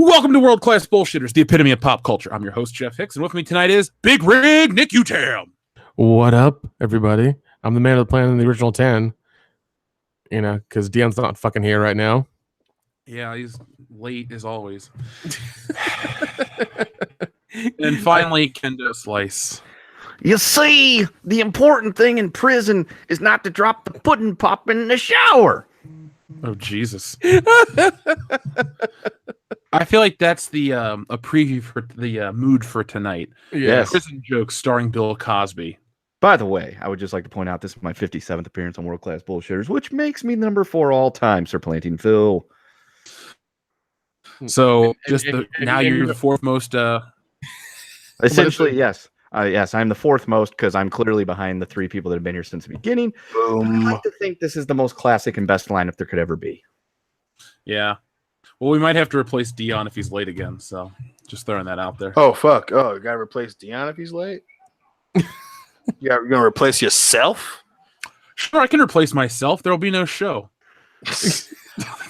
Welcome to World Class Bullshitters, the epitome of pop culture. I'm your host, Jeff Hicks, and with me tonight is Big Rig Nick Utam. What up, everybody? I'm the man of the plan in the original 10. You know, because Dion's not fucking here right now. Yeah, he's late as always. And finally, Kendo Slice. You see, the important thing in prison is not to drop the pudding pop in the shower. Oh, Jesus. I feel like that's the a preview for the mood for tonight. Yes. Prison jokes starring Bill Cosby. By the way, I would just like to point out this is my 57th appearance on World Class Bullshitters, which makes me number 4 all time, Sir Planting Phil. So now you're the fourth most. Essentially, yes. Yes, I'm the fourth most because I'm clearly behind the 3 people that have been here since the beginning. Boom. I like to think this is the most classic and best lineup there could ever be. Yeah. Well, we might have to replace Dion if he's late again. So just throwing that out there. Oh, fuck. Oh, you got to replace Dion if he's late? You're going to replace yourself? Sure, I can replace myself. There will be no show.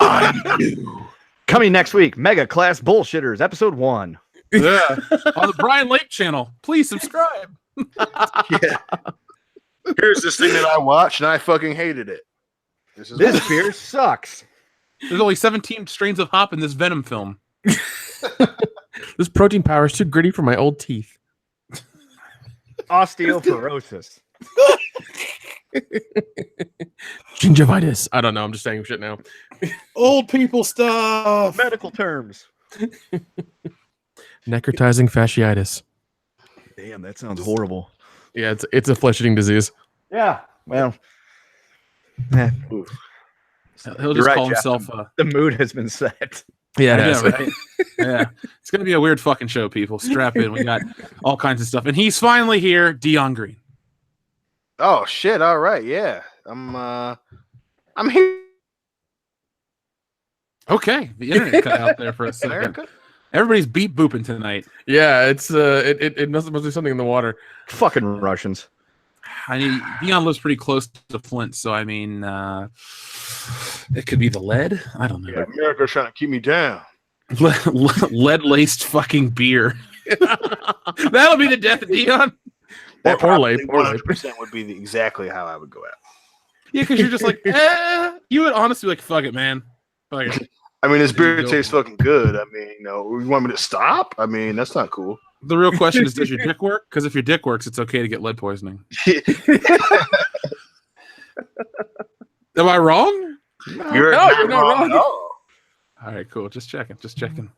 I knew. Coming next week, Mega Class Bullshitters, Episode 1. Yeah. On the Brian Lake channel. Please subscribe. Yeah. Here's this thing that I watched, and I fucking hated it. This beer sucks. There's only 17 strains of hop in this Venom film. This protein powder is too gritty for my old teeth. Osteoporosis. Gingivitis. I don't know. I'm just saying shit now. Old people stuff. Medical terms. Necrotizing fasciitis. Damn, that sounds horrible. Yeah, it's a flesh-eating disease. Yeah, well. He'll just right, call Jeff. himself. The mood has been set. Yeah, it Yeah, has. right? Yeah. It's going to be a weird fucking show, people. Strap in. We got all kinds of stuff. And he's finally here, Dion Green. Oh, shit. All right. Yeah. I'm here. Okay. The internet cut out there for a second. America? Everybody's beep booping tonight. Yeah, it's it must be something in the water. Fucking Russians. I mean, Dion lives pretty close to Flint, so I mean, it could be the lead. I don't know. Yeah, America's trying to keep me down. Lead-laced fucking beer. That'll be the death of Dion. That Or probably late. 100% would be exactly how I would go out. Yeah, because you're just like, you would honestly be like, fuck it, man. Fuck it. I mean, this beer Go tastes for it. fucking good. I mean, you want me to stop? I mean, that's not cool. The real question is, does your dick work? Because if your dick works, it's okay to get lead poisoning. Am I wrong? You're you're not wrong. No. All right, cool. Just checking.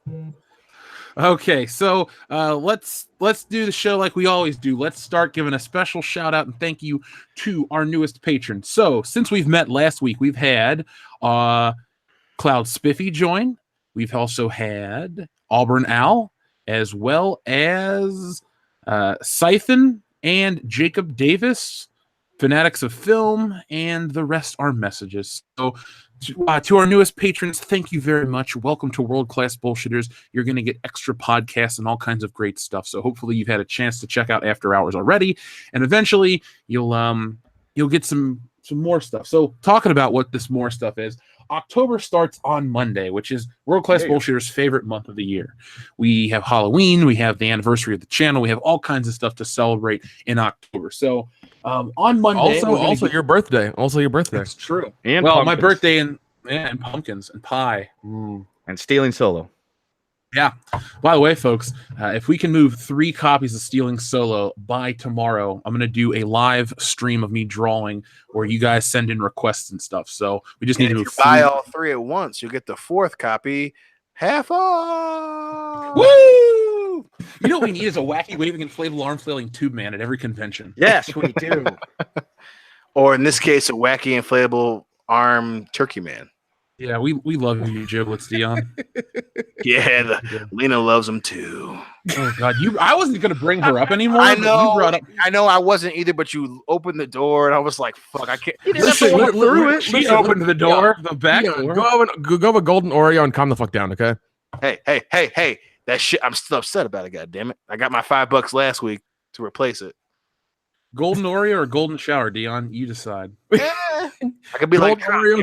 Okay, so let's do the show like we always do. Let's start giving a special shout out and thank you to our newest patron. So since we've met last week, we've had Cloud Spiffy join. We've also had Auburn Owl, as well as Siphon and Jacob Davis, Fanatics of Film, and the rest are messages. So to our newest patrons, thank you very much. Welcome to World Class Bullshitters. You're going to get extra podcasts and all kinds of great stuff. So hopefully you've had a chance to check out After Hours already, and eventually you'll get some more stuff. So talking about what this more stuff is, October starts on Monday, which is World Class Bullshitters' favorite month of the year. We have Halloween, we have the anniversary of the channel, we have all kinds of stuff to celebrate in October. So on Monday, Also your birthday. That's true. And well, pumpkins. my birthday and pumpkins and pie. And Stealing Solo. Yeah. By the way, folks, if we can move 3 copies of Stealing Solo by tomorrow, I'm going to do a live stream of me drawing where you guys send in requests and stuff. So we just need to And move if you buy 3. all 3 at once, you'll get the 4th copy half off. Woo! You know what we need is a wacky waving inflatable arm flailing tube man at every convention. Yes, we do. Or in this case, a wacky inflatable arm turkey man. Yeah, we love you, Giblets, Dion. Yeah, Lena loves them too. Oh God, I wasn't gonna bring her up anymore. I but know. You brought up. I know I wasn't either, but you opened the door and I was like, "Fuck, I can't." She opened the door, the back door. Go with Golden Oreo and calm the fuck down, okay? Hey! That shit. I'm still upset about it. God damn it! I got my $5 last week to replace it. Golden Oreo or Golden Shower, Dion? You decide. I could be Golden like, Oreos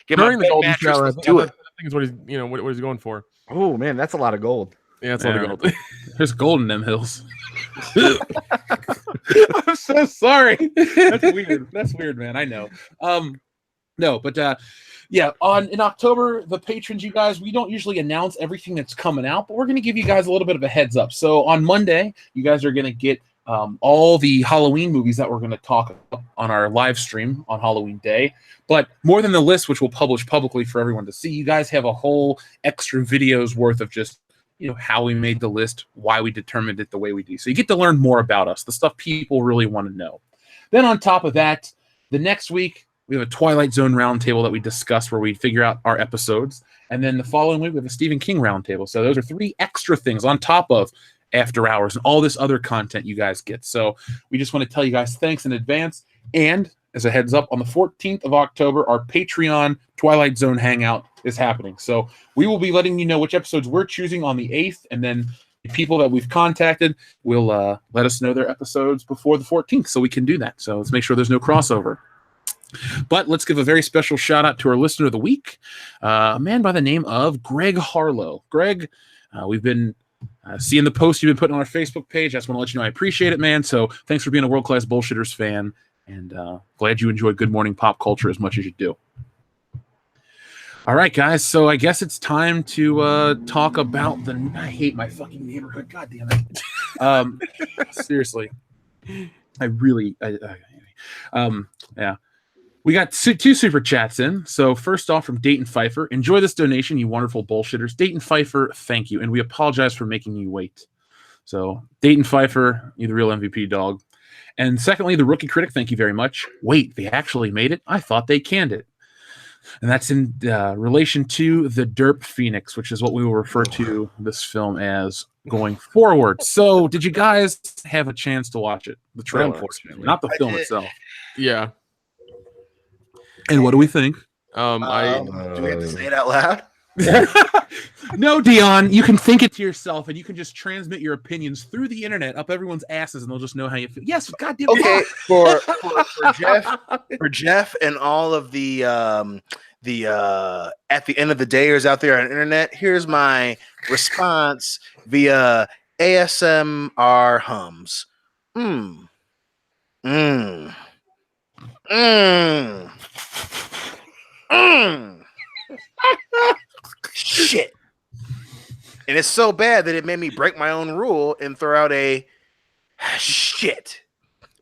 get my during the bed golden mattress, shower. let's do it. think is what he's what he's going for. Oh man, that's a lot of gold. Yeah, it's a lot Yeah. of gold. There's gold in them hills. I'm so sorry. That's weird. That's weird, man. I know. No, but yeah, in October, the patrons, you guys, we don't usually announce everything that's coming out, but we're going to give you guys a little bit of a heads up. So on Monday, you guys are going to get all the Halloween movies that we're going to talk about on our live stream on Halloween Day. But more than the list, which we'll publish publicly for everyone to see, you guys have a whole extra videos worth of just how we made the list, why we determined it the way we do. So you get to learn more about us, the stuff people really want to know. Then on top of that, the next week, we have a Twilight Zone roundtable that we discuss where we figure out our episodes. And then the following week, we have a Stephen King roundtable. So those are 3 extra things on top of After Hours and all this other content you guys get. So we just want to tell you guys thanks in advance. And as a heads up, on the 14th of October, our Patreon Twilight Zone Hangout is happening. So we will be letting you know which episodes we're choosing on the 8th, and then the people that we've contacted will let us know their episodes before the 14th so we can do that. So let's make sure there's no crossover. But let's give a very special shout out to our listener of the week, a man by the name of Greg Harlow. Greg, we've been seeing the post you've been putting on our Facebook page. I just want to let you know I appreciate it, man. So thanks for being a world-class Bullshitters fan, and glad you enjoy Good Morning Pop Culture as much as you do. All right, guys. So I guess it's time to talk about I hate my fucking neighborhood. God damn it. Seriously. Yeah. We got 2 super chats in. So first off from Dayton Pfeiffer. Enjoy this donation, you wonderful bullshitters. Dayton Pfeiffer, thank you. And we apologize for making you wait. So Dayton Pfeiffer, you're the real MVP dog. And secondly, the Rookie Critic, thank you very much. Wait, they actually made it? I thought they canned it. And that's in relation to the DERP Phoenix, which is what we will refer to this film as going forward. So did you guys have a chance to watch it? The trailer, unfortunately, not the film itself. Yeah. And what do we think? Do we have to say it out loud? No, Dion, you can think it to yourself, and you can just transmit your opinions through the internet up everyone's asses, and they'll just know how you feel. Yes, goddamn. Okay, for Jeff and all of the at the end of the dayers out there on the internet, here's my response via ASMR hums. Shit. And it's so bad that it made me break my own rule and throw out a shit.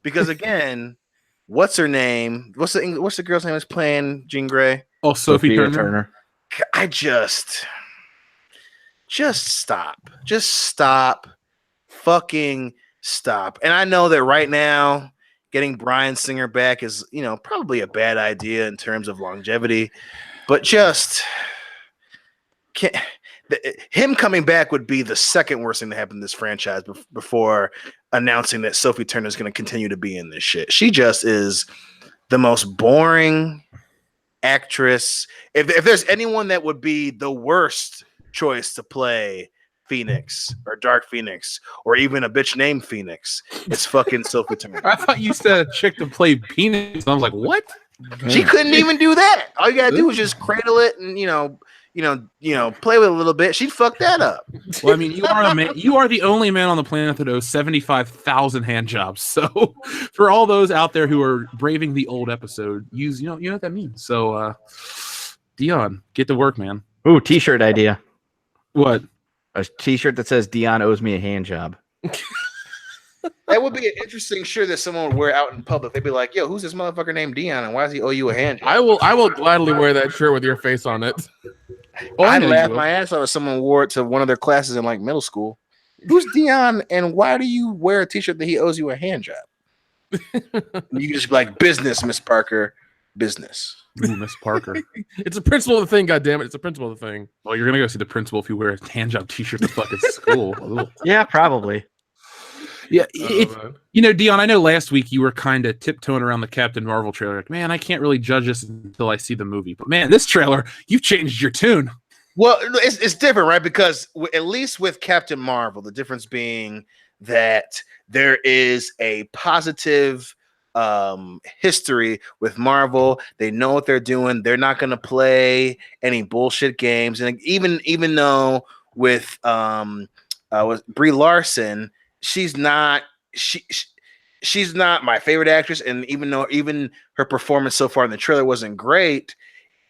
Because again, what's her name? What's the girl's name that's playing Jean Grey? Oh, Sophie Turner. I just stop. Just stop. Fucking stop. And I know that right now getting Bryan Singer back is, probably a bad idea in terms of longevity, but just him coming back would be the second worst thing to happen to this franchise before announcing that Sophie Turner is going to continue to be in this shit. She just is the most boring actress. If there's anyone that would be the worst choice to play Phoenix or Dark Phoenix or even a bitch named Phoenix, it's fucking Sophie Turner. I thought you said a chick to play penis. I was like, what? She couldn't even do that. All you gotta do is just cradle it and play with it a little bit. She'd fuck that up. Well, I mean, you are the only man on the planet that owes 75,000 hand jobs. So for all those out there who are braving the old episode, you know what that means. So Dion, get to work, man. Ooh, t-shirt idea. What? A t-shirt that says Dion owes me a hand job. That would be an interesting shirt that someone would wear out in public. They'd be like, "Yo, who's this motherfucker named Dion, and why does he owe you a hand job?" I will gladly wear that shirt with your face on it. I'd laugh my ass off if someone wore it to one of their classes in like middle school. Who's Dion, and why do you wear a t-shirt that he owes you a hand job? You can just be like, "Business, Miss Parker, business." Ooh, Miss Parker. It's a principle of the thing, goddammit. It's a principle of the thing. Well, you're gonna go see the principal if you wear a hand job t-shirt to fucking school. Ooh. Yeah, probably. Yeah, Dion, I know last week you were kind of tiptoeing around the Captain Marvel trailer. Like, man, I can't really judge this until I see the movie. But man, this trailer, you've changed your tune. Well, it's different, right? Because at least with Captain Marvel, the difference being that there is a positive history with Marvel. They know what they're doing. They're not going to play any bullshit games. And even though with Brie Larson, she's not my favorite actress, and even though her performance so far in the trailer wasn't great,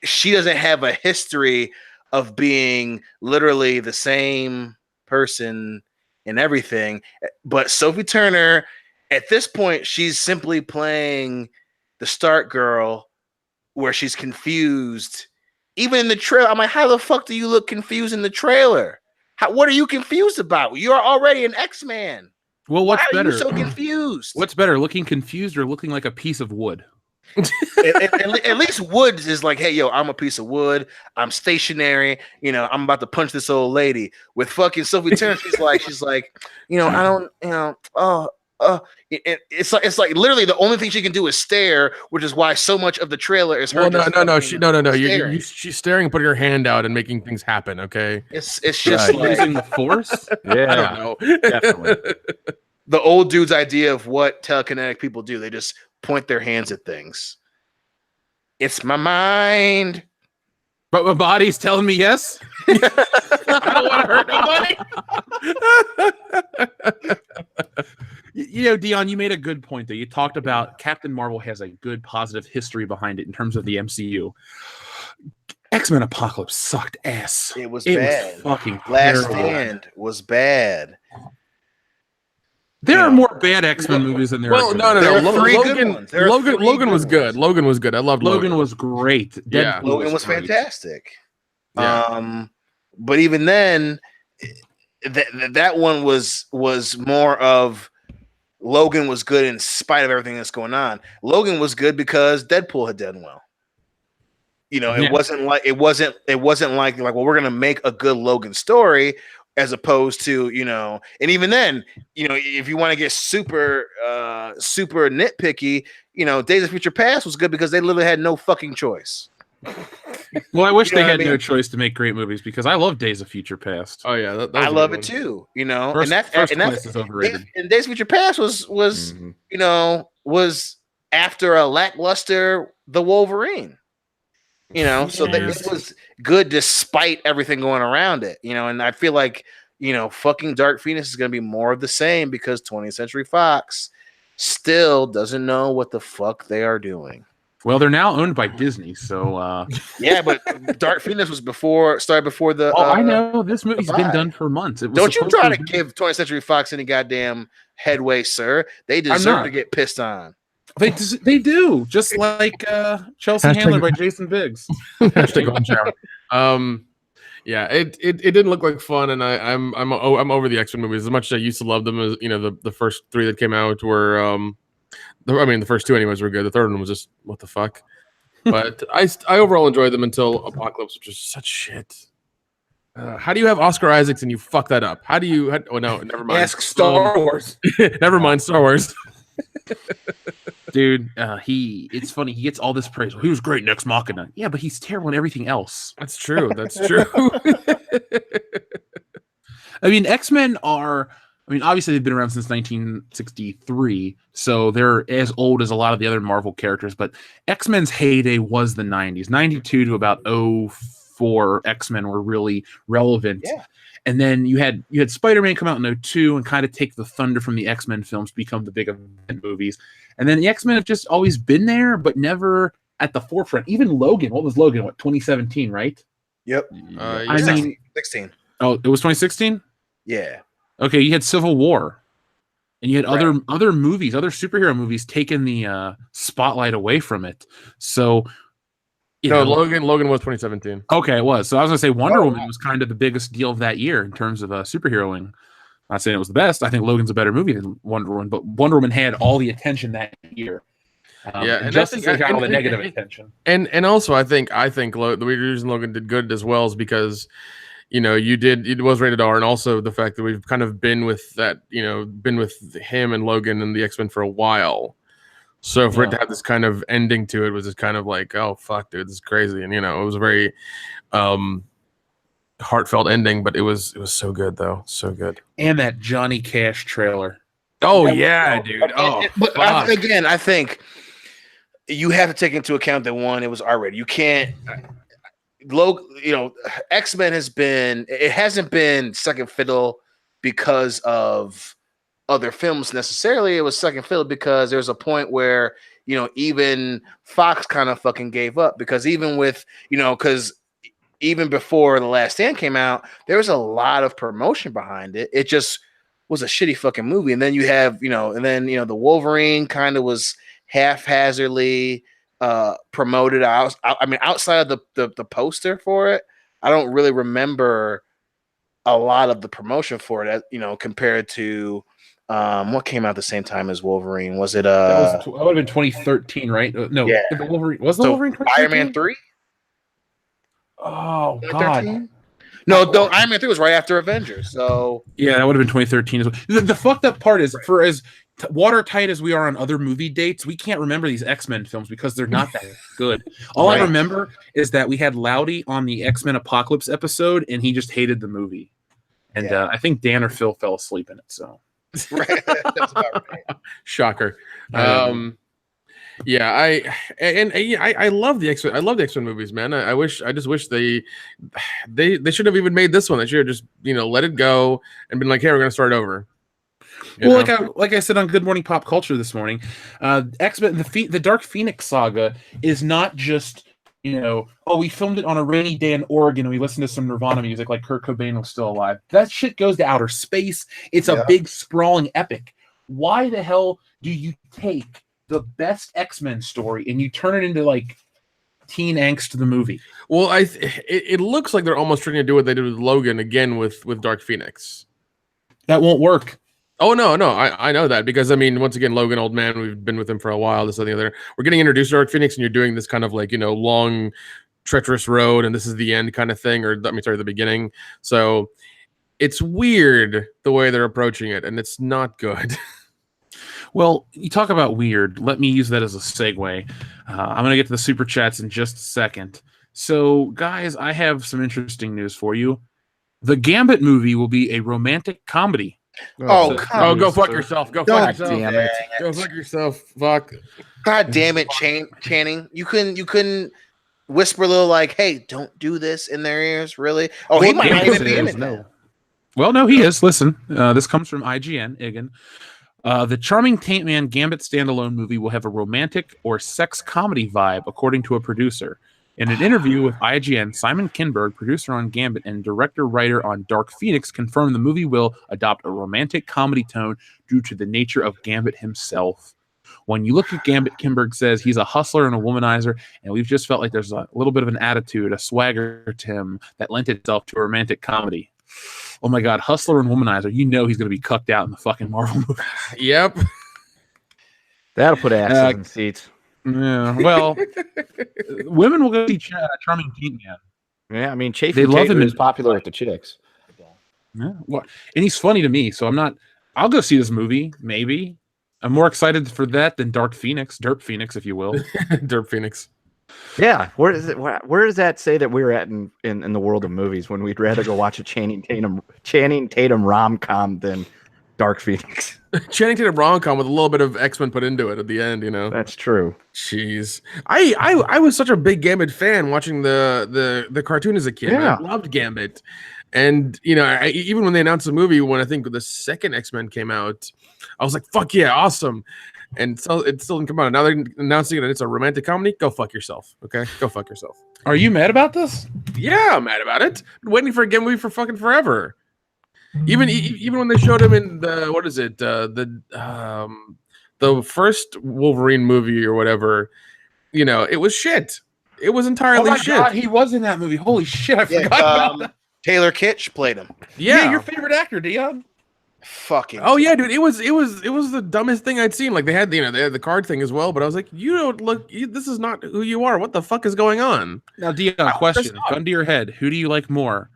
she doesn't have a history of being literally the same person in everything. But Sophie Turner, at this point, she's simply playing the Stark girl where she's confused. Even in the trailer, I'm like, how the fuck do you look confused in the trailer? What are you confused about? You're already an X-Man. Well, what's better? Why are you so confused? What's better, looking confused or looking like a piece of wood? At least Woods is like, hey, yo, I'm a piece of wood. I'm stationary. I'm about to punch this old lady. With fucking Sophie Turner, she's like, I don't, it's like literally the only thing she can do is stare, which is why so much of the trailer is her. Well, no. She's staring, putting her hand out, and making things happen. Okay, it's just like using the Force. Yeah, I don't know. definitely. The old dude's idea of what telekinetic people do. They just point their hands at things. It's my mind. But my body's telling me yes. I don't want to hurt nobody. Dion, you made a good point, though. You talked about Captain Marvel has a good, positive history behind it in terms of the MCU. X-Men Apocalypse sucked ass. It was bad. Was fucking Last terrible. Stand was bad. There are more bad X-Men movies than there are good. No. There are three good ones. There are three Logan good was good. ones. Logan was good. I loved Logan. Logan was great. Yeah. Logan was great. fantastic. Yeah. But even then, that one was more of Logan was good in spite of everything that's going on. Logan was good because Deadpool had done well. It wasn't like well, we're gonna make a good Logan story, as opposed to and even then, if you want to get super nitpicky, Days of Future Past was good because they literally had no fucking choice. Well, I wish You know they what had I mean? no choice to make great movies because I love Days of Future Past. Oh yeah, that I was a love good it one. too. First And Class is overrated. and Days of Future Past was was after a lackluster The Wolverine. So that it was good despite everything going around it. And I feel like fucking Dark Phoenix is going to be more of the same because 20th Century Fox still doesn't know what the fuck they are doing. Well, they're now owned by Disney, so Yeah, but Dark Phoenix was started before the. I know this movie's been buy. done for months. It was Don't you supposed try to be- give 20th Century Fox any goddamn headway, sir. They deserve not. to get pissed on. They do, just like Chelsea Handler by Jason Biggs. Hashtag on Sharon. Yeah, it didn't look like fun, and I'm over the X-Men movies as much as I used to love them. As the first three that came out were the first two anyways were good. The third one was just what the fuck. But I overall enjoyed them until Apocalypse, which is such shit. How do you have Oscar Isaacs and you fuck that up? Oh no, never mind. Ask Star Wars. Never mind, Star Wars. Dude, it's funny. He gets all this praise. Well, he was great in Ex Machina. Yeah, but he's terrible in everything else. That's true. That's true. I mean, X-Men obviously they've been around since 1963, so they're as old as a lot of the other Marvel characters, but X-Men's heyday was the 90s. 92 to about 04, X-Men were really relevant. Yeah. And then you had Spider-Man come out in 02 and kind of take the thunder from the X-Men films, become the big event movies. And then the X-Men have just always been there, but never at the forefront. Even Logan, what was Logan? 2017, right? Yep. I mean, 16. Oh, it was 2016? Yeah. Okay, you had Civil War. And you had Right. other movies, other superhero movies taking the spotlight away from it. So Logan was 2017. Okay, it was. So I was gonna say Wonder Woman was kind of the biggest deal of that year in terms of superheroing. I'm not saying it was the best. I think Logan's a better movie than Wonder Woman, but Wonder Woman had all the attention that year. And Justice I League think- got all the and- negative and- attention. And also I think the reason Logan did good as well is because it was rated R, and also the fact that we've kind of been with that, been with him and Logan and the X-Men for a while. So for it to have this kind of ending to it was just kind of like, oh fuck, dude, this is crazy. And it was a very heartfelt ending, but it was so good though. So good. And that Johnny Cash trailer. Oh yeah, dude. Oh, But fuck. again, I think you have to take into account that one, it was R-rated. You can't. X-Men hasn't been second fiddle because of other films necessarily. It was second fiddle because there's a point where even Fox kind of fucking gave up, because even with because even before The Last Stand came out, there was a lot of promotion behind it. It just was a shitty fucking movie. And then you have the Wolverine kind of was haphazardly promoted out. I mean, outside of the poster for it, I don't really remember a lot of the promotion for it, compared to what came out at the same time as Wolverine. Was it that would have been 2013, right? No, Yeah. the Wolverine was the Wolverine 2013? Iron Man 3? Oh god. 2013? No, Iron Man 3 was right after Avengers. So Yeah, that would have been 2013 as well. The fucked up part is, for as watertight as we are on other movie dates, we can't remember these X-Men films because they're not that good. All I remember is that we had Loudy on the X-Men Apocalypse episode, and he just hated the movie. And I think Dan or Phil fell asleep in it. So right. That's about right. Shocker. Yeah, I love the X-Men. I love the X-Men movies, man. I just wish they should have even made this one. They should have just let it go and been like, hey, we're gonna start over. Well, like I said on Good Morning Pop Culture this morning, X-Men the Dark Phoenix saga is not just we filmed it on a rainy day in Oregon and we listened to some Nirvana music like Kurt Cobain was still alive. That shit goes to outer space. It's a big sprawling epic. Why the hell do you take the best X-Men story and you turn it into like teen angst to the movie? Well, it looks like they're almost trying to do what they did with Logan again with Dark Phoenix. That won't work. Oh no, I know that, because I mean, once again, Logan, old man, we've been with him for a while. This and the other. We're getting introduced to Dark Phoenix, and you're doing this kind of like long, treacherous road, and this is the end kind of thing, or the beginning. So it's weird the way they're approaching it, and it's not good. Well, you talk about weird. Let me use that as a segue. I'm going to get to the super chats in just a second. So, guys, I have some interesting news for you. The Gambit movie will be a romantic comedy. Go fuck yourself. Go fuck yourself. Damn it. Go fuck yourself. Fuck. God damn it, Channing. You couldn't whisper a little like, hey, don't do this in their ears, really? Oh, he might not even be in it now. Well, no, he is. Listen, this comes from IGN, Igen. The charming Taint Man Gambit standalone movie will have a romantic or sex comedy vibe, according to a producer. In an interview with IGN, Simon Kinberg, producer on Gambit and director-writer on Dark Phoenix, confirmed the movie will adopt a romantic comedy tone due to the nature of Gambit himself. When you look at Gambit, Kinberg says he's a hustler and a womanizer, and we've just felt like there's a little bit of an attitude, a swagger to him that lent itself to a romantic comedy. Oh my God, hustler and womanizer. He's going to be cucked out in the fucking Marvel movie. Yep. That'll put asses in seats. Yeah, well, women will go see Charming Taint Man. Yeah, I mean, Chafee They love Tater him is popular with the chicks. Yeah, well, and he's funny to me, so I'll go see this movie, maybe. I'm more excited for that than Dark Phoenix, Derp Phoenix, if you will. Derp Phoenix. Yeah, where does that say that we're at in the world of movies when we'd rather go watch a Channing Tatum rom-com than Dark Phoenix? Channing Tatum rom-com with a little bit of X-Men put into it at the end, That's true. Jeez. I was such a big Gambit fan watching the cartoon as a kid. Yeah. I loved Gambit. And, even when they announced the movie, when I think the second X-Men came out, I was like, fuck yeah, awesome. And so it still didn't come out. Now they're announcing that it's a romantic comedy. Go fuck yourself. Okay? Go fuck yourself. Are you mad about this? Yeah, I'm mad about it. Been waiting for a Gambit movie for fucking forever. Even when they showed him in the the first Wolverine movie or whatever, it was shit. It was entirely shit. God, he was in that movie. Holy shit, I forgot about that. Taylor Kitsch played him. Yeah, your favorite actor, Dion. Fucking. Oh yeah, dude. It was the dumbest thing I'd seen. Like they had the card thing as well, but I was like, you don't look. This is not who you are. What the fuck is going on? Now, Dion, question: gun to your head. Who do you like more,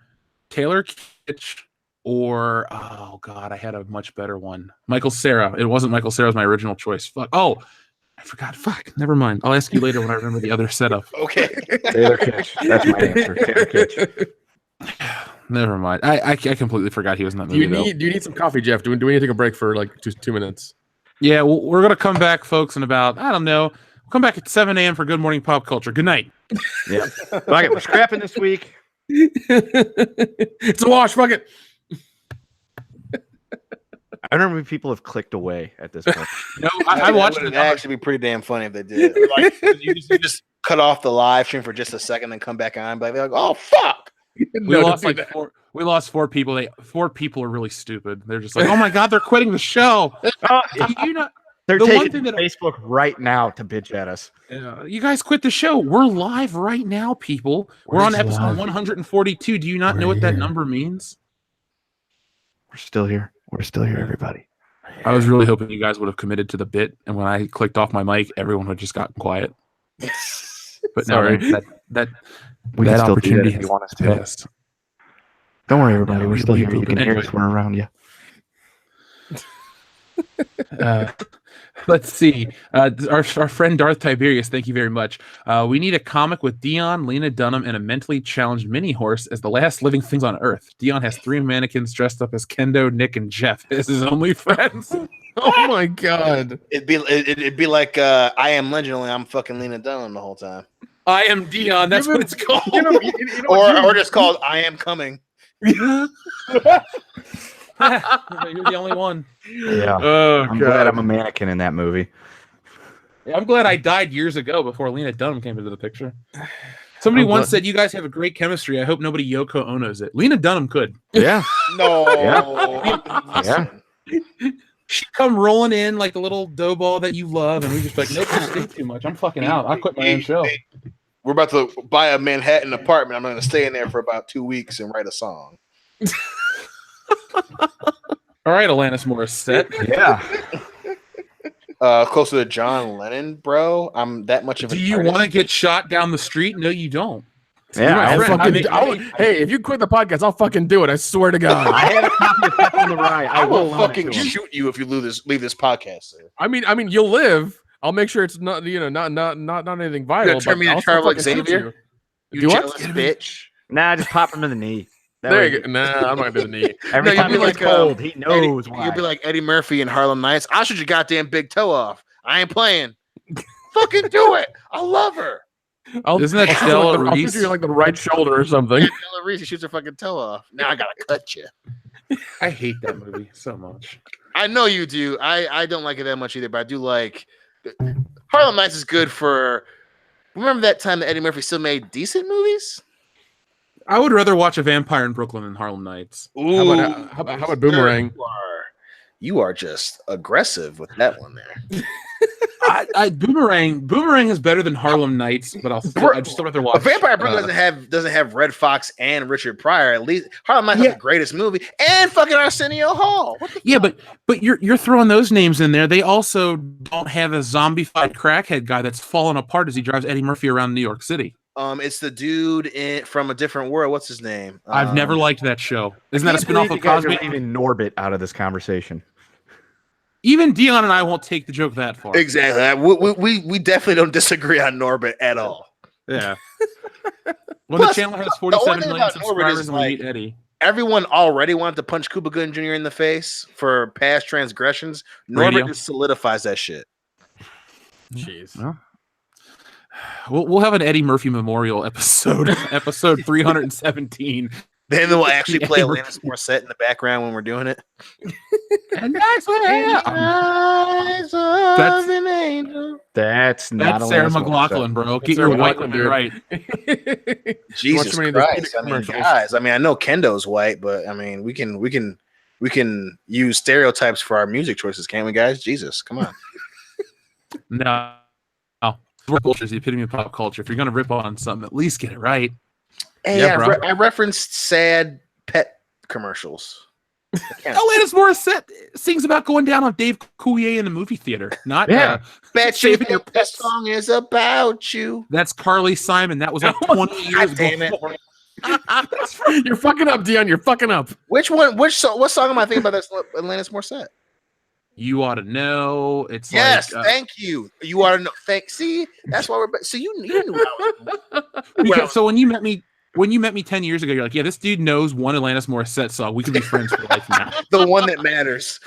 Taylor Kitsch or oh god, I had a much better one. Michael Cera. It wasn't Michael Cera. Was my original choice. Fuck. Oh, I forgot. Fuck. Never mind. I'll ask you later when I remember the other setup. Okay. Taylor Kitsch. That's my answer. Taylor Kitsch. Never mind. I completely forgot he was in that movie. Do you need some coffee, Jeff? Do we need to take a break for like 2 minutes? Yeah, we're gonna come back, folks, in about I don't know. We'll come back at 7 a.m. for Good Morning Pop Culture. Good night. Yeah. Okay, we're scrapping this week. It's a wash. Fuck it. I don't know if people have clicked away at this point. No, I watched it. It'd actually be pretty damn funny if they did. Like, you just cut off the live stream for just a second, then come back on. But they're like, "Oh fuck!" We lost like four. We lost 4 people. 4 people are really stupid. They're just like, "Oh my god, they're quitting the show." You know, They're the one taking thing that Facebook right now to bitch at us. you guys quit the show. We're live right now, people. We're on episode live? 142. Do you not know what that number means? We're still here. We're still here, everybody. I was really hoping you guys would have committed to the bit, and when I clicked off my mic, everyone would just gotten quiet. But Sorry. no, that We can still do that opportunity if has you want us to. passed. Don't worry, everybody. No, We're still here. You can hear anyway. us. We're around you. Let's see. Our friend Darth Tiberius, thank you very much. We need a comic with Dion, Lena Dunham, and a mentally challenged mini horse as the last living things on Earth. Dion has 3 mannequins dressed up as Kendo, Nick, and Jeff as his only friends. Oh my god. It'd be like I Am Legend, only I'm fucking Lena Dunham the whole time, I am Dion. That's what it's called. or just called I Am Coming. You're the only one. Yeah. Oh I'm god. glad I'm a mannequin in that movie. I'm glad I died years ago before Lena Dunham came into the picture. Somebody once said, "You guys have a great chemistry. I hope nobody Yoko Ono's it." Lena Dunham could. Yeah. No. Yeah. She'd come rolling in like the little dough ball that you love, and we just be like, "Nope, you stink too much. I'm fucking out. I quit my own show." We're about to buy a Manhattan apartment. I'm going to stay in there for about 2 weeks and write a song. All right, Alanis Morissette. Yeah. Closer to John Lennon, bro. I'm that much of Do an you artist. want to get shot down the street? No, you don't. Yeah. my I have, friend. Hey, if you quit the podcast, I'll fucking do it. I swear to God. I have a copy of Pepper in the Rye. I I will will loan it fucking to him. shoot you if you leave this podcast, sir. I mean, you'll live. I'll make sure it's not, not anything vital. turn me but into I'll still Charles fucking shoot Xavier? you. You Do what? jealous bitch. Nah, just pop him in the knee. That There way- you go. Nah, I'm not gonna do the knee. Every No, time you'd he be gets like, cold, he knows why. You'll be like Eddie Murphy in Harlem Nights. I'll shoot your goddamn big toe off. I ain't playing. Fucking do it. I love her. Isn't that I'll Stella shoot Reese? you like the right shoulder or something. Ella Reese shoots her fucking toe off. Now I gotta cut you. I hate that movie so much. I know you do. I don't like it that much either, but I do like Harlem Nights is good for. Remember that time that Eddie Murphy still made decent movies? I would rather watch a vampire in Brooklyn than Harlem Nights. Ooh, How about Boomerang? You are just aggressive with that one there. Boomerang is better than Harlem Nights, but I'd still rather watch. A Vampire Brooklyn doesn't have Red Fox and Richard Pryor. At least Harlem Nights is the greatest movie, and fucking Arsenio Hall. What the fuck? but you're throwing those names in there. They also don't have a zombified crackhead guy that's falling apart as he drives Eddie Murphy around New York City. It's the dude from a different world. What's his name? I've never liked that show. Isn't that a spinoff of Cosby? Leaving Norbit out of this conversation. Even Dion and I won't take the joke that far. Exactly. We definitely don't disagree on Norbit at all. Yeah. When Plus, the channel has the 47 only thing million about Norbit subscribers is, and we like, meet Eddie. Everyone already wanted to punch Cuba Gooding Jr. in the face for past transgressions. Radio. Norbit just solidifies that shit. Jeez. Well, we'll have an Eddie Murphy memorial episode, episode 317. Then we'll actually play Eddie Alanis Morissette in the background when we're doing it. And that's what That's not That's Sarah Alanis Morissette. McLaughlin, bro. Get Sarah your white McLachlan, women dude. right. Jesus Watch many of those Christ! Phoenix I mean, commercials. guys. I mean, I know Kendo's white, but I mean, we can use stereotypes for our music choices, can't we, guys? Jesus, come on. No. Pop culture is the epitome of pop culture. If you're going to rip on something, at least get it right. Hey, Yeah, bro. I referenced sad pet commercials. Alanis Morissette sings about going down on Dave Coulier in the movie theater. Not Bet saving you your that pets. song is about you. That's Carly Simon. That was like 20 years God damn it. before. You're fucking up, Dion. You're fucking up. What song am I thinking about? That's Alanis Morissette. You ought to know. It's Yes, like, thank you. You are no thank. See, that's why we're. So you knew. so when you met me when you met me 10 years ago, you're like, yeah, this dude knows one Alanis Morissette song. We could be friends for life now. The one that matters.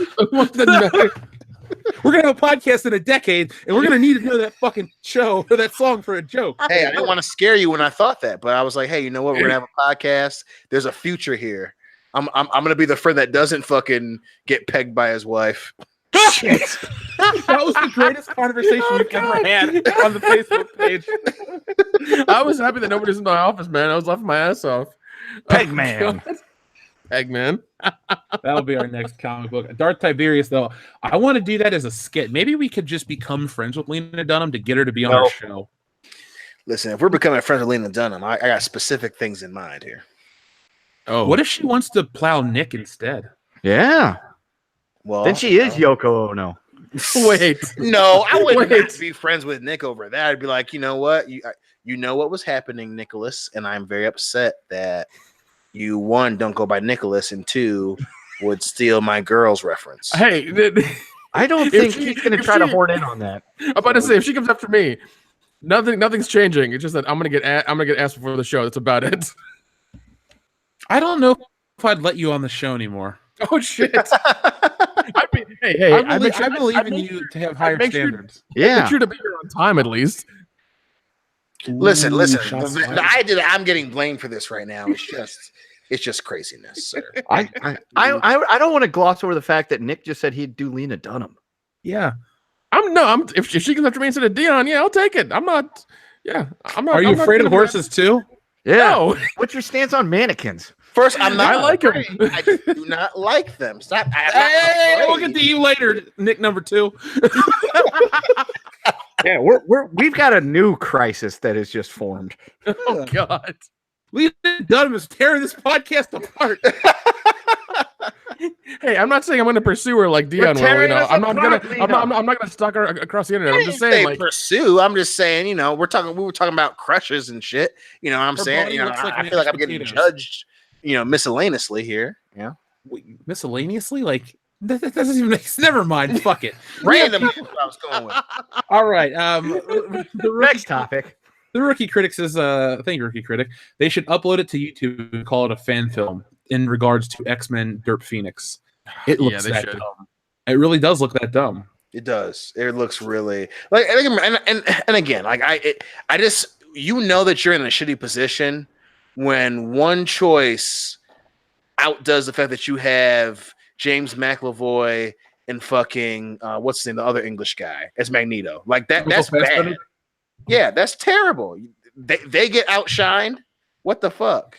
We're gonna have a podcast in a decade, and we're gonna need to know that fucking show or that song for a joke. Hey, I didn't want to scare you when I thought that, but I was like, hey, you know what? We're gonna have a podcast. There's a future here. I'm gonna be the friend that doesn't fucking get pegged by his wife. That was the greatest conversation we've ever had on the Facebook page. I was happy that nobody's in my office, man. I was laughing my ass off. Pegman. Eggman. That'll be our next comic book. Darth Tiberius, though, I want to do that as a skit. Maybe we could just become friends with Lena Dunham to get her to be on our show. Listen, if we're becoming friends with Lena Dunham, I got specific things in mind here. Oh, What if she wants to plow Nick instead? Yeah. Well, Then she is Yoko Ono. wait. No, I wouldn't Wait. have to be friends with Nick over that. I'd be like, you know what? You know what was happening, Nicholas, and I'm very upset that you, one, don't go by Nicholas, and two, would steal my girl's reference. Hey, I don't think she's going to try to hoard in on that. I'm about to say, if she comes after me, nothing's changing. It's just that I'm gonna get asked before the show. That's about it. I don't know if I'd let you on the show anymore. Oh shit! I believe in you to have higher standards. Yeah. Make sure to be here on time at least. Listen. shots fired. I'm getting blamed for this right now. It's just craziness, sir. I don't want to gloss over the fact that Nick just said he'd do Lena Dunham. Yeah. If she comes after me instead of Dion, yeah, I'll take it. I'm not. Are you afraid of horses too? Yeah. No. What's your stance on mannequins? First, I'm not. I like 'em. I just do not like them. Stop. Hey, we'll get to you later, Nick number 2. Yeah, we've got a new crisis that is just formed. Oh God. Lena Dunham is tearing this podcast apart. Hey, I'm not saying I'm going to pursue her like Dion will. tearing us I'm not apart, going Lena. to. I'm not going to stalk her across the internet. I I'm didn't just saying, say like, pursue. I'm just saying, we were talking about crushes and shit. You know what I'm Her saying? body You know, looks like I feel like I'm getting mashed potatoes. judged, miscellaneously here. Yeah. Wait, miscellaneously? Like, that doesn't even make never mind. Fuck it. Random is what I was going with. All right. The Next topic. The Rookie Critic says, thank you, Rookie Critic. They should upload it to YouTube and call it a fan film in regards to X-Men DERP Phoenix. It looks they that should. dumb. It really does look that dumb. It does. It looks really like, and again, like I just, that you're in a shitty position when one choice outdoes the fact that you have James McAvoy and fucking what's his name, the other English guy as Magneto. Like that. That's bad. Yeah, that's terrible. They get outshined. What the fuck?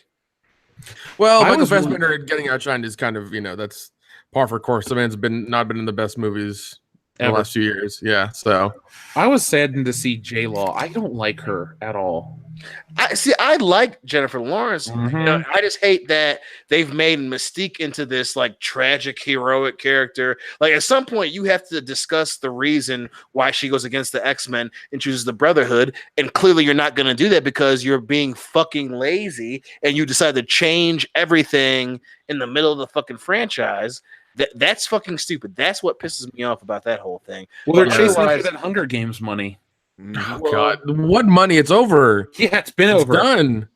well, I Michael was Fassbender getting outshined is kind of, that's par for course. The man's not been in the best movies in the Ever. last few years. Yeah, so I was saddened to see J-Law. I don't like her at all. I like Jennifer Lawrence. Mhm. I just hate that they've made Mystique into this like tragic, heroic character. Like at some point, you have to discuss the reason why she goes against the X-Men and chooses the Brotherhood. And clearly, you're not going to do that because you're being fucking lazy and you decide to change everything in the middle of the fucking franchise. That's fucking stupid. That's what pisses me off about that whole thing. Well, they're But chasing otherwise- after that Hunger Games money. oh God, what money? It's over. Yeah, it's been It's over. done.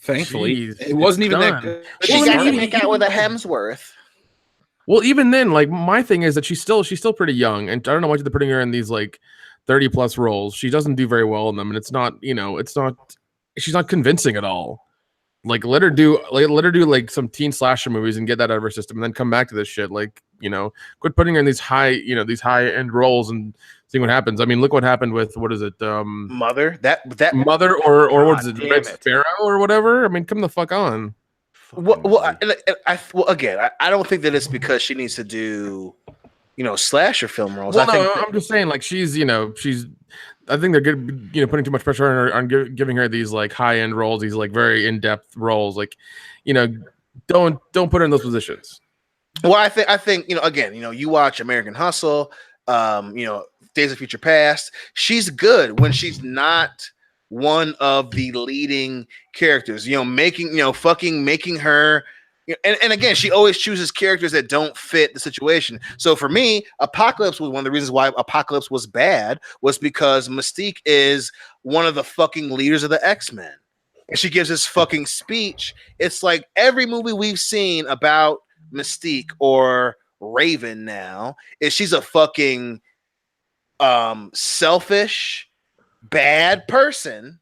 Thankfully, Jeez, it wasn't it's even done. that good. She Well, got to even- make out with a Hemsworth. Well, even then, like my thing is that she's still pretty young, and I don't know why they're putting her in these like 30+ roles. She doesn't do very well in them, and it's not she's not convincing at all. Like let her do like some teen slasher movies and get that out of her system, and then come back to this shit. Like quit putting her in these high end roles and seeing what happens. I mean, look what happened with what is it, Mother. That Mother or what is God it, damn Red it. Sparrow or whatever? I mean, come the fuck on. Well, again, I don't think that it's because she needs to do, slasher film roles. Well, I think no, I'm just saying, like she's. I think they're good, putting too much pressure on her, giving her these like high end roles, these like very in depth roles. Like, don't put her in those positions. Well, I think again, you watch American Hustle, Days of Future Past. She's good when she's not one of the leading characters. Making her. And again, she always chooses characters that don't fit the situation. So for me, Apocalypse was one of the reasons why Apocalypse was bad, was because Mystique is one of the fucking leaders of the X-Men. and she gives this fucking speech. It's like every movie we've seen about Mystique or Raven now is she's a fucking selfish, bad person.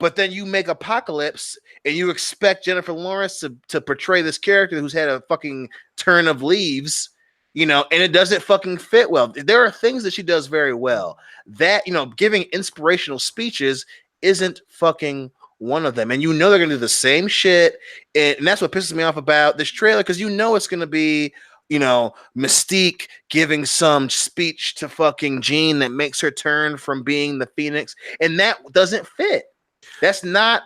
But then you make Apocalypse and you expect Jennifer Lawrence to portray this character who's had a fucking turn of leaves, and it doesn't fucking fit well. There are things that she does very well. That, giving inspirational speeches isn't fucking one of them. And they're going to do the same shit. And that's what pisses me off about this trailer, because it's going to be, Mystique giving some speech to fucking Jean that makes her turn from being the Phoenix. And that doesn't fit. That's not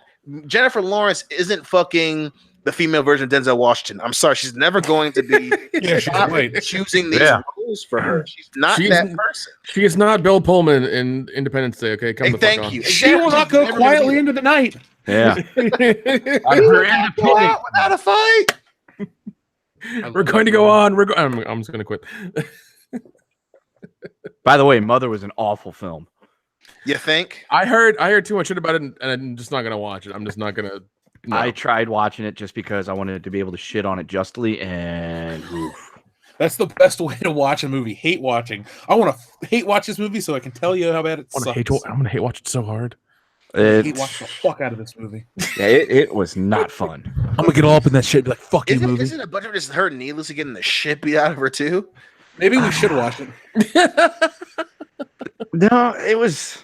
Jennifer Lawrence isn't fucking the female version of Denzel Washington. I'm sorry, she's never going to be choosing these roles for her. She's not that person. She is not Bill Pullman in Independence Day. Okay, thank you. She will not go quietly into the night. Yeah, go out without a fight. We're going to go on. I'm just going to quit. By the way, Mother was an awful film. You think? I heard too much shit about it, and I'm just not gonna watch it. I'm just not gonna. No. I tried watching it just because I wanted to be able to shit on it justly, and oof. That's the best way to watch a movie. Hate watching. I want to hate watch this movie so I can tell you how bad it sucks. I'm gonna hate watch it so hard. Hate watch the fuck out of this movie. Yeah, it was not fun. I'm gonna get all up in that shit and be like, "Fuck you, movie." Isn't a bunch of just her needlessly getting the shit beat out of her too? Maybe we should watch it. No, it was.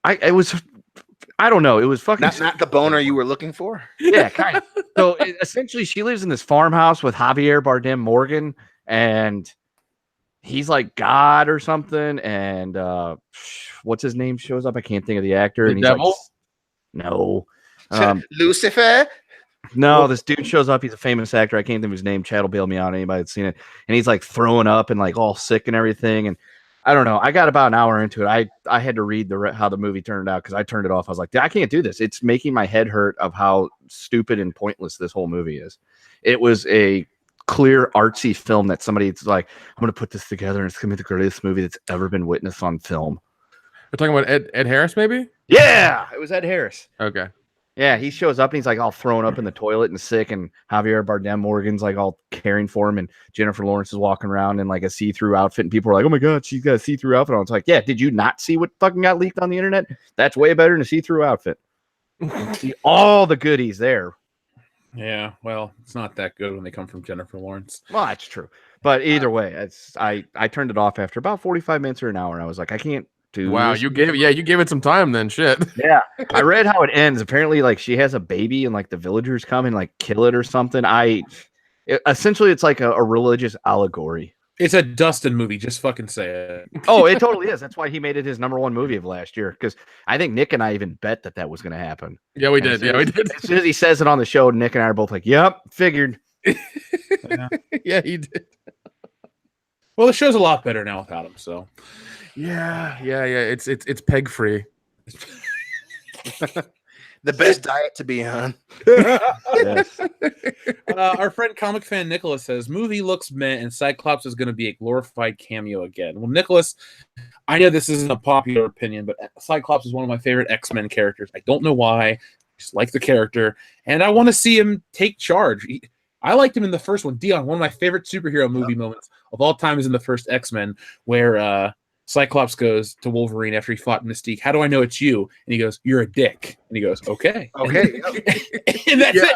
I don't know. It was fucking not the boner you were looking for. Yeah, kind of. So essentially, she lives in this farmhouse with Javier Bardem Morgan, and he's like God or something. And what's his name shows up? I can't think of the actor. The and devil? No. Lucifer. No, this dude shows up. He's a famous actor. I can't think of his name. Chad will bail me out. Anybody that's seen it, and he's like throwing up and like all sick and everything. And I don't know. I got about an hour into it. I had to read how the movie turned out because I turned it off. I was like, I can't do this. It's making my head hurt of how stupid and pointless this whole movie is. It was a clear artsy film that somebody's like, I'm going to put this together and it's going to be the greatest movie that's ever been witnessed on film. We're talking about Ed Harris, maybe? Yeah, it was Ed Harris. Okay. Yeah, he shows up and he's like all thrown up in the toilet and sick, and Javier Bardem Morgan's like all caring for him, and Jennifer Lawrence is walking around in like a see-through outfit, and people are like, "Oh my god, she's got a see-through outfit on." It's like, yeah, did you not see what fucking got leaked on the internet? That's way better than a see-through outfit. See all the goodies there. Yeah, well, it's not that good when they come from Jennifer Lawrence. Well, that's true, but either way, I turned it off after about 45 minutes or an hour, and I was like, I can't. Wow, you gave it some time then. Shit. Yeah, I read how it ends. Apparently, like she has a baby and like the villagers come and like kill it or something. Essentially it's like a religious allegory. It's a Dustin movie. Just fucking say it. Oh, it totally is. That's why he made it his #1 movie of last year. Because I think Nick and I even bet that was going to happen. Yeah, we did. Yeah, we did. As soon as he says it on the show, Nick and I are both like, "Yep, figured." Yeah, he did. Well, the show's a lot better now without him. So. Yeah. It's peg free. The best diet to be on. Yes. Our friend Comic Fan Nicholas says, movie looks meh and Cyclops is going to be a glorified cameo again. Well, Nicholas, I know this isn't a popular opinion, but Cyclops is one of my favorite X-Men characters. I don't know why. I just like the character, and I want to see him take charge. I liked him in the first one. Dion, one of my favorite superhero movie moments of all time is in the first X-Men, where Cyclops goes to Wolverine after he fought Mystique. How do I know it's you? And he goes, "You're a dick." And he goes, "Okay." Okay. And that's it.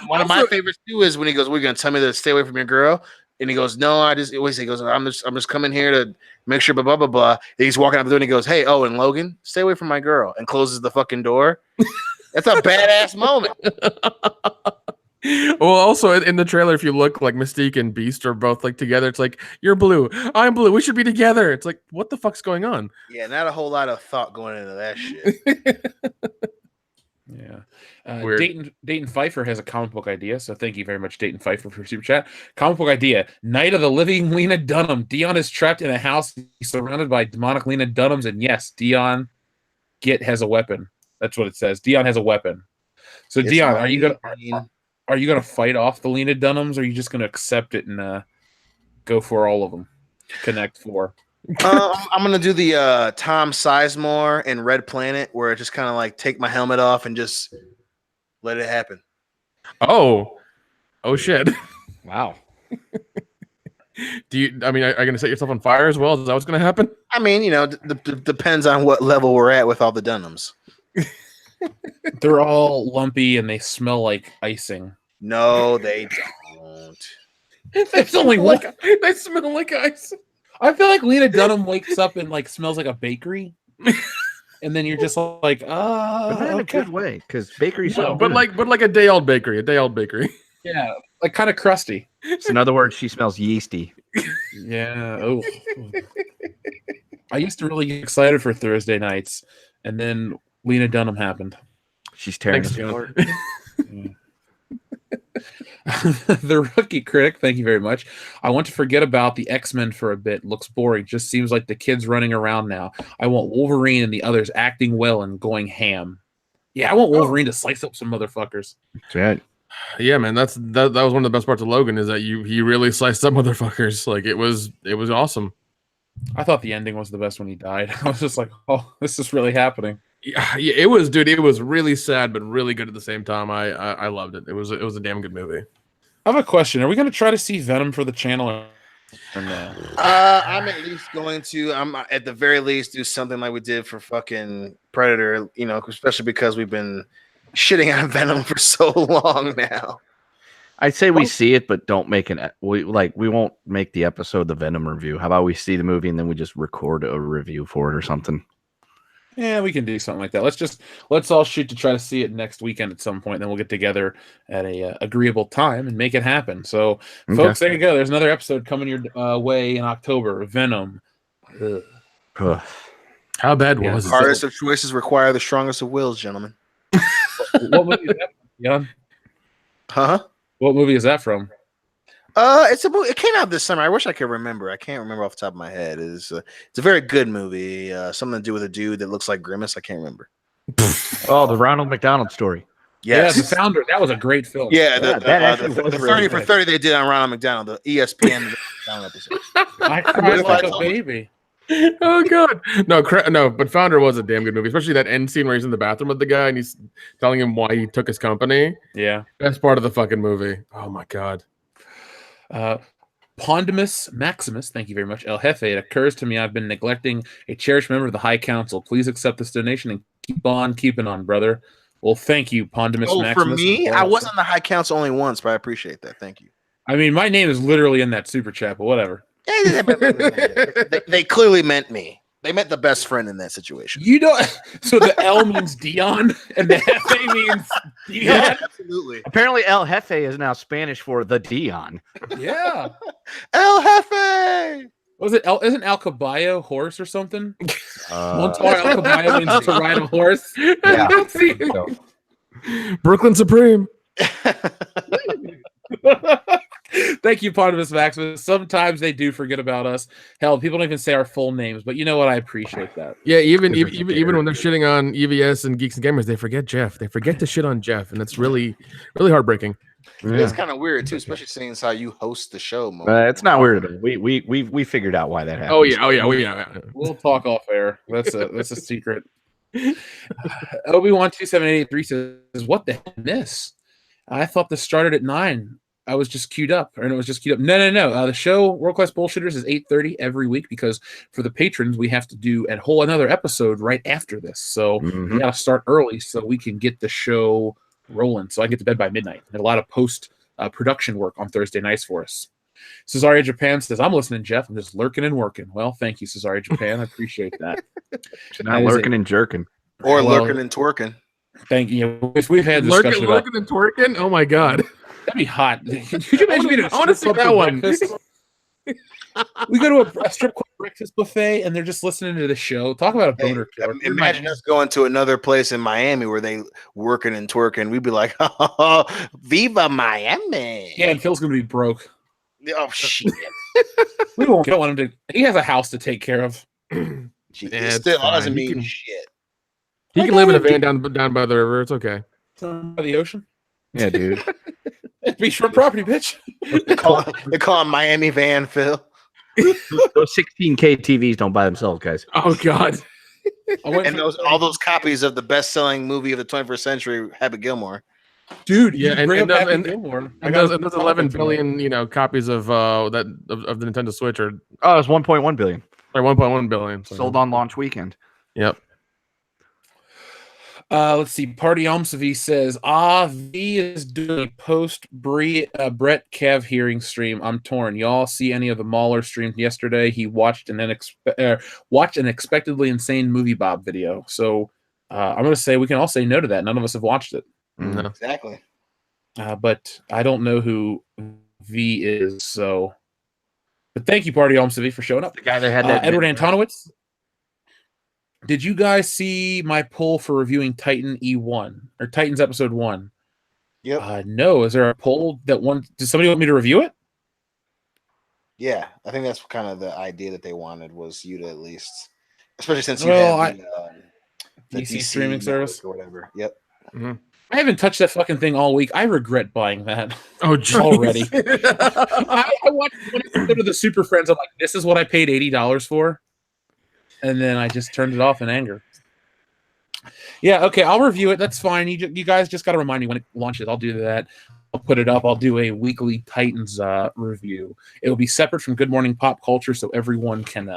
One of my favorites too is when he goes, "We're gonna tell me to stay away from your girl," and he goes, "No, he goes, I'm just coming here to make sure, blah blah blah blah." And he's walking out the door and he goes, "Hey, and Logan, stay away from my girl," and closes the fucking door. That's a badass moment. Well, also in the trailer, if you look, like Mystique and Beast are both like together. It's like, "You're blue, I'm blue. We should be together." It's like, what the fuck's going on? Yeah, not a whole lot of thought going into that shit. Yeah. Dayton Pfeiffer has a comic book idea, so thank you very much, Dayton Pfeiffer, for super chat. Comic book idea: Night of the Living Lena Dunham. Dion is trapped in a house. He's surrounded by demonic Lena Dunhams, and yes, Dion has a weapon. That's what it says. Dion has a weapon. So it's Dion, are you gonna fight off the Lena Dunhams, or are you just gonna accept it and go for all of them? Connect 4. I'm gonna do the Tom Sizemore in Red Planet, where I just kind of like take my helmet off and just let it happen. Oh shit. Wow. Do you? I mean, are you gonna set yourself on fire as well? Is that what's gonna happen? I mean, depends on what level we're at with all the Dunhams. They're all lumpy and they smell like icing. No, they don't. It's only one. They smell like ice. I feel like Lena Dunham wakes up and like smells like a bakery, and then you're just like, But not in a okay. good way, because bakeries. No, But like a day old bakery. Yeah, like kind of crusty. In other words, she smells yeasty. Yeah. Oh. I used to really get excited for Thursday nights, and then Lena Dunham happened. She's tearing Thanks, us John. apart. The Rookie Critic, thank you very much. I want to forget about the X-Men for a bit. Looks boring. Just seems like the kids running around now. I want Wolverine and the others acting well and going ham. Yeah, I want Wolverine to slice up some motherfuckers. That's right. Yeah, man, that was one of the best parts of Logan is that he really sliced up motherfuckers. Like it was awesome. I thought the ending was the best when he died. I was just like, oh, this is really happening. Yeah, it was, dude. It was really sad, but really good at the same time. I loved it. It was a damn good movie. I have a question. Are we going to try to see Venom for the channel or no? I'm at least going to. I'm at the very least do something like we did for fucking Predator. Especially because we've been shitting on Venom for so long now. I'd say we see it, but don't make we won't make the episode the Venom review. How about we see the movie and then we just record a review for it or something? Yeah, we can do something like that. Let's all shoot to try to see it next weekend at some point. Then we'll get together at a agreeable time and make it happen. So, folks, there you go. There's another episode coming your way in October. Venom. Ugh. How bad was it? Hardest of choices require the strongest of wills, gentlemen. What movie is that from, Jan? Huh? What movie is that from? It's a movie. It came out this summer. I wish I could remember. I can't remember off the top of my head. It's a very good movie. Something to do with a dude that looks like Grimace. I can't remember. Oh, the Ronald McDonald story. Yes. Yeah, The Founder. That was a great film. Yeah, that actually the was 30 really for good. 30 they did on Ronald McDonald, the ESPN episode. I cried like a baby. Oh god, no, but Founder was a damn good movie, especially that end scene where he's in the bathroom with the guy and he's telling him why he took his company. Yeah, That's part of the fucking movie. Oh my god. Pondimus Maximus, thank you very much. El Jefe, it occurs to me I've been neglecting a cherished member of the High Council. Please accept this donation and keep on keeping on, brother. Well, thank you, Pondimus Maximus. For me, I was on the High Council only once, but I appreciate that. Thank you. I mean, my name is literally in that super chat, but whatever. They clearly meant me. They meant the best friend in that situation. You know, so the L means Dion and the Jefe means Dion. Yeah, absolutely. Apparently, El Jefe is now Spanish for the Dion. Yeah. El Jefe. Was it isn't Al Caballo horse or something? Uh, Al Caballo means to ride a horse. Yeah. So, Brooklyn Supreme. thank you, Pondimus Maximus. Sometimes they do forget about us. Hell, people don't even say our full names, but you know what? I appreciate that. Yeah, even when they're shitting on EVS and Geeks and Gamers, they forget Jeff. They forget to shit on Jeff, and it's really, really heartbreaking. It's kind of weird too, especially seeing as how you host the show. Mo. it's not weird at all. We figured out why that happened. Oh yeah. We'll talk off air. That's a secret. Obi-Wan 27883 says, "What the hell is this? I thought this started at 9. I was just queued up, or it was just queued up. No. The show World Class Bullshitters is 8:30 every week because for the patrons we have to do a whole another episode right after this. So we got to start early so we can get the show rolling. So I get to bed by midnight. And a lot of post production work on Thursday nights for us." Cesaria Japan says, "I'm listening, Jeff. I'm just lurking and working." Well, thank you, Cesaria Japan. I appreciate that. Not lurking and jerking, or lurking and twerking. Thank you. If we've had discussion about lurking and twerking. Oh my god. That'd be hot. Could you imagine being at a I want to see strip that club one. breakfast? We go to a strip club breakfast buffet and they're just listening to the show. Talk about a boner killer. Imagine us going to another place in Miami where they working and twerking. We'd be like, "Oh, Viva Miami!" Yeah, and Phil's gonna be broke. Oh shit! We don't want him to. He has a house to take care of. It it's still fine. doesn't He mean can- shit. He can live in a van down by the river. It's okay. By the ocean. yeah, dude. It's beachfront property, bitch. They call him Miami Van Phil. Those 16K TVs don't buy themselves, guys. Oh God. And all those copies of the best-selling movie of the 21st century, Happy Gilmore. Dude, Yeah, and Gilmore. those 11 billion, copies of the Nintendo Switch are Oh, it's 1.1 billion. or 1.1 billion Sold on launch weekend. Yep. Let's see. Party Omsavi says, V is doing a post Brett Kev hearing stream. I'm torn. Y'all see any of the Mahler streams yesterday? He watched an expectedly insane movie Bob video. So I'm going to say we can all say no to that. None of us have watched it. No. Exactly. But I don't know who V is. So, but thank you, Party Omsavi, for showing up. The guy that had that Edward Antonowitz. Did you guys see my poll for reviewing Titan E1 or Titans episode 1? Yep. No. Is there a poll that one? Does somebody want me to review it? Yeah, I think that's kind of the idea that they wanted was you to at least, especially since you Well, have the DC streaming service or whatever. Yep. Mm-hmm. I haven't touched that fucking thing all week. I regret buying that. Oh, geez. Already. I watched when I go to the Super Friends. I'm like, this is what I paid $80 for, and then I just turned it off in anger. Yeah, okay, I'll review it. That's fine. You guys just got to remind me when it launches. I'll do that. I'll put it up. I'll do a weekly Titans review. It will be separate from Good Morning Pop Culture, so everyone can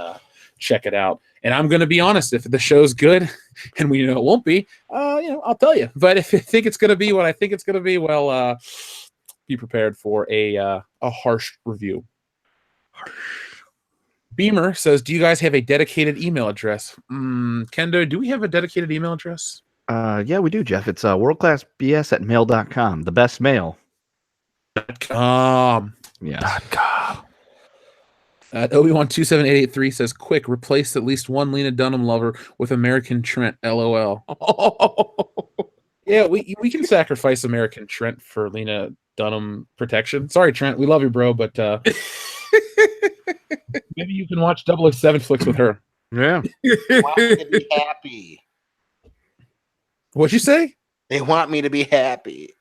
check it out. And I'm going to be honest, if the show's good, and we know it won't be, I'll tell you. But if you think it's going to be what I think it's going to be, well, be prepared for a harsh review. Beamer says, do you guys have a dedicated email address? Kendo, do we have a dedicated email address? Yeah, we do, Jeff. It's worldclassbs@mail.com. The best mail. Yeah. Obi-Wan278883 says, quick, replace at least one Lena Dunham lover with American Trent, LOL. Yeah, we can sacrifice American Trent for Lena Dunham protection. Sorry, Trent, we love you, bro, but maybe you can watch 007 flicks with her. Yeah. They want me to be happy. What'd you say? They want me to be happy.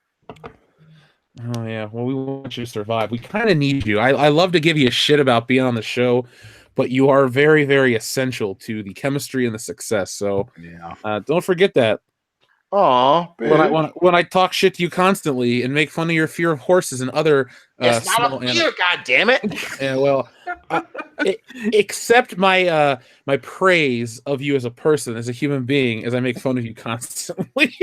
Oh, yeah. Well, we want you to survive. We kind of need you. I love to give you a shit about being on the show, but you are very, very essential to the chemistry and the success. So don't forget that. Aw, when I talk shit to you constantly and make fun of your fear of horses and other it's not a fear, God damn it. Yeah, well, accept my my praise of you as a person, as a human being, as I make fun of you constantly.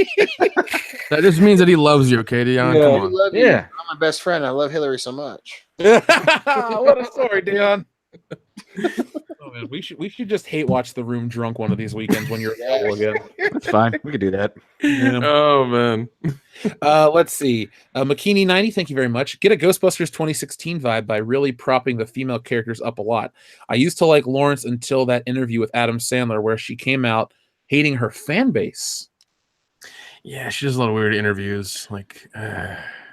That just means that he loves you, okay, Dion? Yeah. Come on. Love you. I'm my best friend. I love Hillary so much. What a story, Dion. Oh, man, we should just hate watch The Room drunk one of these weekends when you're available again. It's fine. We could do that. Yeah. Oh man. Let's see. McKinney90, thank you very much. Get a Ghostbusters 2016 vibe by really propping the female characters up a lot. I used to like Lawrence until that interview with Adam Sandler where she came out hating her fan base. Yeah, she does a lot of weird interviews. Like,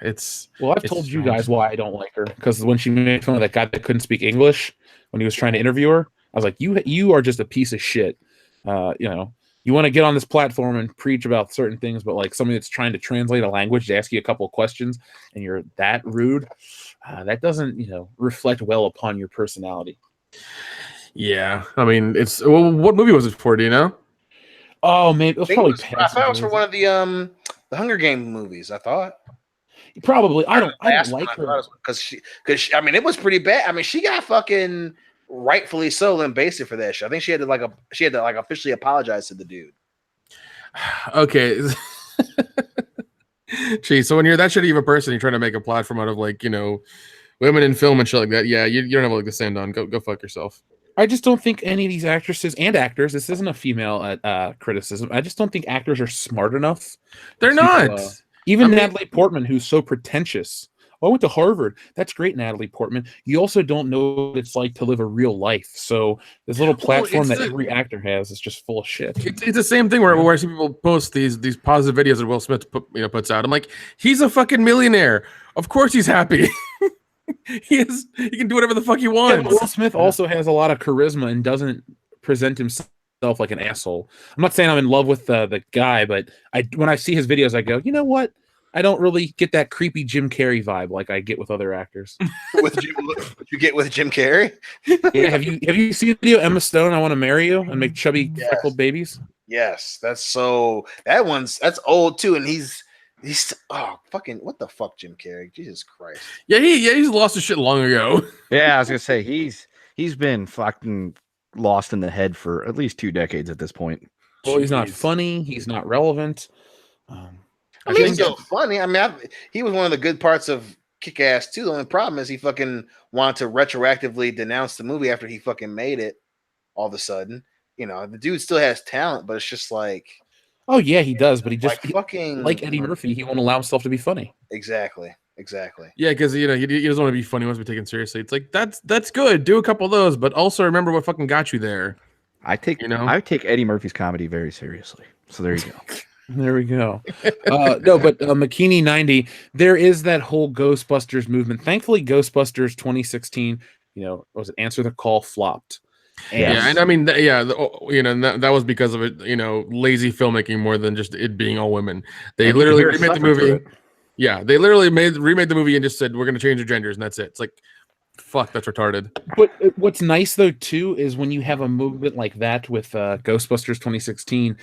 it's. Well, I've told you guys why I don't like her, because when she made fun of that guy that couldn't speak English when he was trying to interview her, I was like, you are just a piece of shit. You want to get on this platform and preach about certain things, but like somebody that's trying to translate a language to ask you a couple of questions and you're that rude, that doesn't, reflect well upon your personality. Yeah, I mean, it's. Well, what movie was it for? Do you know? Oh man, it was probably. I thought it was for one of the Hunger Games movies. I thought probably. I don't like her because I mean, it was pretty bad. I mean, she got fucking rightfully so lambasted for that shit. I think she had to officially apologize to the dude. Okay. Gee, so when you're that shitty of a person, you're trying to make a platform out of women in film and shit like that. Yeah, you don't have a leg to stand on. Go fuck yourself. I just don't think any of these actresses and actors, this isn't a female criticism, I just don't think actors are smart enough. They're not. Even Natalie Portman, who's so pretentious. Oh, I went to Harvard. That's great, Natalie Portman. You also don't know what it's like to live a real life. So this little platform that every actor has is just full of shit. It's the same thing where I see people post these positive videos that Will Smith puts out. I'm like, he's a fucking millionaire. Of course he's happy. He can do whatever the fuck he wants. Yeah, Will Smith also has a lot of charisma and doesn't present himself like an asshole. I'm not saying I'm in love with the guy, but when I see his videos, I go, you know what? I don't really get that creepy Jim Carrey vibe like I get with other actors. What you get with Jim Carrey? Yeah, have you seen the video Emma Stone? I want to marry you and make chubby freckled babies. Yes, that's old too, and he's fucking what the fuck, Jim Carrey? Jesus Christ! Yeah, he's lost his shit long ago. Yeah, I was gonna say he's been fucking lost in the head for at least 2 decades at this point. Well, he's not funny. He's not relevant. I mean, he's still funny. I mean, he was one of the good parts of Kick-Ass too. The only problem is he fucking wanted to retroactively denounce the movie after he fucking made it. All of a sudden, the dude still has talent, but it's just like, oh yeah, he does, but he just fucking like Eddie Murphy. He won't allow himself to be funny. Exactly. Yeah, because he doesn't want to be funny. He wants to be taken seriously. It's like that's good. Do a couple of those, but also remember what fucking got you there. I take Eddie Murphy's comedy very seriously. So there you go. There we go. No, but McKinney 90, there is that whole Ghostbusters movement. Thankfully, Ghostbusters 2016, was it Answer the Call flopped. And I mean, that was because of it, lazy filmmaking more than just it being all women. They literally remade the movie. Yeah, they literally remade the movie and just said, we're going to change the genders, and that's it. It's like, fuck, that's retarded. But what's nice, though, too, is when you have a movement like that with Ghostbusters 2016,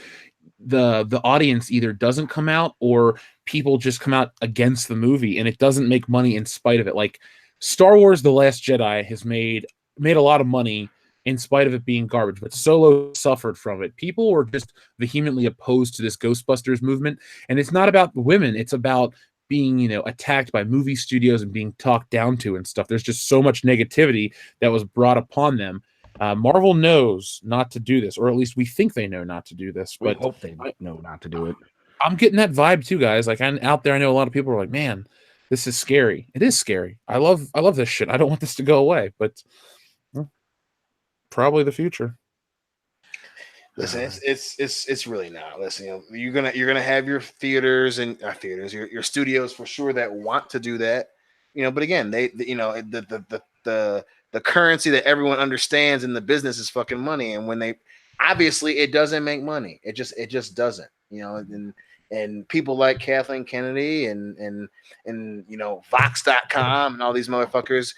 the audience either doesn't come out or people just come out against the movie, and it doesn't make money in spite of it. Like Star Wars The Last Jedi has made a lot of money in spite of it being garbage, but Solo suffered from it. People were just vehemently opposed to this Ghostbusters movement, and it's not about women, it's about being attacked by movie studios and being talked down to and stuff. There's just so much negativity that was brought upon them. Marvel knows not to do this, or at least we think they know not to do this. But we hope they know not to do it. I'm getting that vibe too, guys. Like I'm out there, I know a lot of people are like, "Man, this is scary." It is scary. I love this shit. I don't want this to go away, but probably the future. Listen, it's really not. Listen, you're gonna have your theaters and your studios for sure that want to do that. But again, the currency that everyone understands in the business is fucking money, and when it doesn't make money. It just doesn't. And people like Kathleen Kennedy and Vox.com and all these motherfuckers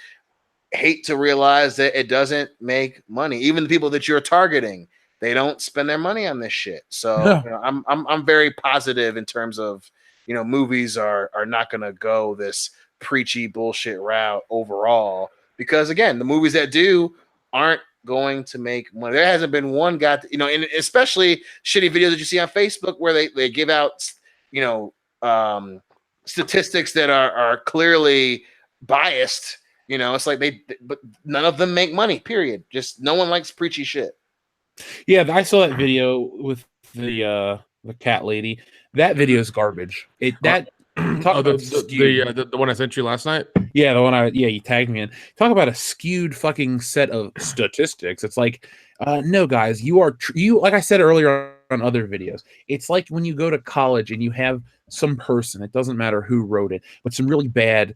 hate to realize that it doesn't make money. Even the people that you're targeting, they don't spend their money on this shit. So I'm very positive in terms of movies are not gonna go this preachy bullshit route overall. Because again, the movies that do aren't going to make money. There hasn't been one guy, and especially shitty videos that you see on Facebook where they give out, statistics that are clearly biased. It's like but none of them make money. Period. Just no one likes preachy shit. Yeah, I saw that video with the cat lady. That video is garbage. The one I sent you last night. Yeah, the one you tagged me in. Talk about a skewed fucking set of statistics. It's like, no, guys, you like I said earlier on other videos. It's like when you go to college and you have some person. It doesn't matter who wrote it, but some really bad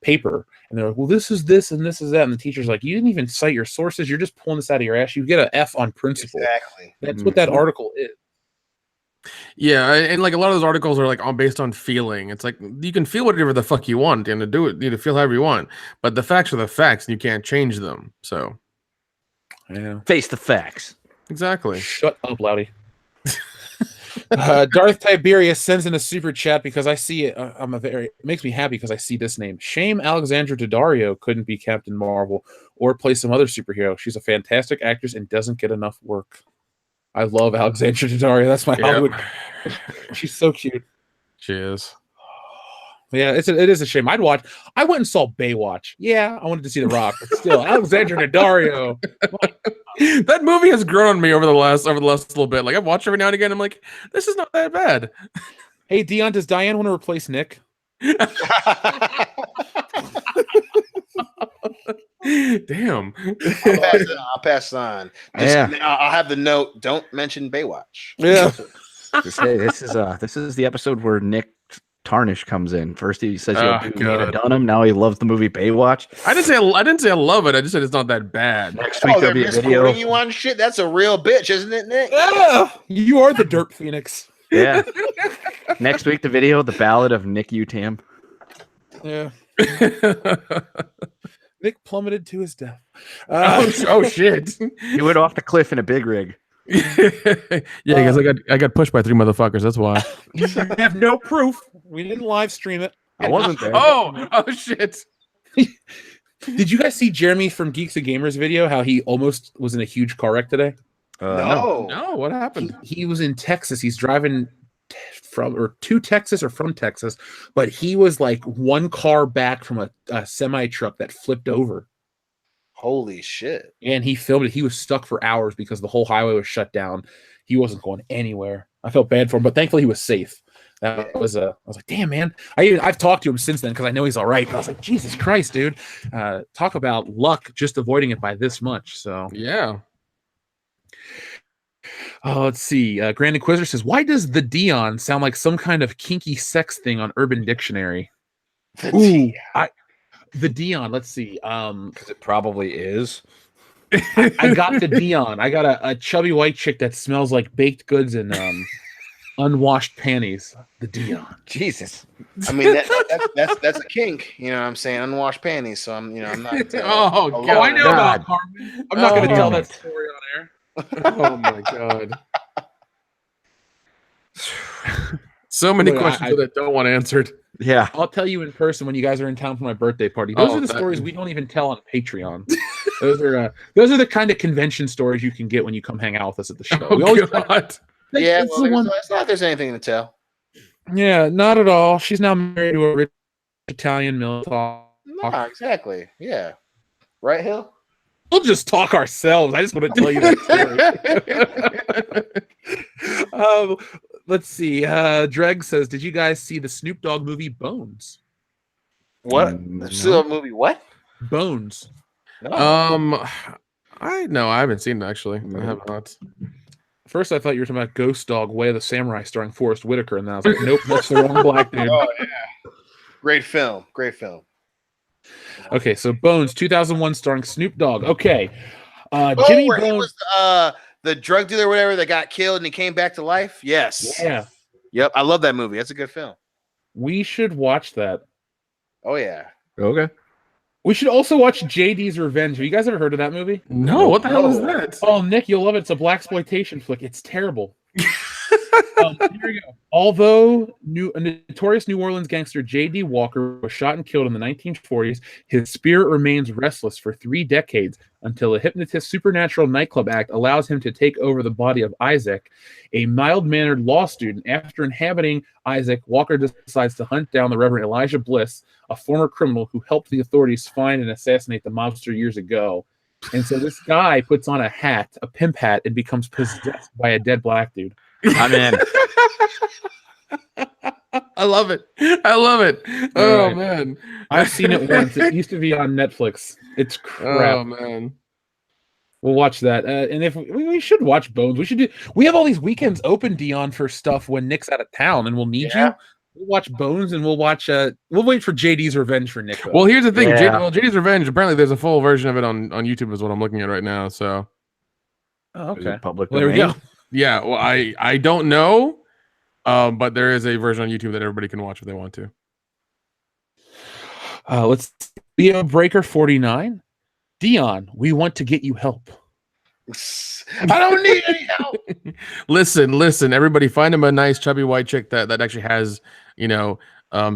paper, and they're like, well, this is this and this is that, and the teacher's like, you didn't even cite your sources. You're just pulling this out of your ass. You get an F on principle. Exactly. That's what that article is. Yeah, and like a lot of those articles are like based on feeling. It's like you can feel whatever the fuck you want and to do it, to feel however you want. But the facts are the facts, and you can't change them. So, yeah, face the facts. Exactly. Shut up, Loudy. Darth Tiberius sends in a super chat because I see it. It makes me happy because I see this name. Shame Alexandra Daddario couldn't be Captain Marvel or play some other superhero. She's a fantastic actress and doesn't get enough work. I love Alexandra Daddario. That's my Hollywood. She's so cute. She is. Yeah, it is a shame. I went and saw Baywatch. Yeah, I wanted to see The Rock, but still, Alexandra Daddario. That movie has grown on me over the last little bit. Like I've watched every now and again. I'm like, this is not that bad. Hey, Dion, does Diane want to replace Nick? Damn. I'll pass on. I'll have the note. Don't mention Baywatch. Yeah. This is the episode where Nick Tarnish comes in. First he says he had done him. Now he loves the movie Baywatch. I didn't say I love it. I just said it's not that bad. Next week there'll be a video. You on shit? That's a real bitch, isn't it, Nick? Yeah. You are the DERP Phoenix. Yeah. Next week, the video, The Ballad of Nick Utam. Yeah. Nick plummeted to his death. Oh shit! He went off the cliff in a big rig. Yeah, because I got pushed by 3 motherfuckers. That's why. I have no proof. We didn't live stream it. I wasn't there. Oh shit! Did you guys see Jeremy from Geeks and Gamers video? How he almost was in a huge car wreck today? No. No, what happened? He was in Texas. He's driving to Texas or from Texas, but he was like one car back from a semi truck that flipped over. Holy shit. And he filmed it. He was stuck for hours because the whole highway was shut down. He wasn't going anywhere. I felt bad for him, but thankfully he was safe. I was like, damn, man. I've talked to him since then because I know he's all right. But I was like, Jesus Christ, dude. Talk about luck just avoiding it by this much. So Yeah. oh, let's see. Grand Inquisitor says, why does the Dion sound like some kind of kinky sex thing on Urban Dictionary? The Dion, let's see. Because it probably is. I got the Dion. I got a chubby white chick that smells like baked goods and unwashed panties. The Dion. Jesus. I mean, that's a kink. You know what I'm saying? Unwashed panties. So I'm not. Oh, alone. God. I know about Carmen. I'm not going to tell that story on air. Oh my god. So many Wait, questions that don't want answered. Yeah. I'll tell you in person when you guys are in town for my birthday party. Those are the stories we don't even tell on Patreon. Those are the kind of convention stories you can get when you come hang out with us at the show. We always God. Yeah, it's well, the one. it's not like there's anything to tell. Yeah, not at all. She's now married to a rich Italian military. No, exactly. Yeah. Right, Hill? We'll just talk ourselves. I just want to tell you that story. Let's see. Dreg says, did you guys see the Snoop Dogg movie Bones? What? No. The movie? What? Bones. No. I haven't seen it actually. I have not. First, I thought you were talking about Ghost Dog, Way of the Samurai, starring Forrest Whitaker, and then I was like, nope, that's the wrong black dude. Oh yeah. Great film. Great film. Okay, so Bones, 2001, starring Snoop Dogg. Okay. Jimmy Jimmy where he Bones. was the drug dealer or whatever that got killed and he came back to life? Yes. Yeah. Yep. I love that movie. That's a good film. We should watch that. Oh yeah. Okay. We should also watch JD's Revenge. Have you guys ever heard of that movie? No, what the hell is No. that? Oh, Nick, you'll love it. It's a blaxploitation flick. It's terrible. Here we go. Although a notorious New Orleans gangster J.D. Walker was shot and killed in the 1940s, his spirit remains restless for 3 decades until a hypnotist supernatural nightclub act allows him to take over the body of Isaac, a mild-mannered law student. After inhabiting Isaac, Walker decides to hunt down the Reverend Elijah Bliss, a former criminal who helped the authorities find and assassinate the mobster years ago. And so this guy puts on a pimp hat, and becomes possessed by a dead black dude. I'm in. I love it. Oh right. man. I've seen it once. It used to be on Netflix. It's crap. Oh man. We'll watch that. And if we should watch Bones, we have all these weekends open, Dion, for stuff when Nick's out of town, and we'll need you. We'll watch Bones, and we'll wait for JD's Revenge for Nick. Though. Well, here's the thing. Yeah. JD's Revenge. Apparently, there's a full version of it on YouTube. Is what I'm looking at right now. So. Oh, okay. Public Well, there we domain. go. Yeah. Well, I don't know, but there is a version on YouTube that everybody can watch if they want to. Let's Leo Breaker 49. Dion, we want to get you help. I don't need any help. Listen. Everybody, find him a nice chubby white chick that actually has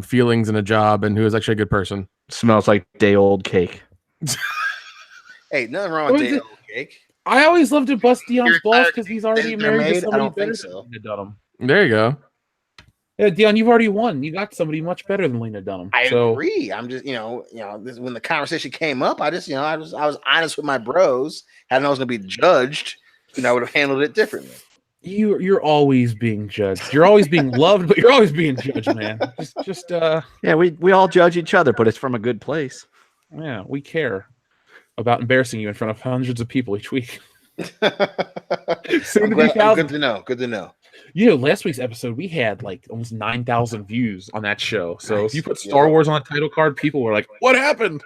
feelings and a job and who is actually a good person. Smells like day old cake. Hey, nothing wrong with What is day it? old cake. I always love to bust Dion's You're balls tired because he's already they're married to made? I somebody don't better think so. than Lena Dunham. There you go. Yeah, Dion, you've already won. You got somebody much better than Lena Dunham. I agree. I'm just, when the conversation came up, I was honest with my bros. Had I known I was gonna be judged, I would have handled it differently. You're always being judged. You're always being loved, but you're always being judged, man. Yeah, we all judge each other, but it's from a good place. Yeah, we care about embarrassing you in front of hundreds of people each week. Soon to be Good thousands. to know. Good to know. Last week's episode, we had like almost 9,000 views on that show. So if you put Yeah. Star Wars on a title card, people were like, what happened?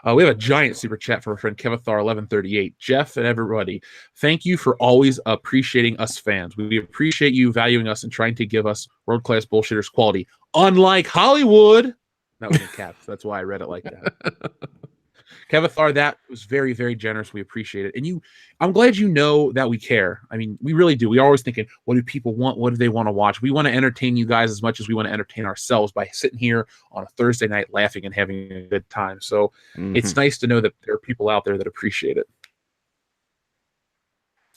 We have a giant super chat from our friend Kevathar1138. Jeff and everybody, thank you for always appreciating us fans. We appreciate you valuing us and trying to give us world-class bullshitters quality. Unlike Hollywood. That was in caps. That's why I read it like that. Kevathar, that was very, very generous. We appreciate it. And I'm glad you know that we care. I mean, we really do. We're always thinking, what do people want? What do they want to watch? We want to entertain you guys as much as we want to entertain ourselves by sitting here on a Thursday night laughing and having a good time. So it's nice to know that there are people out there that appreciate it.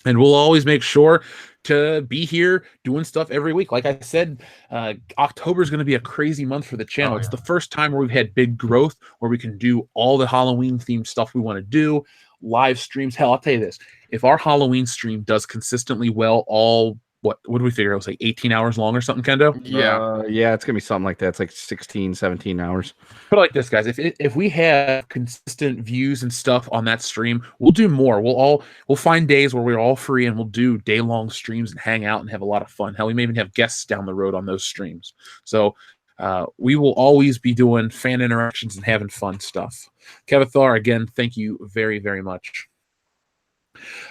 And we'll always make sure to be here doing stuff every week. Like I said, October is going to be a crazy month for the channel. It's the first time where we've had big growth, where we can do all the Halloween themed stuff we want to do, live streams. Hell, I'll tell you this. If our Halloween stream does consistently well, what do we figure? It was like 18 hours long or something, Kendo? Yeah, it's gonna be something like that. It's like 16, 17 hours. Put it like this, guys. If we have consistent views and stuff on that stream, we'll do more. We'll find days where we're all free and we'll do day-long streams and hang out and have a lot of fun. Hell, we may even have guests down the road on those streams. So we will always be doing fan interactions and having fun stuff. Kevathar, again, thank you very, very much.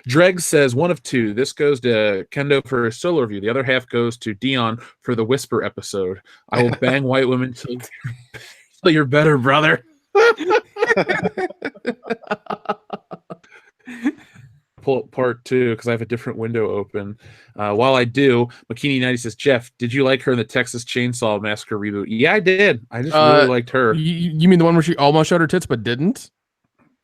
Dreg says, one of two. This goes to Kendo for a solo review. The other half goes to Dion for the Whisper episode. I will bang white women till you're better, brother. Pull up part 2 because I have a different window open. While I do, Makini90 says, Jeff, did you like her in the Texas Chainsaw Massacre reboot? Yeah, I did. I just really liked her. You mean the one where she almost showed her tits but didn't?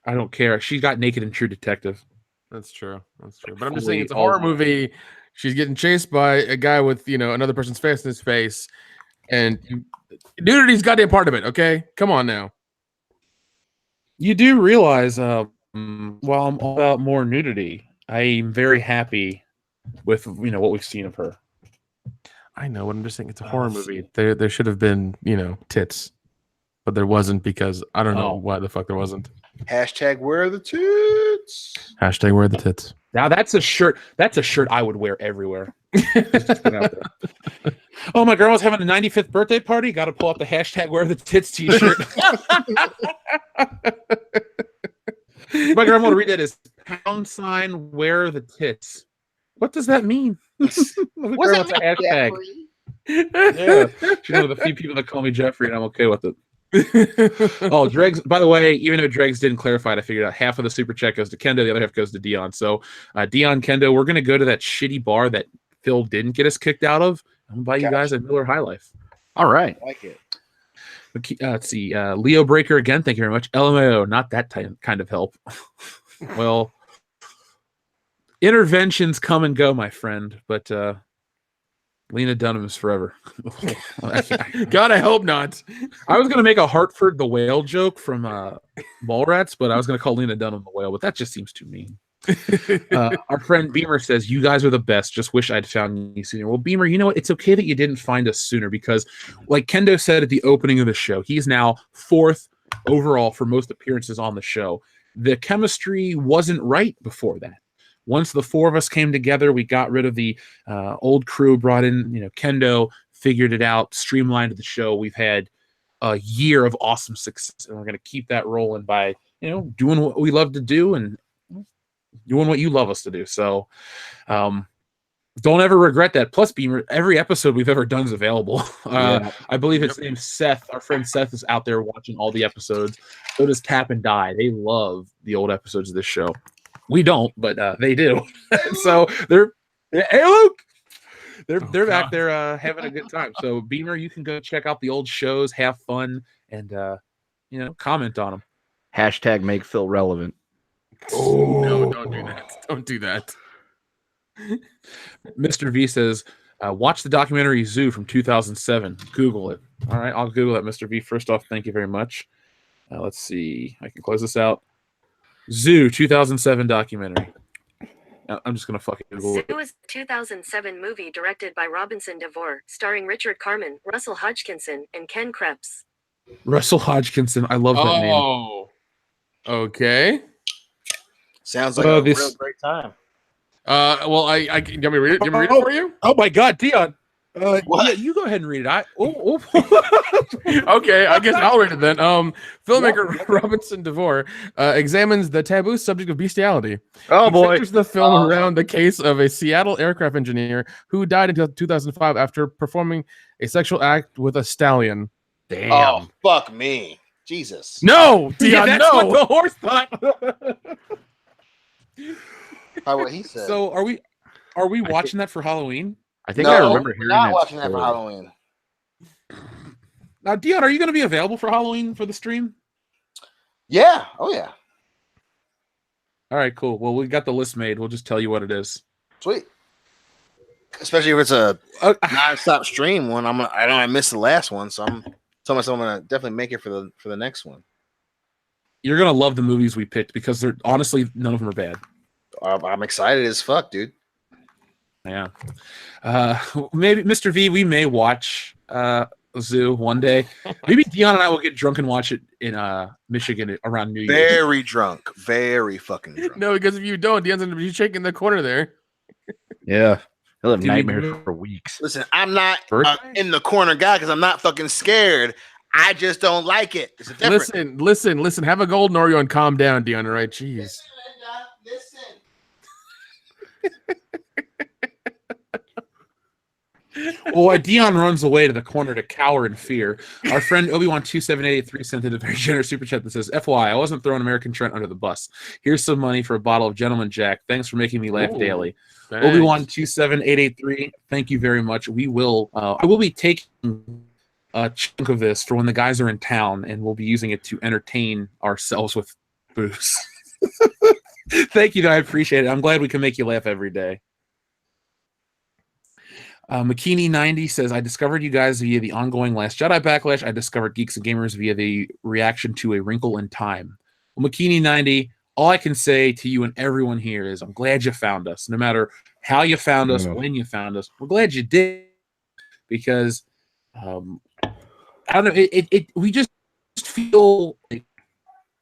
I don't care. She got naked in True Detective. That's true. That's true. But I'm just saying it's a horror movie. She's getting chased by a guy with, another person's face in his face. And nudity's goddamn part of it, okay? Come on now. You do realize, while I'm all about more nudity, I'm very happy with, what we've seen of her. I know, but I'm just saying it's a horror movie. There should have been, tits. But there wasn't because I don't know why the fuck there wasn't. Hashtag where are the tits? Hashtag where are the tits? Now that's a shirt I would wear everywhere. Just put out there. Oh, my girl was having a 95th birthday party. Got to pull up the hashtag where are the tits t-shirt. My grandma would read that as # where are the tits. What does that mean? What's a hashtag? Yeah, she's one of the few people that call me Jeffrey, and I'm okay with it. Oh, Dregs, by the way, even though Dregs didn't clarify it, I figured out half of the super check goes to Kendo, the other half goes to Dion. So Dion, Kendo, we're gonna go to that shitty bar that Phil didn't get us kicked out of. I'm gonna buy you guys a Miller High Life. All right. I like it. Let's see. Leo Breaker again, thank you very much. LMAO, not that kind of help. Well, interventions come and go, my friend, but Lena Dunham is forever. God, I hope not. I was going to make a Hartford the Whale joke from Mallrats, but I was going to call Lena Dunham the Whale, but that just seems too mean. Our friend Beamer says, you guys are the best. Just wish I'd found you sooner. Well, Beamer, you know what? It's okay that you didn't find us sooner because, like Kendo said at the opening of the show, he's now 4th overall for most appearances on the show. The chemistry wasn't right before that. Once the 4 of us came together, we got rid of the old crew, brought in, Kendo, figured it out, streamlined the show. We've had a year of awesome success, and we're going to keep that rolling by, doing what we love to do and doing what you love us to do. So don't ever regret that. Plus, Beamer, every episode we've ever done is available. I believe his name's Seth. Our friend Seth is out there watching all the episodes. So does Tap and Die. They love the old episodes of this show. We don't, but they do. So they're hey Luke, they're back there having a good time. So Beamer, you can go check out the old shows, have fun, and comment on them. Hashtag make Phil relevant. Oh no, don't do that. Don't do that. Mr. V says, watch the documentary Zoo from 2007. Google it. All right, I'll Google it, Mr. V. First off, thank you very much. Let's see. I can close this out. Zoo 2007 documentary. I'm just gonna fucking Google it. Zoo is a 2007 movie directed by Robinson DeVore, starring Richard Carman, Russell Hodgkinson, and Ken Krebs. Russell Hodgkinson. I love that name. Oh, okay. Sounds like a real great time. Well, I you want me to read it? You want me to read it for you? Oh my God, Dion. What? Yeah, you go ahead and read it. Okay, I guess I'll read it then. Filmmaker Robinson DeVore examines the taboo subject of bestiality. Oh He boy. centers the film around the case of a Seattle aircraft engineer who died in 2005 after performing a sexual act with a stallion. Damn. Oh, fuck me. Jesus. No, Yeah, Dion, that's what no. the horse thought. What he said. So are we watching that for Halloween? I think no, I remember we're hearing not that watching that for story. Halloween. Now, Dion, are you going to be available for Halloween for the stream? Yeah. Oh yeah. All right, cool. Well, we got the list made. We'll just tell you what it is. Sweet. Especially if it's a Uh, non-stop stream one. I know I missed the last one, so I'm telling myself I'm gonna definitely make it for the next one. You're going to love the movies we picked because they're honestly none of them are bad. I'm excited as fuck, dude. Yeah. Maybe Mr. V, we may watch Zoo one day. Maybe Dion and I will get drunk and watch it in Michigan around New Year's. Very drunk, very fucking drunk. No, because if you don't, Dion's gonna be shaking the corner there. Yeah. He'll have Dude, nightmares for weeks. Listen, I'm not Birthday? in the corner guy because I'm not fucking scared. I just don't like it. It's a different. Listen. Have a golden Oreo and calm down, Dion. All right, jeez. Well, Dion runs away to the corner to cower in fear. Our friend Obi-Wan27883 sent in a very generous super chat that says, FYI, I wasn't throwing American Trent under the bus. Here's some money for a bottle of Gentleman Jack. Thanks for making me laugh daily. Thanks. Obi-Wan27883, thank you very much. I will be taking a chunk of this for when the guys are in town, and we'll be using it to entertain ourselves with booze. Thank you, I appreciate it. I'm glad we can make you laugh every day. McKinney90 says, I discovered you guys via the ongoing Last Jedi Backlash. I discovered Geeks and Gamers via the reaction to A Wrinkle in Time. Well, McKinney90, all I can say to you and everyone here is I'm glad you found us. No matter how you found us, when you found us, we're glad you did. Because, I don't know, we just feel like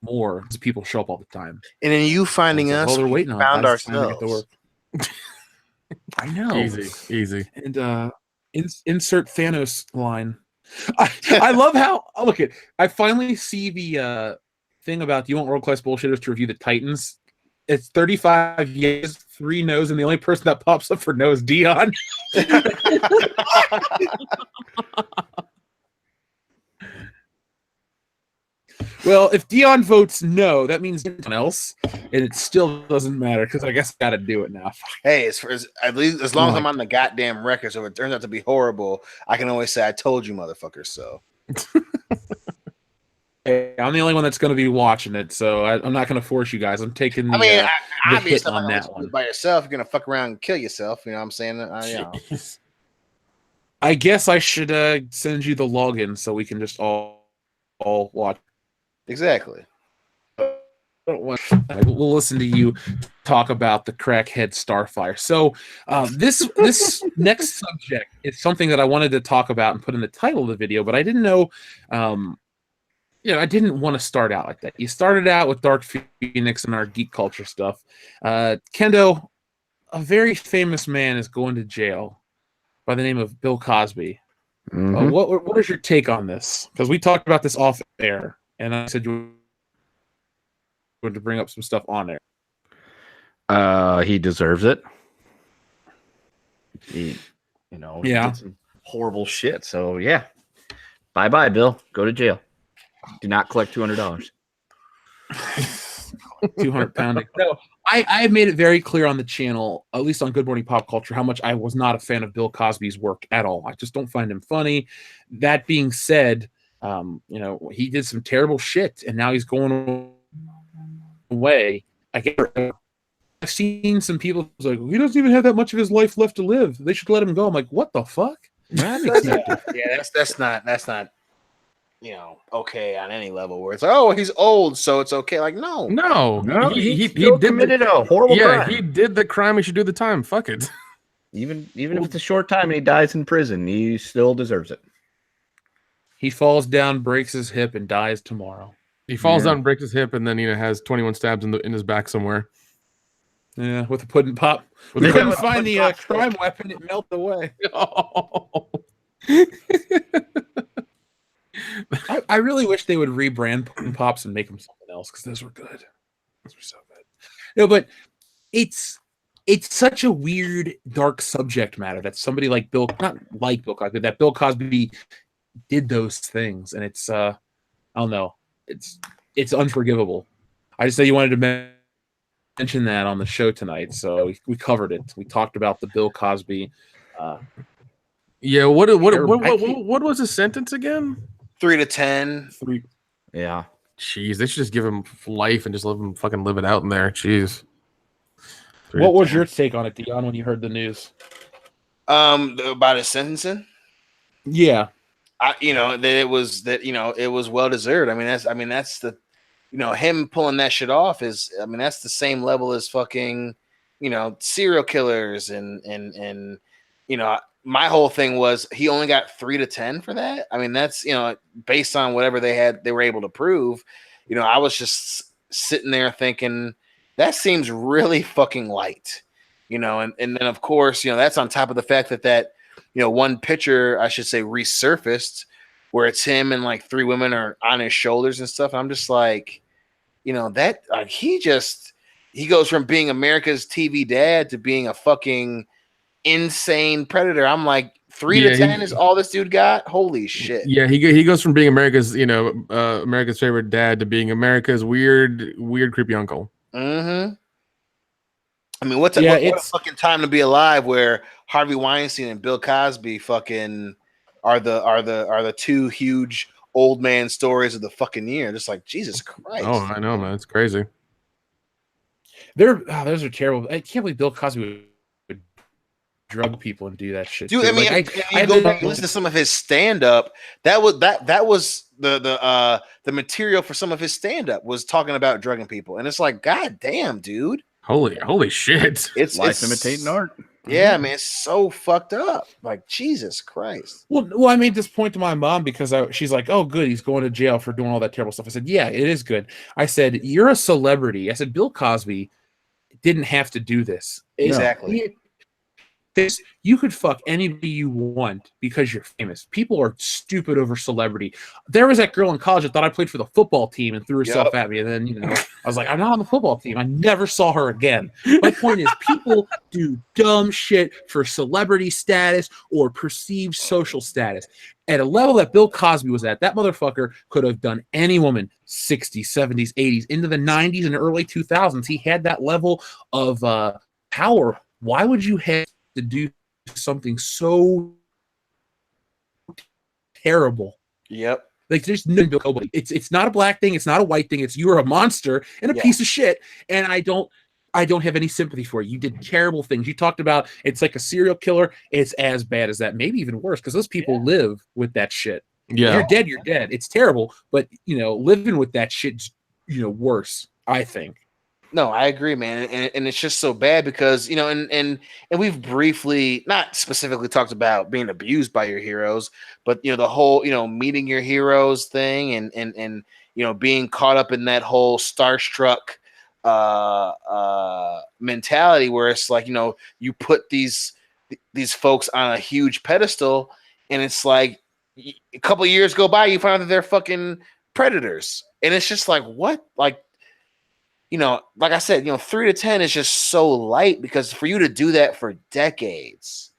more as people show up all the time. And then you finding us, they're we waiting on found us, time to get to ourselves. work. I know. Easy. And insert Thanos line. I love how look at. I finally see the thing about do you want world class bullshitters to review the Titans? It's 35 years, 3 no's, and the only person that pops up for no is Dion. Well, if Dion votes no, that means anyone else, and it still doesn't matter because I guess I got to do it now. Hey, at least as long as I'm on the goddamn record, so if it turns out to be horrible, I can always say I told you, motherfuckers. So Hey, I'm the only one that's going to be watching it, so I'm not going to force you guys. I'm taking the, the obviously, hit on that one. by yourself, you're gonna fuck around and kill yourself. You know what I'm saying? You know. I guess I should send you the login so we can just all watch. Exactly. We'll listen to you talk about the crackhead Starfire. So this next subject is something that I wanted to talk about and put in the title of the video, but I didn't know. I didn't want to start out like that. You started out with Dark Phoenix and our geek culture stuff. Kendo, a very famous man, is going to jail by the name of Bill Cosby. Mhm. What is your take on this? Because we talked about this off air, and I said you were to bring up some stuff on there. He deserves it. He did some horrible shit. So yeah, bye, Bill. Go to jail. Do not collect $200. 200 pounding. No, I have made it very clear on the channel, at least on Good Morning Pop Culture, how much I was not a fan of Bill Cosby's work at all. I just don't find him funny. That being said, he did some terrible shit, and now he's going away. I've seen some people like he doesn't even have that much of his life left to live. They should let him go. I'm like, what the fuck? Yeah, that's not okay on any level where it's like, oh, he's old, so it's okay. Like, no, he committed a horrible crime. He did the crime. He should do the time. Fuck it. Even if it's a short time and he dies in prison, he still deserves it. He falls down, breaks his hip, and dies tomorrow. He falls down, breaks his hip, and then has 21 stabs in his back somewhere. Yeah, with the pudding pop. With We the couldn't pudding find the crime weapon. It melted away. I really wish they would rebrand pudding pops and make them something else because those were good. Those were so good. No, but it's such a weird, dark subject matter that somebody like not like Bill Cosby, that Bill Cosby did those things, and it's I don't know, it's unforgivable. I just know you wanted to mention that on the show tonight, so we covered it. We talked about the Bill Cosby. Yeah, what was his sentence again? 3 to 10. Yeah. Jeez, they should just give him life and just let him fucking live it out in there. Jeez. What was your take on it, Dion, when you heard the news? About his sentencing? Yeah. It was well deserved. I mean, that's the, him pulling that shit off is, that's the same level as fucking, serial killers and my whole thing was he only got 3 to 10 for that. I mean, that's, based on whatever they were able to prove. I was just sitting there thinking that seems really fucking light, and then of course, that's on top of the fact that one picture, I should say, resurfaced where it's him and like 3 women are on his shoulders and stuff. I'm just like, that he goes from being America's TV dad to being a fucking insane predator. I'm like, 3 to 10 is all this dude got. Holy shit. Yeah, he goes from being America's America's favorite dad to being America's weird creepy uncle. Mm-hmm. I mean, what a fucking time to be alive where Harvey Weinstein and Bill Cosby fucking are the 2 huge old man stories of the fucking year. Just like, Jesus Christ. Oh, I know, man. It's crazy. Those are terrible. I can't believe Bill Cosby would drug people and do that shit. Dude, too. I mean, I go back and listen to some of his stand-up. That was the material for some of his stand-up was talking about drugging people. And it's like, God damn, dude. Holy shit. It's life imitating art. Yeah, man, it's so fucked up. Like, Jesus Christ. Well, I made this point to my mom because she's like, "Oh, good, he's going to jail for doing all that terrible stuff." I said, "Yeah, it is good." I said, "You're a celebrity." I said, "Bill Cosby didn't have to do this." Exactly. You could fuck anybody you want because you're famous. People are stupid over celebrity. There was that girl in college that thought I played for the football team and threw herself at me. And then, I was like, I'm not on the football team. I never saw her again. My point is, people do dumb shit for celebrity status or perceived social status. At a level that Bill Cosby was at, that motherfucker could have done any woman, 60s, 70s, 80s, into the 90s and early 2000s. He had that level of power. Why would you have to do something so terrible? Yep. Like, there's no nobody. It's not a black thing. It's not a white thing. It's you're a monster and a piece of shit. And I don't have any sympathy for you. You did terrible things. You talked about it's like a serial killer. It's as bad as that, maybe even worse, because those people live with that shit. Yeah. If you're dead, you're dead. It's terrible, but living with that shit's worse, I think. No, I agree, man, and it's just so bad because and we've briefly, not specifically talked about being abused by your heroes, but the whole meeting your heroes thing and being caught up in that whole starstruck mentality where it's like you put these folks on a huge pedestal and it's like a couple of years go by, you find out that they're fucking predators, and it's just like, what, like. Like I said, 3 to 10 is just so light because for you to do that for decades,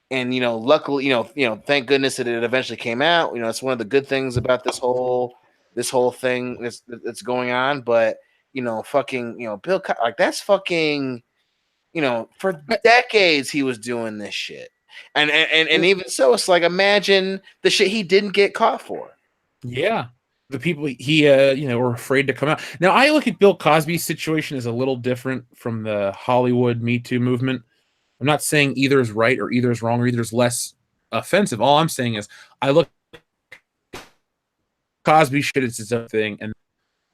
and luckily, thank goodness that it eventually came out. It's one of the good things about this whole thing that's going on. But fucking, Bill, like that's fucking, for decades he was doing this shit, and even so, it's like imagine the shit he didn't get caught for. Yeah. The people he were afraid to come out. Now I look at Bill Cosby's situation as a little different from the Hollywood Me Too movement. I'm not saying either is right or either is wrong or either is less offensive. All I'm saying is I look at Cosby shit as its own thing, and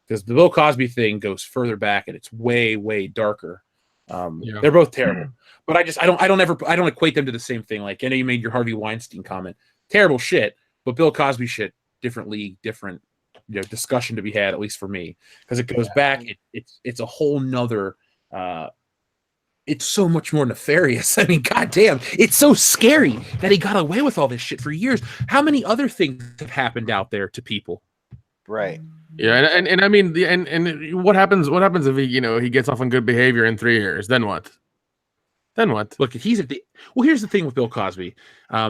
because the Bill Cosby thing goes further back and it's way, way darker. They're both terrible. But I don't equate them to the same thing. Like, I know you made your Harvey Weinstein comment. Terrible shit, but Bill Cosby shit, different league, different discussion to be had, at least for me, because it goes back. It's a whole nother it's so much more nefarious. I mean, goddamn, it's so scary that he got away with all this shit for years. How many other things have happened out there to people? Right. Yeah, and I mean, and what happens? What happens if he gets off on good behavior in 3 years? Then what? Look, well. Here's the thing with Bill Cosby.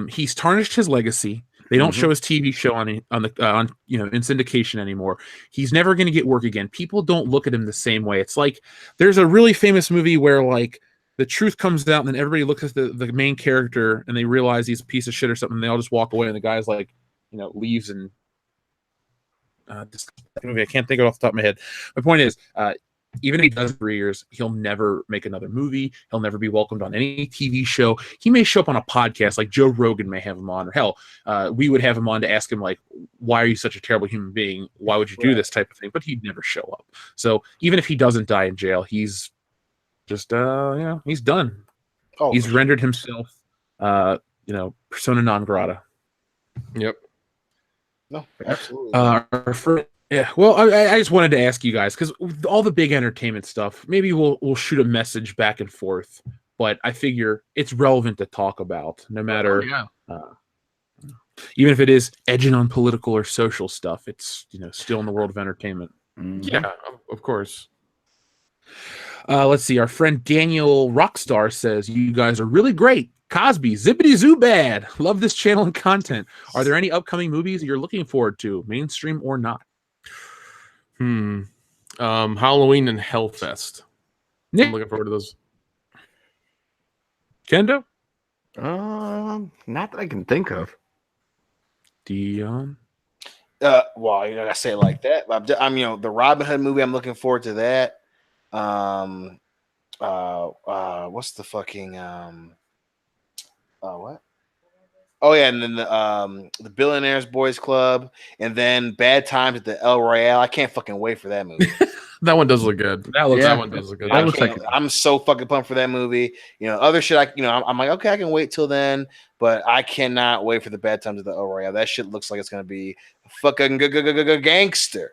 He's tarnished his legacy. They don't show his TV show on in syndication anymore. He's never going to get work again. People don't look at him the same way. It's like there's a really famous movie where like the truth comes out, and then everybody looks at the main character and they realize he's a piece of shit or something. And they all just walk away, and the guy's like, leaves and. This movie, I can't think of it off the top of my head. My point is, even if he does 3 years, he'll never make another movie. He'll never be welcomed on any TV show. He may show up on a podcast, like Joe Rogan may have him on, or hell, we would have him on to ask him, like, why are you such a terrible human being? Why would you do this type of thing? But he'd never show up. So even if he doesn't die in jail, he's just, he's done. Oh, he's rendered himself, persona non grata. Yep. No, absolutely. Well, I just wanted to ask you guys, because all the big entertainment stuff, maybe we'll shoot a message back and forth, but I figure it's relevant to talk about, no matter, even if it is edging on political or social stuff. It's still in the world of entertainment. Yeah, of course. Let's see. Our friend Daniel Rockstar says, "You guys are really great. Cosby, zippity zoo bad. Love this channel and content. Are there any upcoming movies you're looking forward to, mainstream or not?" Halloween and Hellfest. Nick? I'm looking forward to those. Kendo? Not that I can think of. Dion? Well, I say it like that. But I'm the Robin Hood movie. I'm looking forward to that. What's the fucking what? Oh yeah, and then the Billionaires Boys Club, and then Bad Times at the El Royale. I can't fucking wait for that movie. That one does look good. That one does look good. I'm so fucking pumped for that movie. Other shit. I'm like, okay, I can wait till then, but I cannot wait for the Bad Times at the El Royale. That shit looks like it's gonna be fucking gangster.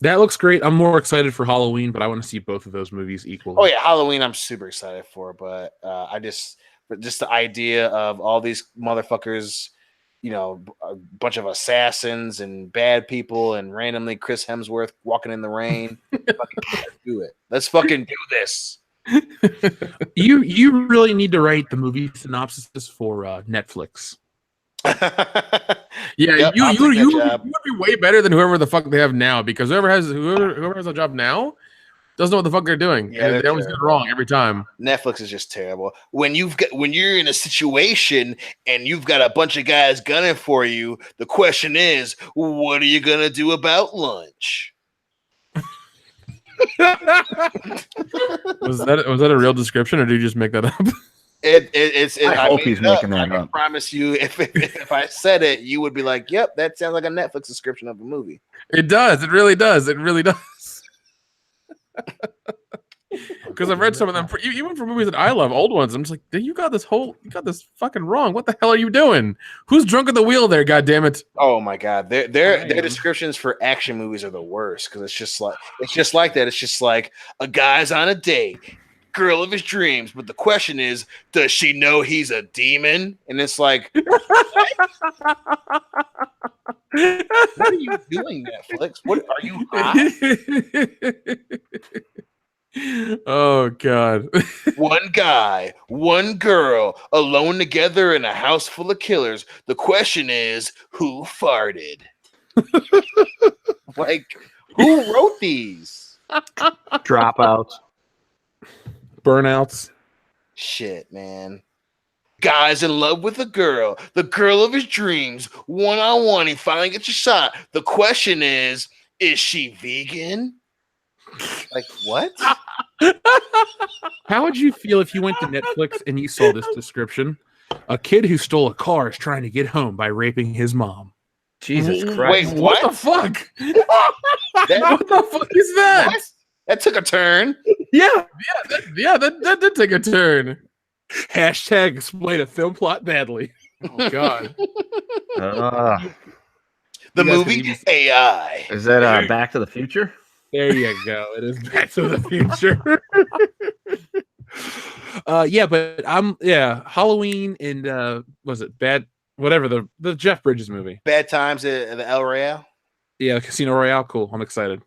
That looks great. I'm more excited for Halloween, but I want to see both of those movies equally. Oh yeah, Halloween. I'm super excited for, but just the idea of all these motherfuckers, a bunch of assassins and bad people, and randomly Chris Hemsworth walking in the rain. Let's do it. Let's fucking do this. You really need to write the movie synopsis for Netflix. Yeah, Yep, you job. would be way better than whoever the fuck they have now, because whoever has a job now doesn't know what the fuck they're doing. Yeah, they always get it wrong every time. Netflix is just terrible. When you're in a situation and you've got a bunch of guys gunning for you, the question is, what are you gonna do about lunch? Was that a real description, or did you just make that up? I hope he's making that up. I promise you, if I said it, you would be like, "Yep, that sounds like a Netflix description of a movie." It does. It really does. It really does. Because I've read some of them, even for movies that I love, old ones. I'm just like, you got this fucking wrong. What the hell are you doing? Who's drunk at the wheel there? God damn it! Oh my god, their descriptions for action movies are the worst, because it's just like that. It's just like a guy's on a date, girl of his dreams, but the question is, does she know he's a demon? And it's like, what are you doing, Netflix? What are you high? Oh god. One guy, one girl, alone together in a house full of killers. The question is, who farted? Like, who wrote these? Dropouts. Burnouts. Shit, man. Guy's in love with a girl, the girl of his dreams, one-on-one. He finally gets a shot. The question is she vegan? Like, what? How would you feel if you went to Netflix and you saw this description? A kid who stole a car is trying to get home by raping his mom. Jesus Christ. Wait, What the fuck? What the fuck is that? What? That took a turn. Yeah. That did take a turn. Hashtag explain a film plot badly. Oh god. The movie AI. Is that Back to the Future? There you go. It is Back to the Future. Yeah, but Halloween and was it Bad whatever the Jeff Bridges movie. Bad Times at the El Royale. Yeah, Casino Royale. Cool. I'm excited.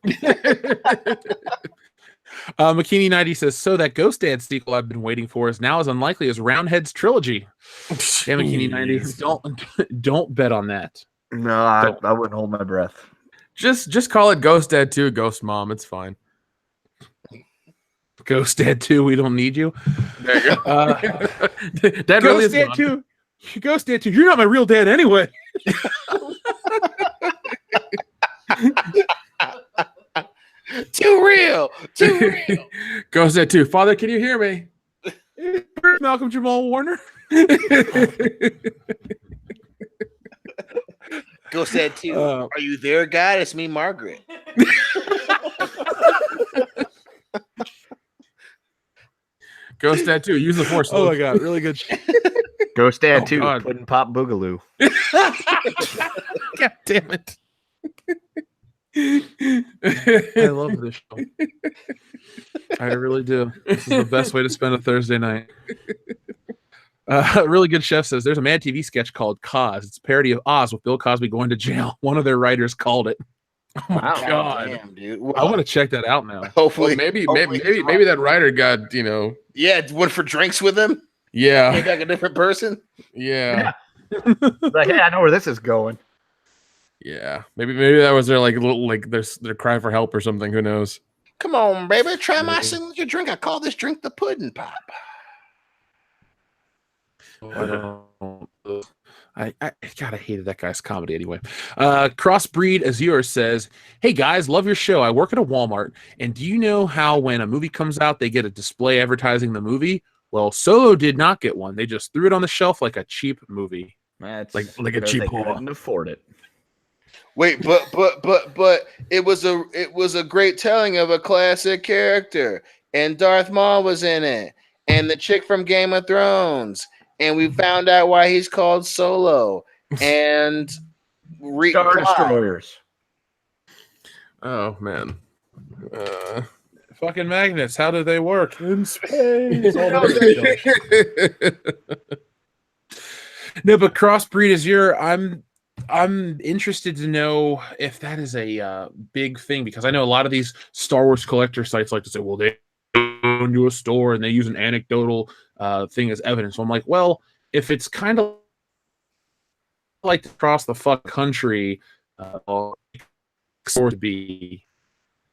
McKinney 90 says, so that Ghost Dad sequel I've been waiting for is now as unlikely as Roundhead's trilogy. Damn, McKinney 90, don't bet on that. No, I wouldn't hold my breath. Just call it Ghost Dad 2, Ghost Mom. It's fine. Ghost Dad 2, we don't need you. There you go. Dad Ghost really is Dad gone. 2. Ghost Dad 2. You're not my real dad anyway. Too real. Ghost Dad 2. Father, can you hear me? Malcolm Jamal Warner. Ghost Dad 2. Are you there, God? It's me, Margaret. Ghost Dad 2. Use the force. Oh my god, really good. Ghost Dad Oh, 2. God. Puddin' Pop Boogaloo. God damn it. I love this show. I really do. This is the best way to spend a Thursday night. Really good chef says there's a Mad TV sketch called Cos. It's a parody of Oz with Bill Cosby going to jail. One of their writers called it. Oh my God. Damn, dude. I want to check that out now. Hopefully, Well, maybe that writer got, yeah, went for drinks with him. yeah. Came back a different person. Yeah. Like, hey, I know where this is going. Yeah. Maybe that was their little their cry for help or something. Who knows? Come on, baby, try my signature drink. I call this drink the Puddin' Pop. I God, I hated that guy's comedy anyway. Crossbreed Azure says, hey guys, love your show. I work at a Walmart, and do you know how when a movie comes out they get a display advertising the movie? Well, Solo did not get one. They just threw it on the shelf like a cheap movie. That's Like a cheap they whore. couldn't afford it. Wait, but it was a great telling of a classic character, and Darth Maul was in it, and the chick from Game of Thrones, and we found out why he's called Solo, and Star Destroyers. Oh man. Fucking magnets, how do they work? In space. All that shit. No, but Crossbreed Azure, I'm interested to know if that is a big thing, because I know a lot of these Star Wars collector sites like to say, well, they go into a store and they use an anecdotal thing as evidence. So I'm like, well, if it's kind of like across the fuck country, to be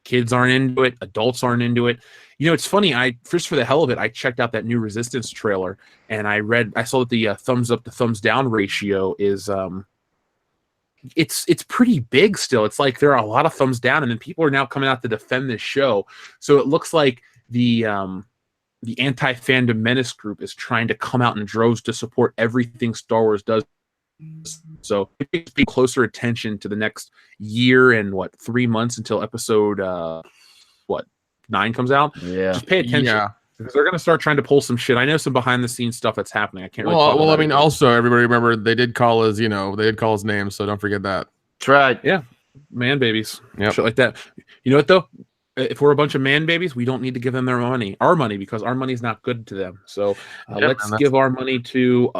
kids aren't into it, adults aren't into it. You know, it's funny. I first, for the hell of it, I checked out that new Resistance trailer, and I saw that the thumbs up to thumbs down ratio is it's pretty big still. It's like there are a lot of thumbs down, and then people are now coming out to defend this show. So it looks like the anti-fandom menace group is trying to come out in droves to support everything Star Wars does. So pay closer attention to the next year and 3 months until episode 9 comes out. Yeah. Just pay attention. Yeah. Because they're gonna start trying to pull some shit. I know some behind the scenes stuff that's happening. I can't really talk Well, about I mean, it. also everybody remember they did call his name, so don't forget that. That's right. Man babies. Yep. Shit like that. You know what though? If we're a bunch of man babies, we don't need to give them our money, because our money is not good to them. So let's give our money to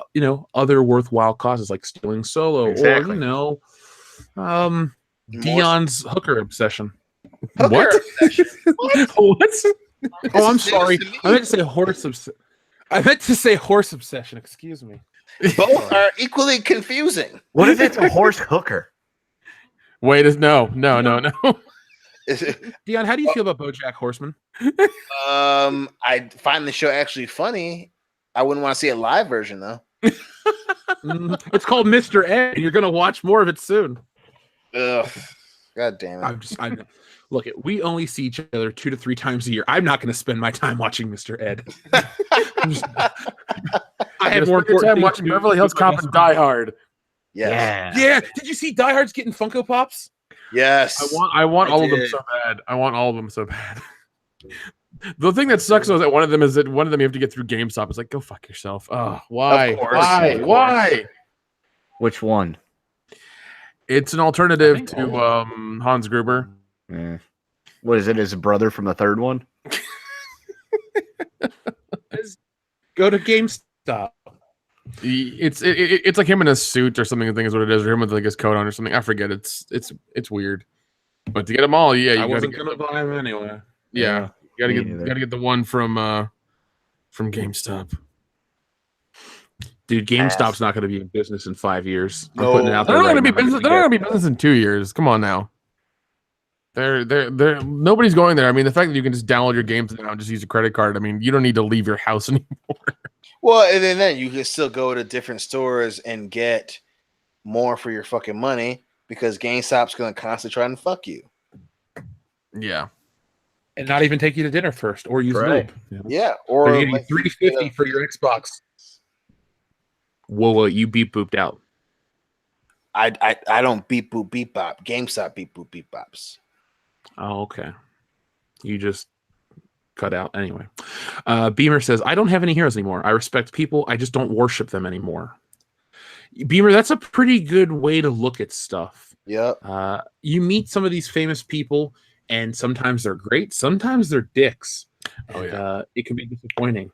other worthwhile causes like stealing Solo, Exactly. or Dion's hooker obsession. Hooker obsession. What? Oh, I'm is news sorry. to me. I meant to say horse obsession. I meant to say horse obsession. Excuse me. Both are equally confusing. What if it's a horse hooker? Wait, no. Dion, how do you feel about BoJack Horseman? I find the show actually funny. I wouldn't want to see a live version though. It's called Mr. Ed, and you're gonna watch more of it soon. Ugh. God damn it. Look, we only see each other 2 to 3 times a year. I'm not going to spend my time watching Mr. Ed. I have more important time things watching to do. Beverly Hills Cop and Die Hard. Yes. Yeah. Did you see Die Hard's getting Funko Pops? Yes. I want all of them did. so bad. I want all of them so bad. The thing that sucks is that one of them you have to get through GameStop. It's like, go fuck yourself. Oh, why? Of course, Why? of course. Why? Which one? It's an alternative to Hans Gruber. What is it? His brother from the third one? Go to GameStop. It's like him in a suit or something. I think is what it is, or him with like his coat on or something. I forget. It's weird. But to get them all, yeah, I wasn't gonna buy them anyway. Yeah, you me gotta neither. get the one from GameStop. Dude, GameStop's not gonna be in business in 5 years. I'm No. putting it out They're there. not gonna right be now. business. They're not gonna be business in 2 years. Come on now. They're nobody's going there. I mean, the fact that you can just download your games now and just use a credit card. I mean, you don't need to leave your house anymore. Well, and then you can still go to different stores and get more for your fucking money because GameStop's gonna constantly try and fuck you. Yeah. And not even take you to dinner first, or use Right. Loop. You know? Yeah, or They're getting like, $350 for your Xbox. Whoa, you beep booped out. I don't beep boop beep bop. GameStop beep boop beep bops. Oh, okay. You just cut out anyway. Beamer says, I don't have any heroes anymore. I respect people. I just don't worship them anymore. Beamer, that's a pretty good way to look at stuff. Yep. You meet some of these famous people, and sometimes they're great. Sometimes they're dicks. Oh, And, yeah. it can be disappointing.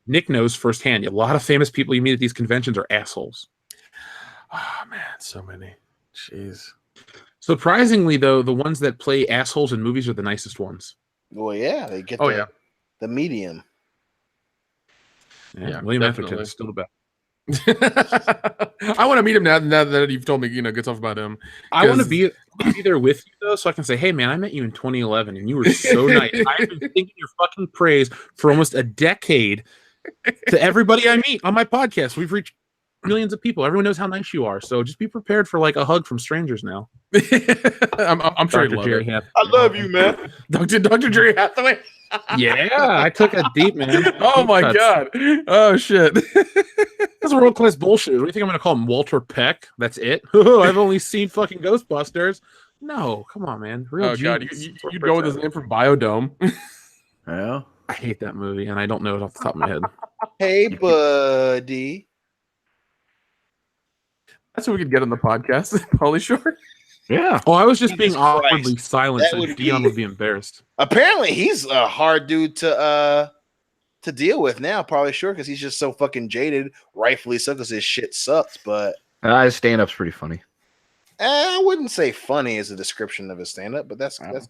Nick knows firsthand. A lot of famous people you meet at these conventions are assholes. Oh man, so many. Jeez. Surprisingly, though, the ones that play assholes in movies are the nicest ones. Well, yeah, they get Oh, yeah. the medium. Yeah, Yeah, William definitely. Atherton, still the best. I want to meet him now that you've told me, good stuff about him. I want to 'Cause- be there with you, though, so I can say, hey, man, I met you in 2011, and you were so nice. I've been thinking your fucking praise for almost a decade to everybody I meet on my podcast. We've reached millions of people. Everyone knows how nice you are, so just be prepared for, like, a hug from strangers now. I'm sure he'd Dr. love Jerry it. Hathaway. I love you, man. Dr. Jerry Hathaway. Yeah, I took it deep, man. Oh Deep my cuts. god. Oh shit. That's world-class bullshit. What do you think I'm going to call him? Walter Peck? That's it? I've only seen fucking Ghostbusters. No, come on, man. Real Oh god, genius. you'd go with his name from Biodome. Yeah. I hate that movie, and I don't know it off the top of my head. Hey, buddy. That's what we could get on the podcast. Pauly Shore. Yeah. Oh, I was just being Jesus Christ. awkwardly silent, That so would Dion be- would be embarrassed. Apparently, he's a hard dude to deal with now. Probably sure because he's just so fucking jaded. Rightfully so, because his shit sucks. But His stand-up's pretty funny. I wouldn't say funny as a description of his stand-up, but that's cool.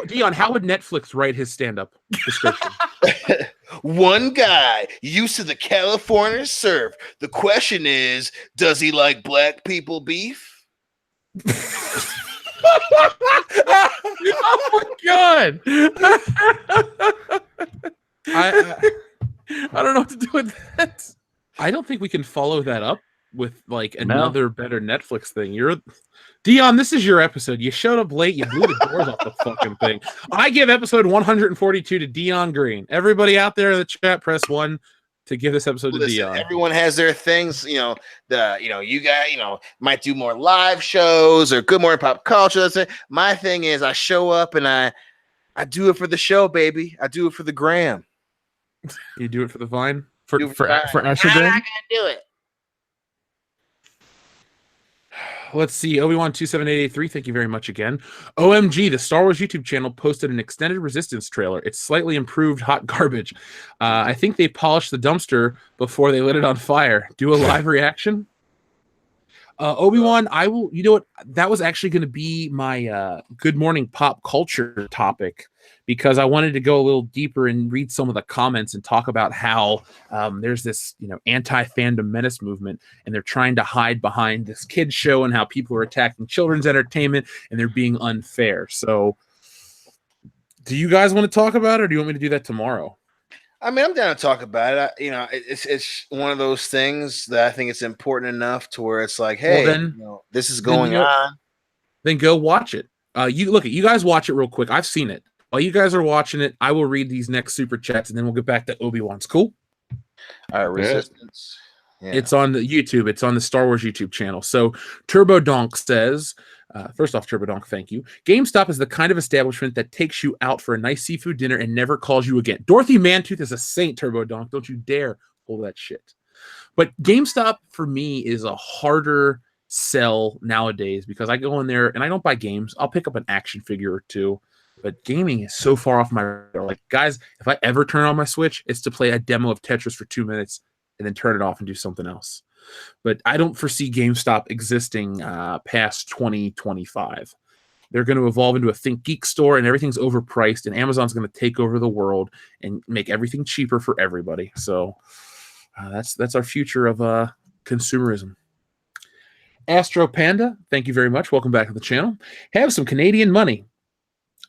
Dion, how would Netflix write his stand-up description? One guy used to the California surf. The question is, does he like black people beef? Oh my god. I don't know what to do with that. I don't think we can follow that up with like another better Netflix thing. Dion, this is your episode. You showed up late. You blew the doors off the fucking thing. I give episode 142 to Dion Green. Everybody out there in the chat, press 1 to give this episode to Listen, Dion. everyone has their things. You guys, might do more live shows or Good Morning Pop Culture. That's it. My thing is, I show up and I do it for the show, baby. I do it for the gram. You do it for the Vine? For Vine. Asher I'm Green? not gonna do it. Let's see. Obi-Wan27883, thank you very much again. OMG, the Star Wars YouTube channel posted an extended Resistance trailer. It's slightly improved hot garbage. I think they polished the dumpster before they lit it on fire. Do a live reaction? Obi-Wan, I will. You know what? That was actually going to be my Good Morning Pop Culture topic because I wanted to go a little deeper and read some of the comments and talk about how there's this, anti-fandom menace movement, and they're trying to hide behind this kids show and how people are attacking children's entertainment and they're being unfair. So, do you guys want to talk about it, or do you want me to do that tomorrow? I mean, I'm down to talk about it. It's one of those things that I think it's important enough to where it's like, hey, this is going on. Then go watch it. You guys watch it real quick. I've seen it. While you guys are watching it, I will read these next super chats, and then we'll get back to Obi-Wan's. Cool? All right, Resistance. Yeah. It's on the YouTube. It's on the Star Wars YouTube channel. So Turbo Donk says, first off, Turbo Donk, thank you. GameStop is the kind of establishment that takes you out for a nice seafood dinner and never calls you again. Dorothy Mantooth is a saint, Turbo Donk. Don't you dare pull that shit. But GameStop, for me, is a harder sell nowadays because I go in there and I don't buy games. I'll pick up an action figure or two. But gaming is so far off my radar. Like, guys, if I ever turn on my Switch, it's to play a demo of Tetris for 2 minutes and then turn it off and do something else. But I don't foresee GameStop existing past 2025. They're going to evolve into a Think Geek store, and everything's overpriced, and Amazon's going to take over the world and make everything cheaper for everybody. So that's our future of consumerism. Astro Panda, thank you very much. Welcome back to the channel. Have some Canadian money.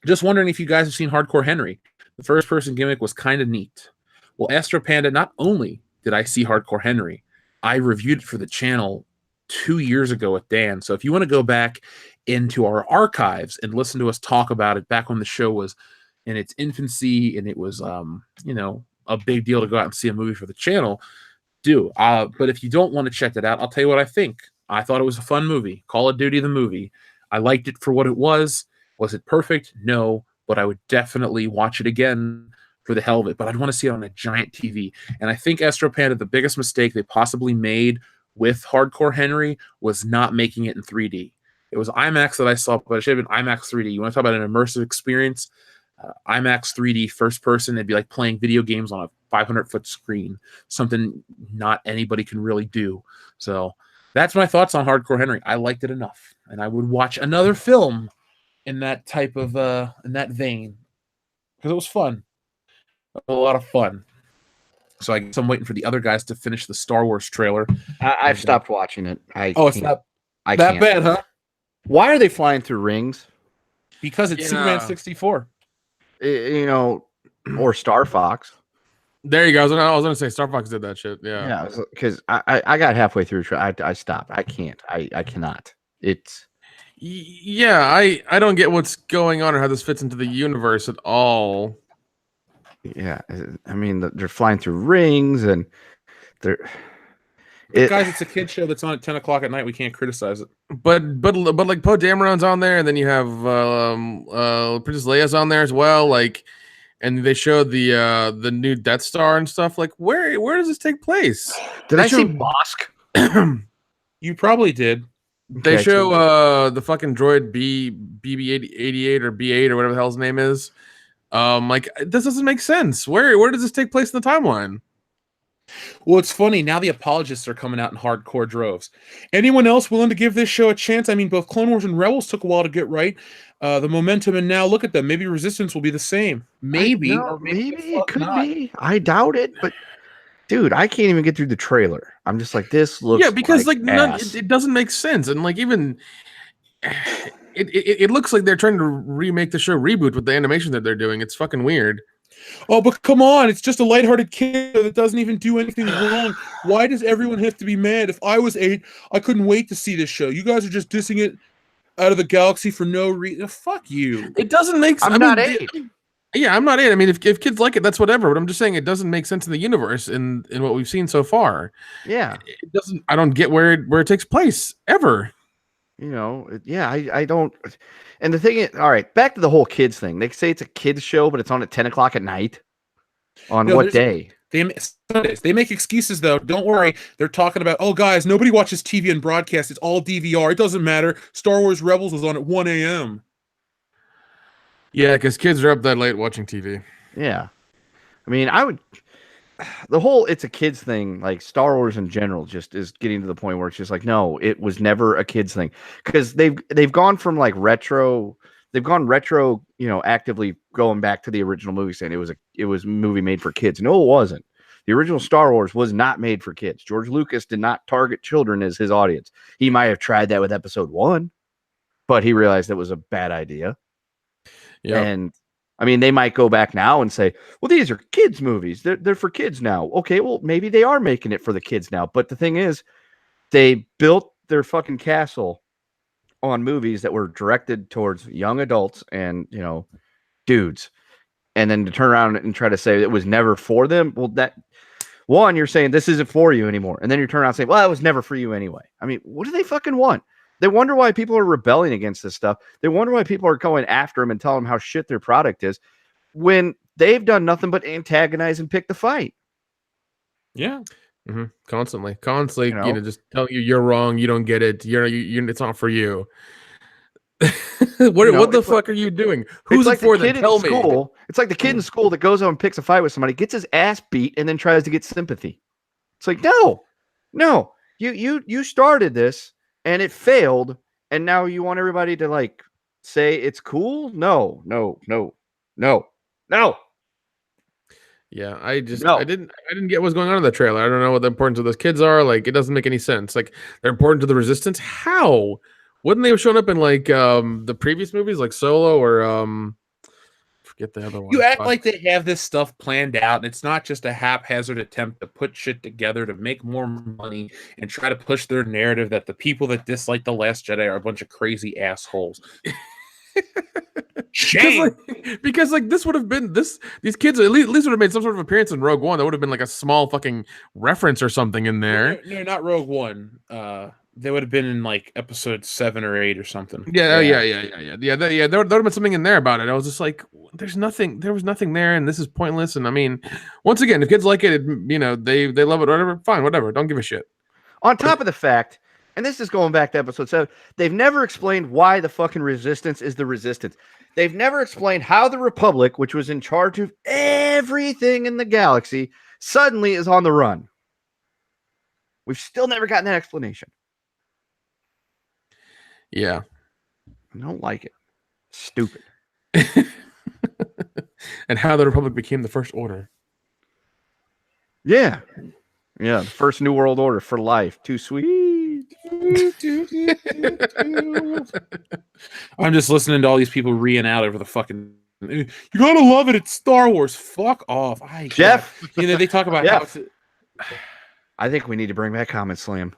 Just wondering if you guys have seen Hardcore Henry. The first-person gimmick was kind of neat. Well, Astro Panda, not only did I see Hardcore Henry, I reviewed it for the channel 2 years ago with Dan. So if you want to go back into our archives and listen to us talk about it back when the show was in its infancy and it was, a big deal to go out and see a movie for the channel, do. But if you don't want to check that out, I'll tell you what I think. I thought it was a fun movie. Call of Duty the movie. I liked it for what it was. Was it perfect? No, but I would definitely watch it again for the hell of it. But I'd want to see it on a giant TV. And I think Astro Panda, the biggest mistake they possibly made with Hardcore Henry was not making it in 3D. It was IMAX that I saw, but it should have been IMAX 3D. You want to talk about an immersive experience? IMAX 3D first person, it'd be like playing video games on a 500-foot screen, something not anybody can really do. So that's my thoughts on Hardcore Henry. I liked it enough, and I would watch another film in that type of in that vein because it was fun, a lot of fun. So I guess I'm waiting for the other guys to finish the Star Wars trailer. I've stopped watching it. It's not that bad, huh? Why are they flying through rings? Because it's Superman 64. Or Star Fox. There you go. I was gonna say Star Fox did that shit. Yeah, because I got halfway through. I stopped. I can't. I cannot. It's. Yeah, I don't get what's going on or how this fits into the universe at all. Yeah, I mean they're flying through rings and they're. Guys, it's a kid show that's on at 10 o'clock at night. We can't criticize it. But like Poe Dameron's on there, and then you have Princess Leia's on there as well. Like, and they showed the new Death Star and stuff. Like, where does this take place? Did I see Bosk? You probably did. They show the fucking droid BB-88 or B8 or whatever the hell his name is. Like, this doesn't make sense. Where does this take place in the timeline? Well, it's funny. Now the apologists are coming out in hardcore droves. Anyone else willing to give this show a chance? I mean, both Clone Wars and Rebels took a while to get right. The momentum, and now look at them. Maybe Resistance will be the same. Maybe. Maybe it could be. I doubt it, but dude, I can't even get through the trailer. I'm just like, this looks because like it doesn't make sense. And like even it looks like they're trying to remake the show reboot with the animation that they're doing. It's fucking weird. Oh, but come on. It's just a lighthearted kid that doesn't even do anything wrong. Why does everyone have to be mad? If I was 8, I couldn't wait to see this show. You guys are just dissing it out of the galaxy for no reason. Fuck you. It doesn't make sense. I'm not 8. Yeah, I'm not 8. I mean, if kids like it, that's whatever. But I'm just saying it doesn't make sense in the universe in what we've seen so far. Yeah. It doesn't. I don't get where it takes place ever. I don't. And the thing is, all right, back to the whole kids thing. They say it's a kids show, but it's on at 10 o'clock at night. On what day? Sundays. They make excuses, though. Don't worry. They're talking about, oh, guys, nobody watches TV and broadcast. It's all DVR. It doesn't matter. Star Wars Rebels was on at 1 a.m. Yeah, because kids are up that late watching TV. Yeah. I mean, the whole it's a kids thing, like Star Wars in general, just is getting to the point where it's just like, no, it was never a kids thing. Because they've gone from like retro, actively going back to the original movie, saying it was a movie made for kids. No, it wasn't. The original Star Wars was not made for kids. George Lucas did not target children as his audience. He might have tried that with Episode 1, but he realized that was a bad idea. Yeah. And I mean, they might go back now and say, well, these are kids' movies. They're for kids now. Okay, well, maybe they are making it for the kids now. But the thing is, they built their fucking castle on movies that were directed towards young adults and, dudes. And then to turn around and try to say it was never for them. Well, you're saying this isn't for you anymore. And then you turn around and say, well, it was never for you anyway. I mean, what do they fucking want? They wonder why people are rebelling against this stuff. They wonder why people are going after them and telling them how shit their product is when they've done nothing but antagonize and pick the fight. Yeah. Mm-hmm. Constantly, just tell you you're wrong. You don't get it. It's not for you. What the fuck are you doing? Who's it for? That tell me. It's like the kid in school that goes out and picks a fight with somebody, gets his ass beat, and then tries to get sympathy. It's like, no, you started this and it failed, and now you want everybody to like say it's cool? No. Yeah, I didn't get what's going on in the trailer. I don't know what the importance of those kids are. Like, it doesn't make any sense. Like, they're important to the resistance. How? Wouldn't they have shown up in like the previous movies, like Solo or forget the other one? You act like they have this stuff planned out, and it's not just a haphazard attempt to put shit together to make more money and try to push their narrative that the people that dislike The Last Jedi are a bunch of crazy assholes. Shame. Because this would have been these kids at least would have made some sort of appearance in Rogue One. That would have been like a small fucking reference or something in there. No, not Rogue One. They would have been in like episode 7 or 8 or something. Yeah. There would have been something in there about it. I was just like, there was nothing there, and this is pointless. And I mean, once again, if kids like it, they love it, whatever. Fine, whatever. Don't give a shit. On top of the fact, and this is going back to episode 7, they've never explained why the fucking resistance is the resistance. They've never explained how the Republic, which was in charge of everything in the galaxy, suddenly is on the run. We've still never gotten that explanation. Yeah. I don't like it. Stupid. And how the Republic became the First Order. Yeah. Yeah, the first New World Order for life. Too sweet. I'm just listening to all these people reeing out over the fucking. You gotta love it. It's Star Wars. Fuck off. Jeff. They talk about how. I think we need to bring back Comet Slam.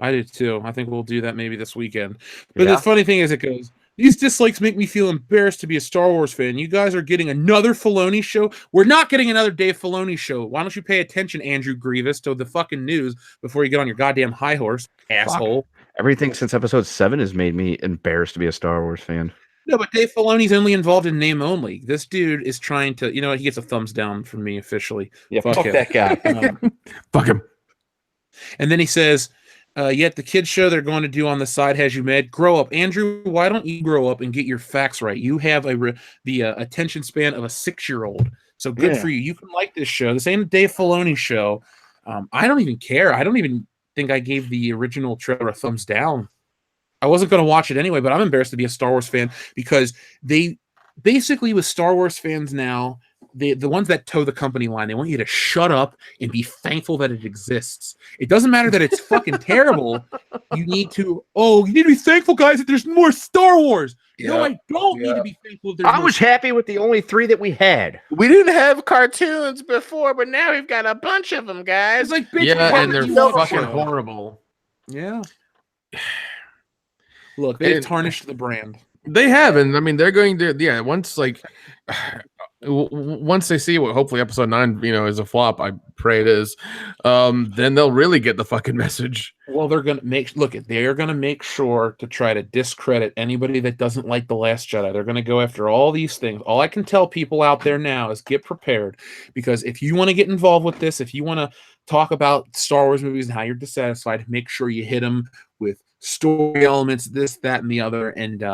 I do too. I think we'll do that maybe this weekend. But the funny thing is, it goes. These dislikes make me feel embarrassed to be a Star Wars fan. You guys are getting another Filoni show. We're not getting another Dave Filoni show. Why don't you pay attention, Andrew Grievous, to the fucking news before you get on your goddamn high horse, asshole? Everything since episode 7 has made me embarrassed to be a Star Wars fan. No, but Dave Filoni's only involved in name only. This dude is trying to, he gets a thumbs down from me officially. Yeah, fuck that guy. Fuck him. And then he says, yet the kids show they're going to do on the side has you mad. Grow up. Andrew, why don't you grow up and get your facts right? You have the attention span of a 6-year-old. So good for you. You can like this show. This ain't a Dave Filoni show. I don't even care. I don't even think I gave the original trailer a thumbs down. I wasn't going to watch it anyway, but I'm embarrassed to be a Star Wars fan because they basically, with Star Wars fans now, the ones that toe the company line, they want you to shut up and be thankful that it exists. It doesn't matter that it's fucking terrible. You need to be thankful, guys, that there's more Star Wars. Yeah. No, I don't need to be thankful. I was happy with the only 3 that we had. We didn't have cartoons before, but now we've got a bunch of them, guys. It's like and they're fucking horrible. Yeah. Look, they tarnished the brand. They have, and I mean, they're going to, once they see what hopefully episode 9, is a flop, I pray it is, then they'll really get the fucking message. Well, they're going to make sure to try to discredit anybody that doesn't like The Last Jedi. They're going to go after all these things. All I can tell people out there now is get prepared, because if you want to get involved with this, if you want to talk about Star Wars movies and how you're dissatisfied, make sure you hit them with story elements, this, that, and the other, and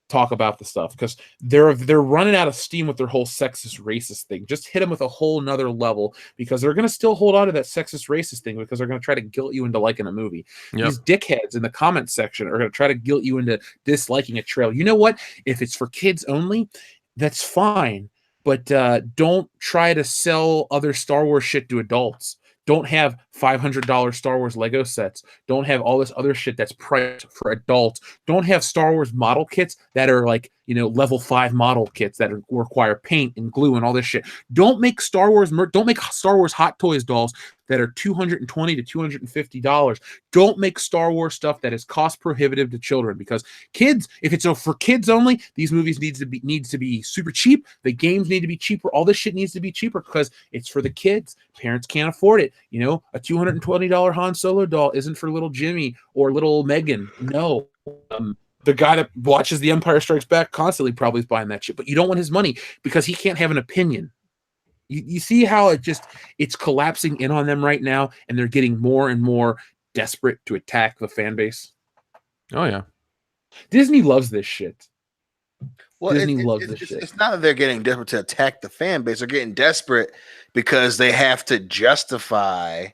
talk about the stuff, because they're running out of steam with their whole sexist racist thing. Just hit them with a whole nother level, because they're going to still hold on to that sexist racist thing, because they're going to try to guilt you into liking a movie. Yep. These dickheads in the comment section are going to try to guilt you into disliking a trailer. You know what? If it's for kids only, that's fine, but don't try to sell other Star Wars shit to adults. Don't have $500 Star Wars Lego sets. Don't have all this other shit that's priced for adults. Don't have Star Wars model kits that are like, level 5 model kits that require paint and glue and all this shit. Don't make Star Wars don't make Star Wars Hot Toys dolls that are $220 to $250. Don't make Star Wars stuff that is cost prohibitive to children, because kids, if it's for kids only, these movies needs to be super cheap. The games need to be cheaper. All this shit needs to be cheaper because it's for the kids. Parents can't afford it. A $220 Han Solo doll isn't for little Jimmy or little Megan. No. The guy that watches The Empire Strikes Back constantly probably is buying that shit, but you don't want his money because he can't have an opinion. You see how it's collapsing in on them right now, and they're getting more and more desperate to attack the fan base. Oh yeah. Disney loves this shit. Well, Disney loves this shit. It's not that they're getting desperate to attack the fan base. They're getting desperate because they have to justify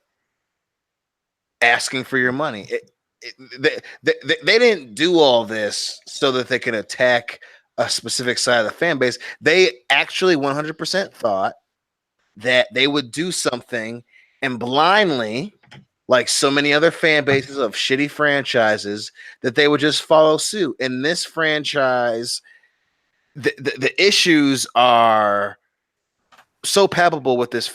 asking for your money. They didn't do all this so that they can attack a specific side of the fan base. They actually 100% thought that they would do something and blindly, like so many other fan bases of shitty franchises, that they would just follow suit. In this franchise, the issues are so palpable with this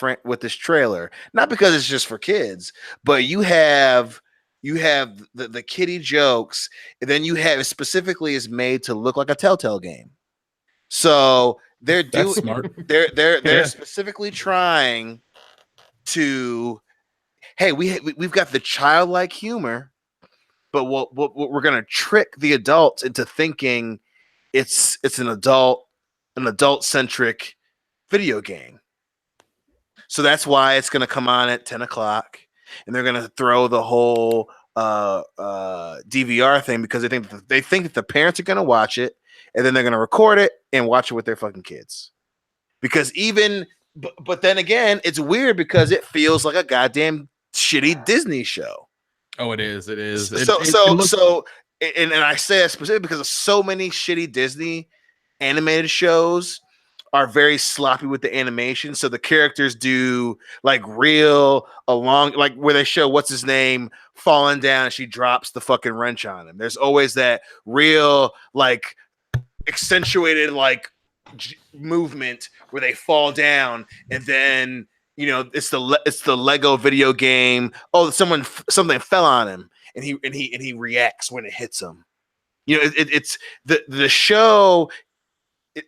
trailer, not because it's just for kids, but you have the kiddie jokes, and then you have specifically is made to look like a Telltale game. So they're doing smart. They're specifically trying to, hey, we've got the childlike humor, but we're gonna trick the adults into thinking it's an adult centric video game. So that's why it's gonna come on at 10 o'clock, and they're gonna throw the whole DVR thing because they think that the parents are gonna watch it, and then they're gonna record it and watch it with their fucking kids. Because but then again, it's weird because it feels like a goddamn shitty Disney show. Oh, it is. It is. And I say that specifically because of so many shitty Disney animated shows are very sloppy with the animation. So the characters do like real along, like where they show what's his name falling down and she drops the fucking wrench on him. There's always that real like accentuated like movement where they fall down, and then it's the Lego video game. Oh, something fell on him, and he reacts when it hits him. It's the show.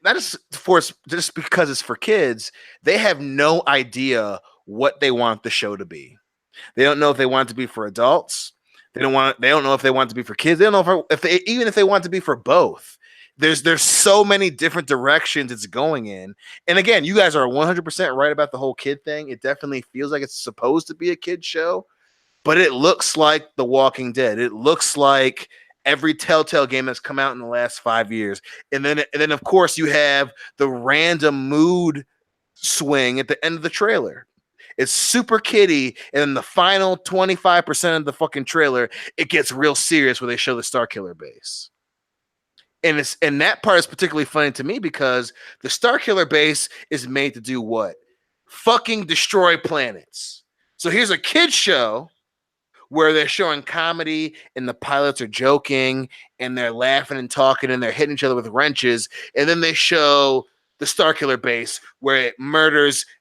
Not just because it's for kids. They have no idea what they want the show to be. They don't know if they want it to be for adults. They don't know if they want it to be for kids. They don't know if they want it to be for both. There's so many different directions it's going in. And again, you guys are 100% right about the whole kid thing. It definitely feels like it's supposed to be a kid show, but it looks like The Walking Dead. It looks like every Telltale game that's come out in the last 5 years. And then of course you have the random mood swing at the end of the trailer. It's super kiddie, and then the final 25% of the fucking trailer, it gets real serious where they show the Starkiller base. And that part is particularly funny to me because the Starkiller base is made to do what? Fucking destroy planets. So here's a kid show where they're showing comedy and the pilots are joking and they're laughing and talking and they're hitting each other with wrenches. And then they show the Starkiller base where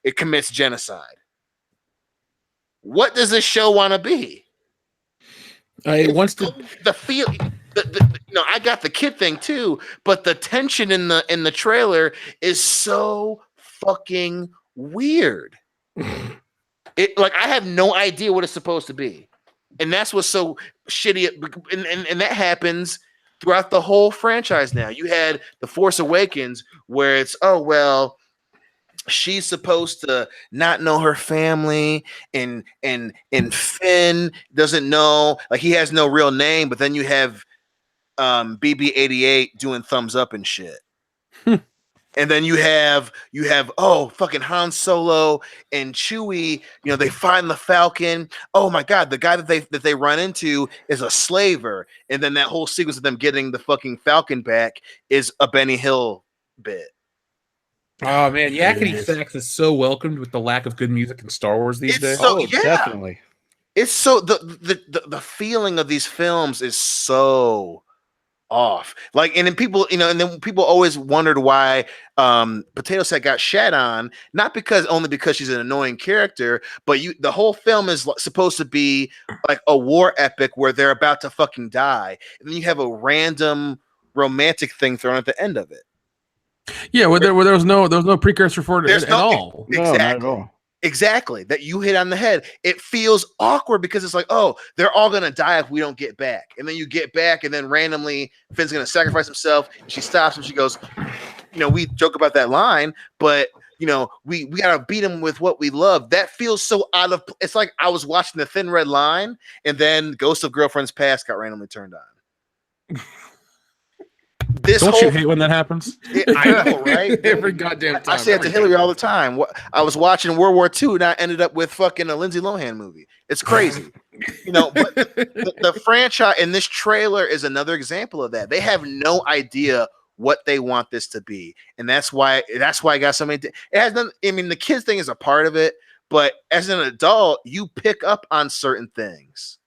it commits genocide. What does this show want to be? It wants to the feel. I got the kid thing too, but the tension in the trailer is so fucking weird. I have no idea what it's supposed to be, and that's what's so shitty. And that happens throughout the whole franchise. Now you had The Force Awakens, where it's she's supposed to not know her family, and Finn doesn't know, like he has no real name, but then you have BB-88 doing thumbs up and shit. And then you have fucking Han Solo and Chewie, they find the Falcon. Oh my god, the guy that they run into is a slaver. And then that whole sequence of them getting the fucking Falcon back is a Benny Hill bit. Oh man, Yakety Sax is so welcomed with the lack of good music in Star Wars these days. Definitely. It's so the feeling of these films is so off. Like, and then people, and then people always wondered why Potato Sack got shat on, not only because she's an annoying character, but the whole film is supposed to be like a war epic where they're about to fucking die, and then you have a random romantic thing thrown at the end of it. Yeah, where there was no precursor for it at all. Exactly. No, not at all. Exactly. That you hit on the head. It feels awkward because it's like, oh, they're all gonna die if we don't get back. And then you get back, and then randomly Finn's gonna sacrifice himself. And she stops and she goes, we joke about that line, but we gotta beat him with what we love. That feels so out of. It's like I was watching The Thin Red Line, and then Ghost of Girlfriend's Past got randomly turned on. this Don't whole you hate when that happens? I know, right? Every goddamn time. I say it to Hillary all the time. I was watching World War II and I ended up with fucking a Lindsay Lohan movie. It's crazy. But the franchise in this trailer is another example of that. They have no idea what they want this to be. And that's why I got so many. It has nothing. I mean, the kids thing is a part of it, but as an adult, you pick up on certain things.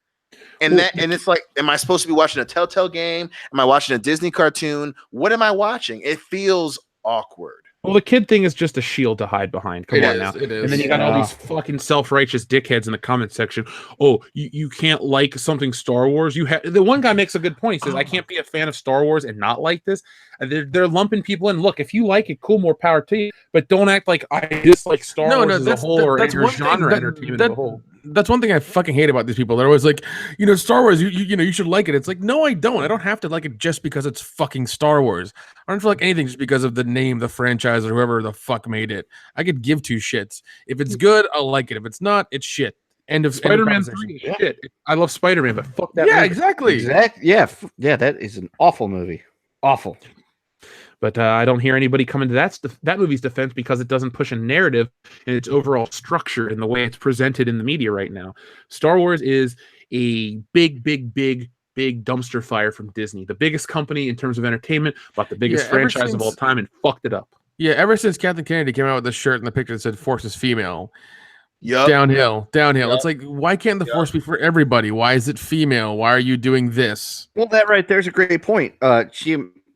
And it's like, am I supposed to be watching a Telltale game? Am I watching a Disney cartoon? What am I watching? It feels awkward. Well, the kid thing is just a shield to hide behind. Come on now. It is. And then you got all these fucking self-righteous dickheads in the comment section. Oh, you can't like something Star Wars. The one guy makes a good point. He says, I can't be a fan of Star Wars and not like this. They're lumping people in. Look, if you like it, cool, more power to you. But don't act like I dislike Star Wars as a whole or any genre entertainment as a whole. That's one thing I fucking hate about these people. They're always like, Star Wars, you should like it. It's like, no, I don't. I don't have to like it just because it's fucking Star Wars. I don't feel like anything just because of the name, the franchise, or whoever the fuck made it. I could give two shits. If it's good, I'll like it. If it's not, it's shit. End of Spider-Man 3 is shit. I love Spider-Man, but fuck that. Yeah, movie. exactly. Yeah, that is an awful movie. Awful. But I don't hear anybody coming to that movie's defense because it doesn't push a narrative in its overall structure and the way it's presented in the media right now. Star Wars is a big dumpster fire from Disney, the biggest company in terms of entertainment, but the biggest franchise of all time, and fucked it up. Yeah, ever since Captain Kennedy came out with this shirt and the picture that said "Force is female," Yep. downhill. Yep. It's like, why can't the Force be for everybody? Why is it female? Why are you doing this? Well, that right there's a great point.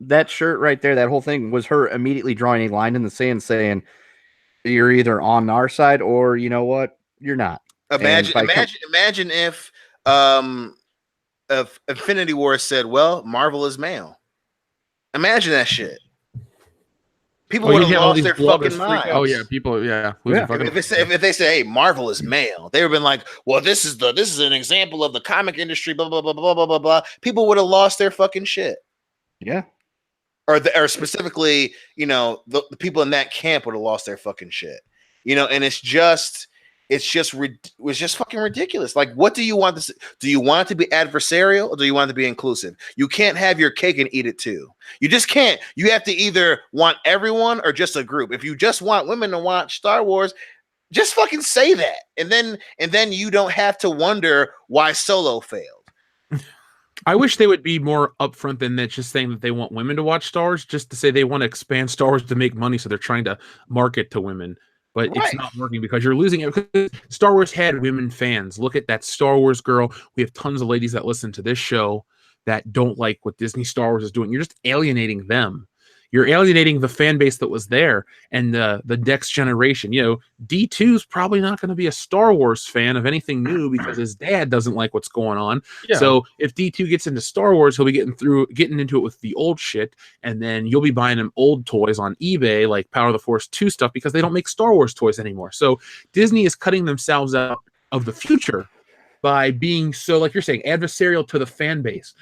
That shirt right there, that whole thing was her immediately drawing a line in the sand saying, you're either on our side or you know what, you're not. Imagine if Infinity War said, well, Marvel is male. Imagine that shit. People would have lost their fucking mind. Oh yeah, people, If they say, hey, Marvel is male, they would have been like, well, this is an example of the comic industry, blah blah blah blah blah blah blah. People would have lost their fucking shit. Yeah. Or specifically, the people in that camp would have lost their fucking shit, and it's just fucking ridiculous. Like, what do you want this? Do you want it to be adversarial or do you want it to be inclusive? You can't have your cake and eat it too. You just can't. You have to either want everyone or just a group. If you just want women to watch Star Wars, just fucking say that, and then you don't have to wonder why Solo failed. I wish they would be more upfront than that, just saying that they want women to watch Star Wars, just to say they want to expand Star Wars to make money, so they're trying to market to women. But It's not working because you're losing it. Because Star Wars had women fans. Look at that Star Wars girl. We have tons of ladies that listen to this show that don't like what Disney Star Wars is doing. You're just alienating them. You're alienating the fan base that was there and the next generation. D2's probably not going to be a Star Wars fan of anything new because his dad doesn't like what's going on. Yeah. So if D2 gets into Star Wars, he'll be getting into it with the old shit, and then you'll be buying him old toys on eBay like Power of the Force 2 stuff because they don't make Star Wars toys anymore. So Disney is cutting themselves out of the future by being so, like you're saying, adversarial to the fan base.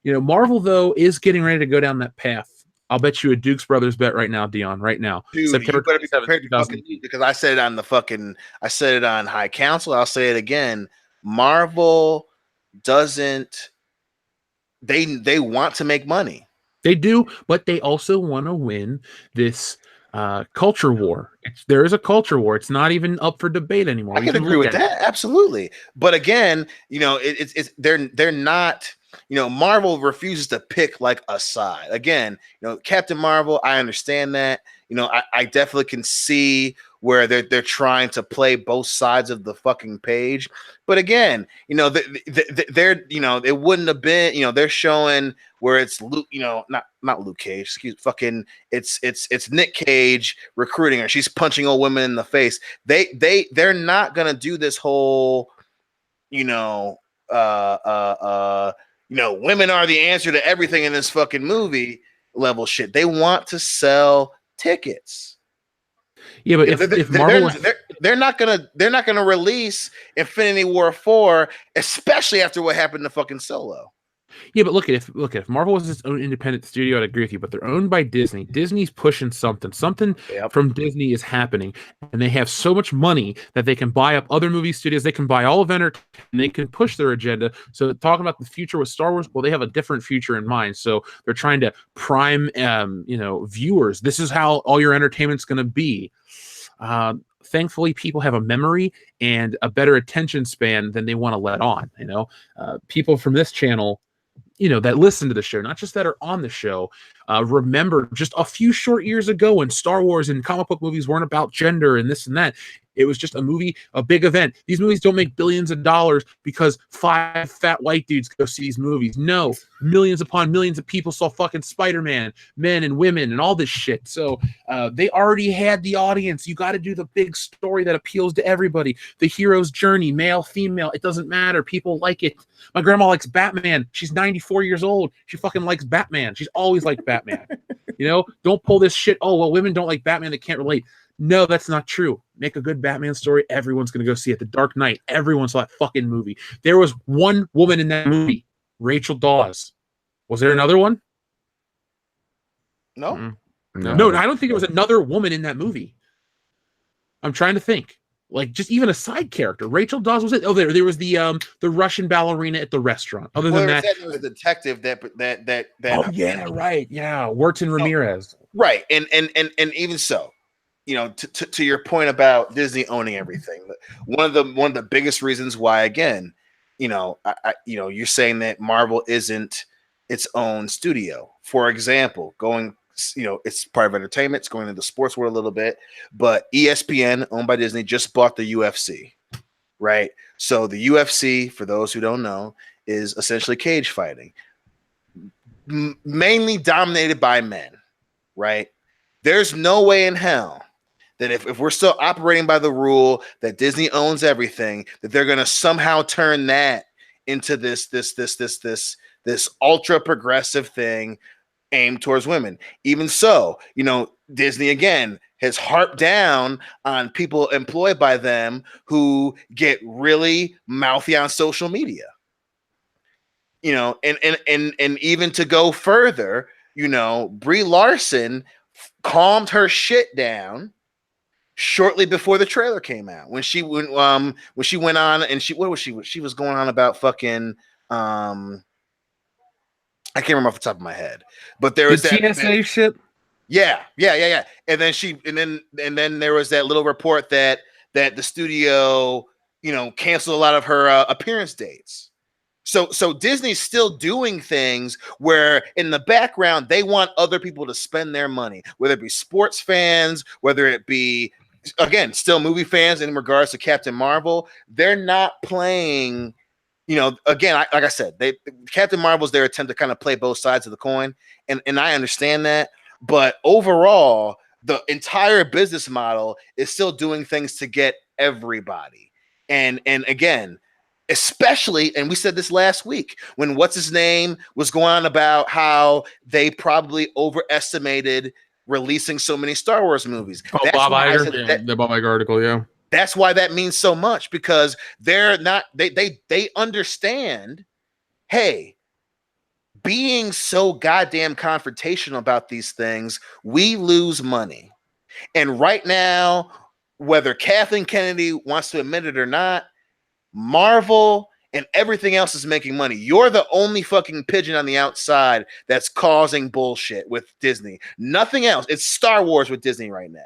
Marvel, though, is getting ready to go down that path. I'll bet you a Dukes Brothers bet right now, Dion. Right now, dude, September you better be prepared to fucking eat, because I said it on High Council. I'll say it again. Marvel doesn't. They want to make money. They do, but they also want to win this culture war. There is a culture war. It's not even up for debate anymore. I can agree with that, absolutely. But again, they're not. Marvel refuses to pick like a side. Again, Captain Marvel, I understand that. I definitely can see where they're trying to play both sides of the fucking page. But again, it wouldn't have been, they're showing where it's Luke, not Luke Cage, it's Nick Cage recruiting her. She's punching old women in the face. They're not gonna do this whole, women are the answer to everything in this fucking movie level shit. They want to sell tickets. Yeah, but if Marvel they're not gonna release Infinity War 4, especially after what happened to fucking Solo. Yeah, but look at if Marvel was its own independent studio, I'd agree with you. But they're owned by Disney. Disney's pushing something. Something Yep. from Disney is happening, and they have so much money that they can buy up other movie studios. They can buy all of entertainment. And they can push their agenda. So talking about the future with Star Wars, well, they have a different future in mind. So they're trying to prime, viewers. This is how all your entertainment's going to be. Thankfully, people have a memory and a better attention span than they want to let on. People from this channel, that listen to the show, not just that are on the show, remember just a few short years ago when Star Wars and comic book movies weren't about gender and this and that. It was just a movie, a big event. These movies don't make billions of dollars because 5 fat white dudes go see these movies. No, millions upon millions of people saw fucking Spider-Man, men and women and all this shit. So they already had the audience. You got to do the big story that appeals to everybody. The hero's journey, male, female, it doesn't matter. People like it. My grandma likes Batman. She's 94 years old. She fucking likes Batman. She's always liked Batman. Don't pull this shit. Oh, well, women don't like Batman. They can't relate. No, that's not true. Make a good Batman story. Everyone's going to go see it. The Dark Knight. Everyone saw that fucking movie. There was one woman in that movie, Rachel Dawes. Was there another one? No. Mm-hmm. No, I don't think there was another woman in that movie. I'm trying to think. Like, just even a side character. Rachel Dawes was it? Oh, there was the Russian ballerina at the restaurant. Other than that, there was a detective that. Oh yeah, right. Yeah, Wharton Ramirez. Right, and even so, to your point about Disney owning everything, one of the biggest reasons why, again, you're saying that Marvel isn't its own studio. For example, it's part of entertainment. It's going into the sports world a little bit, but ESPN, owned by Disney, just bought the UFC, right? So the UFC, for those who don't know, is essentially cage fighting, mainly dominated by men, right? There's no way in hell that if we're still operating by the rule that Disney owns everything, that they're going to somehow turn that into this ultra progressive thing aimed towards women. Even so, Disney again has harped down on people employed by them who get really mouthy on social media. And even to go further, Brie Larson calmed her shit down shortly before the trailer came out, when she went on and she was going on about fucking I can't remember off the top of my head, but there was the TSA shit. Yeah. And then there was that little report that the studio, canceled a lot of her appearance dates. So Disney's still doing things where in the background they want other people to spend their money, whether it be sports fans, whether it be, again, still movie fans in regards to Captain Marvel. They're not playing, again, like I said, Captain Marvel's their attempt to kind of play both sides of the coin. And I understand that. But overall, the entire business model is still doing things to get everybody. And again, especially, and we said this last week, when what's his name was going on about how they probably overestimated releasing so many Star Wars movies. Oh, Bob Iger, the Bob Iger article, yeah. That's why that means so much, because they're not, they understand, hey, being so goddamn confrontational about these things, we lose money. And right now, whether Kathleen Kennedy wants to admit it or not, Marvel and everything else is making money. You're the only fucking pigeon on the outside that's causing bullshit with Disney. Nothing else. It's Star Wars with Disney right now.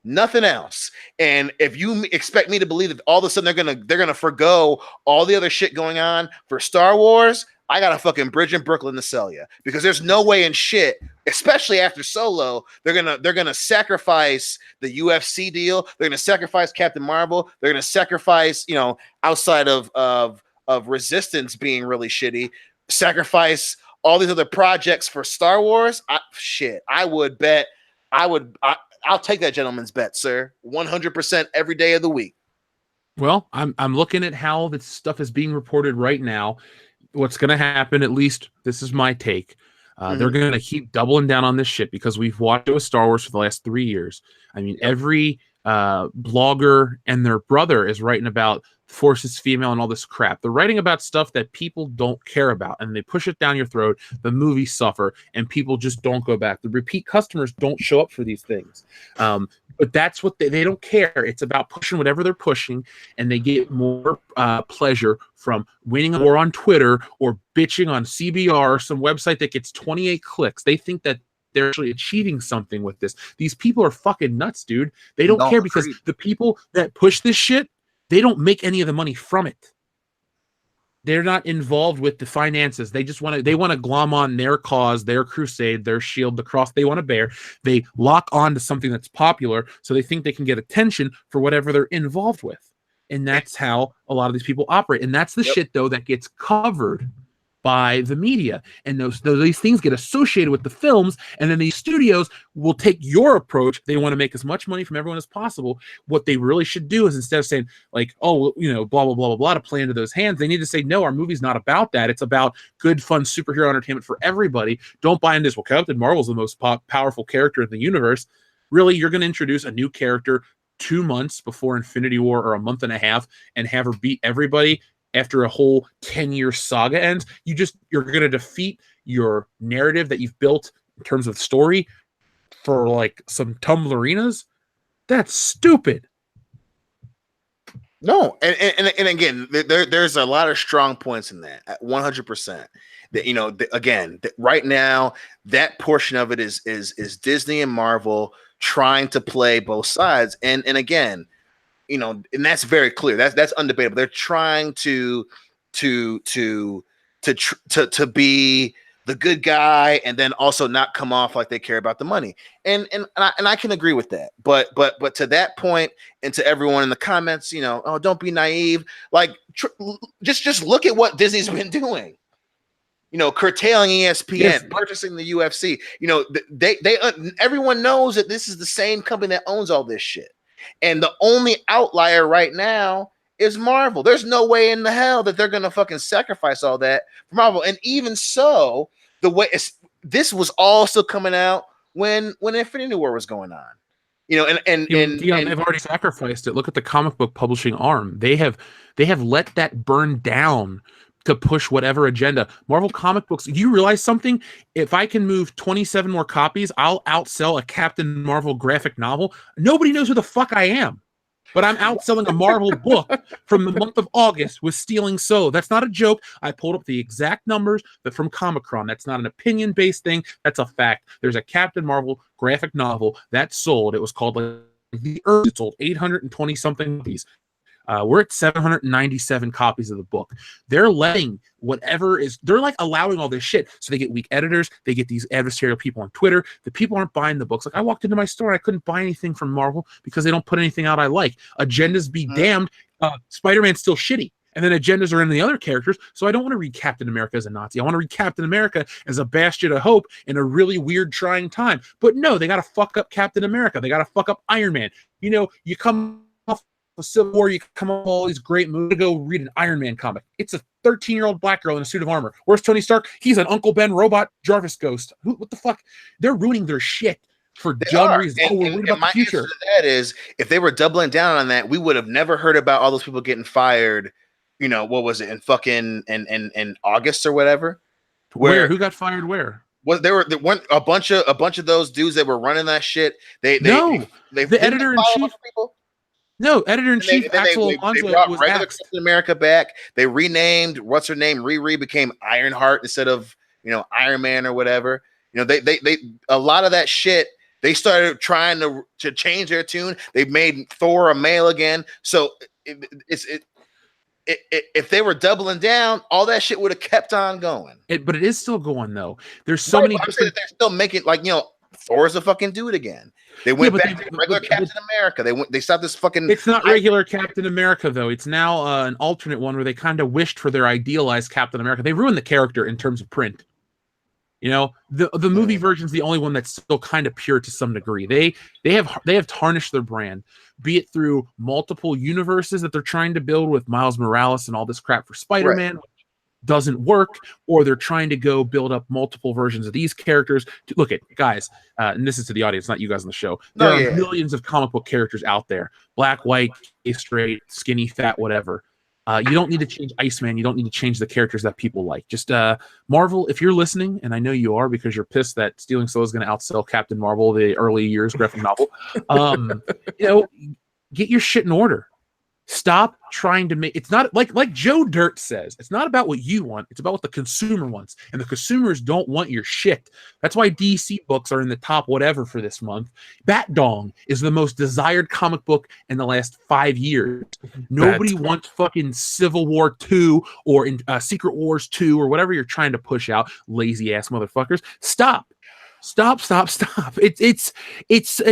Nothing else. And if you expect me to believe that all of a sudden they're gonna forgo all the other shit going on for Star Wars, I got a fucking bridge in Brooklyn to sell you, because there's no way in shit, especially after Solo, they're gonna sacrifice the UFC deal. They're gonna sacrifice Captain Marvel. They're gonna sacrifice, outside of Resistance being really shitty, sacrifice all these other projects for Star Wars. I'll take that gentleman's bet, sir. 100% every day of the week. Well, I'm looking at how this stuff is being reported right now. What's going to happen, at least this is my take, they're going to keep doubling down on this shit, because we've watched it with Star Wars for the last 3 years. I mean, every blogger and their brother is writing about forces female and all this crap. They're writing about stuff that people don't care about, and they push it down your throat. The movies suffer, and people just don't go back. The repeat customers don't show up for these things. But that's what they don't care. It's about pushing whatever they're pushing, and they get more pleasure from winning a war on Twitter or bitching on CBR, some website that gets 28 clicks. They think that they're actually achieving something with this. These people are fucking nuts, dude. They don't care because the people that push this shit, they don't make any of the money from it. They're not involved with the finances. They just want to glom on their cause, their crusade, their shield, the cross they want to bear. They lock on to something that's popular, so they think they can get attention for whatever they're involved with. And that's how a lot of these people operate. And that's the shit, though, that gets covered by the media, and these things get associated with the films, and then these studios will take your approach. They want to make as much money from everyone as possible. What they really should do is, instead of saying like, oh, you know, blah blah blah blah blah, to play into those hands, they need to say, no, our movie's not about that. It's about good, fun superhero entertainment for everybody. Don't buy into this. Well, Captain Marvel's the most powerful character in the universe. Really, you're going to introduce a new character 2 months before Infinity War, or a month and a half, and have her beat everybody after a whole 10-year saga ends? You're going to defeat your narrative that you've built in terms of story for like some Tumblerinas? That's stupid. No, and again, there's a lot of strong points in that. 100%. That, you know, again, right now, that portion of it is Disney and Marvel trying to play both sides, and again, you know, and that's very clear. That's undebatable. They're trying to be the good guy, and then also not come off like they care about the money. And I can agree with that. But to that point, and to everyone in the comments, you know, oh, don't be naive. Like, just look at what Disney's been doing. You know, curtailing ESPN, purchasing the UFC. You know, they everyone knows that this is the same company that owns all this shit. And the only outlier right now is Marvel. There's no way in the hell that they're gonna fucking sacrifice all that for Marvel. And even so, this was all still coming out when Infinity War was going on. You know, and they've already sacrificed it. Look at the comic book publishing arm. They have let that burn down to push whatever agenda. Marvel comic books, you realize something? If I can move 27 more copies, I'll outsell a Captain Marvel graphic novel. Nobody knows who the fuck I am, but I'm outselling a Marvel book from the month of August with Stealing So. That's not a joke. I pulled up the exact numbers, but from Comic-Con. That's not an opinion-based thing. That's a fact. There's a Captain Marvel graphic novel that sold. It was called like The Earth. It sold 820-something copies. We're at 797 copies of the book. They're letting they're like allowing all this shit. So they get weak editors. They get these adversarial people on Twitter. The people aren't buying the books. Like, I walked into my store, I couldn't buy anything from Marvel because they don't put anything out I like. Agendas be damned. Spider-Man's still shitty. And then agendas are in the other characters. So I don't want to read Captain America as a Nazi. I want to read Captain America as a bastion of hope in a really weird, trying time. But no, they got to fuck up Captain America. They got to fuck up Iron Man. You know, you come off a Civil War, you come up with all these great movies to go read an Iron Man comic. It's a 13-year-old black girl in a suit of armor. Where's Tony Stark? He's an Uncle Ben robot Jarvis ghost. What the fuck? They're ruining their shit for dumb reasons. And, we're worried about the future. Answer to that is, if they were doubling down on that, we would have never heard about all those people getting fired. You know, what was it in fucking in August or whatever? Where? Who got fired? Where? Was there were a bunch of those dudes that were running that shit? The editor in chief. No, editor in chief Axel Alonso was regular Captain America back. They renamed what's her name? Riri became Ironheart instead of, you know, Iron Man or whatever. You know, they a lot of that shit. They started trying to change their tune. They made Thor a male again. So if they were doubling down, all that shit would have kept on going. But it is still going though. There's so many. I'm saying that they're still making, like, you know, Thor's a fucking dude again. They went back to regular Captain America. They stopped this fucking. It's not regular Captain America though. It's now an alternate one where they kind of wished for their idealized Captain America. They ruined the character in terms of print. You know, the movie version's the only one that's still kind of pure to some degree. They have tarnished their brand, be it through multiple universes that they're trying to build with Miles Morales and all this crap for Spider-Man. Right. Doesn't work, or they're trying to go build up multiple versions of these characters. Look at guys, and this is to the audience, not you guys on the show. There are millions of comic book characters out there: black, white, gay, straight, skinny, fat, whatever. You don't need to change Iceman. You don't need to change the characters that people like. Just Marvel, if you're listening, and I know you are because you're pissed that Stealing Soul is going to outsell Captain Marvel, the early years graphic novel. Get your shit in order. Stop trying to make it's not like Joe Dirt says, it's not about what you want, it's about what the consumer wants. And the consumers don't want your shit. That's why DC books are in the top whatever for this month. Bat Dong is the most desired comic book in the last 5 years. Nobody wants fucking Civil War 2 or Secret Wars 2 or whatever you're trying to push out, lazy ass motherfuckers. Stop. It's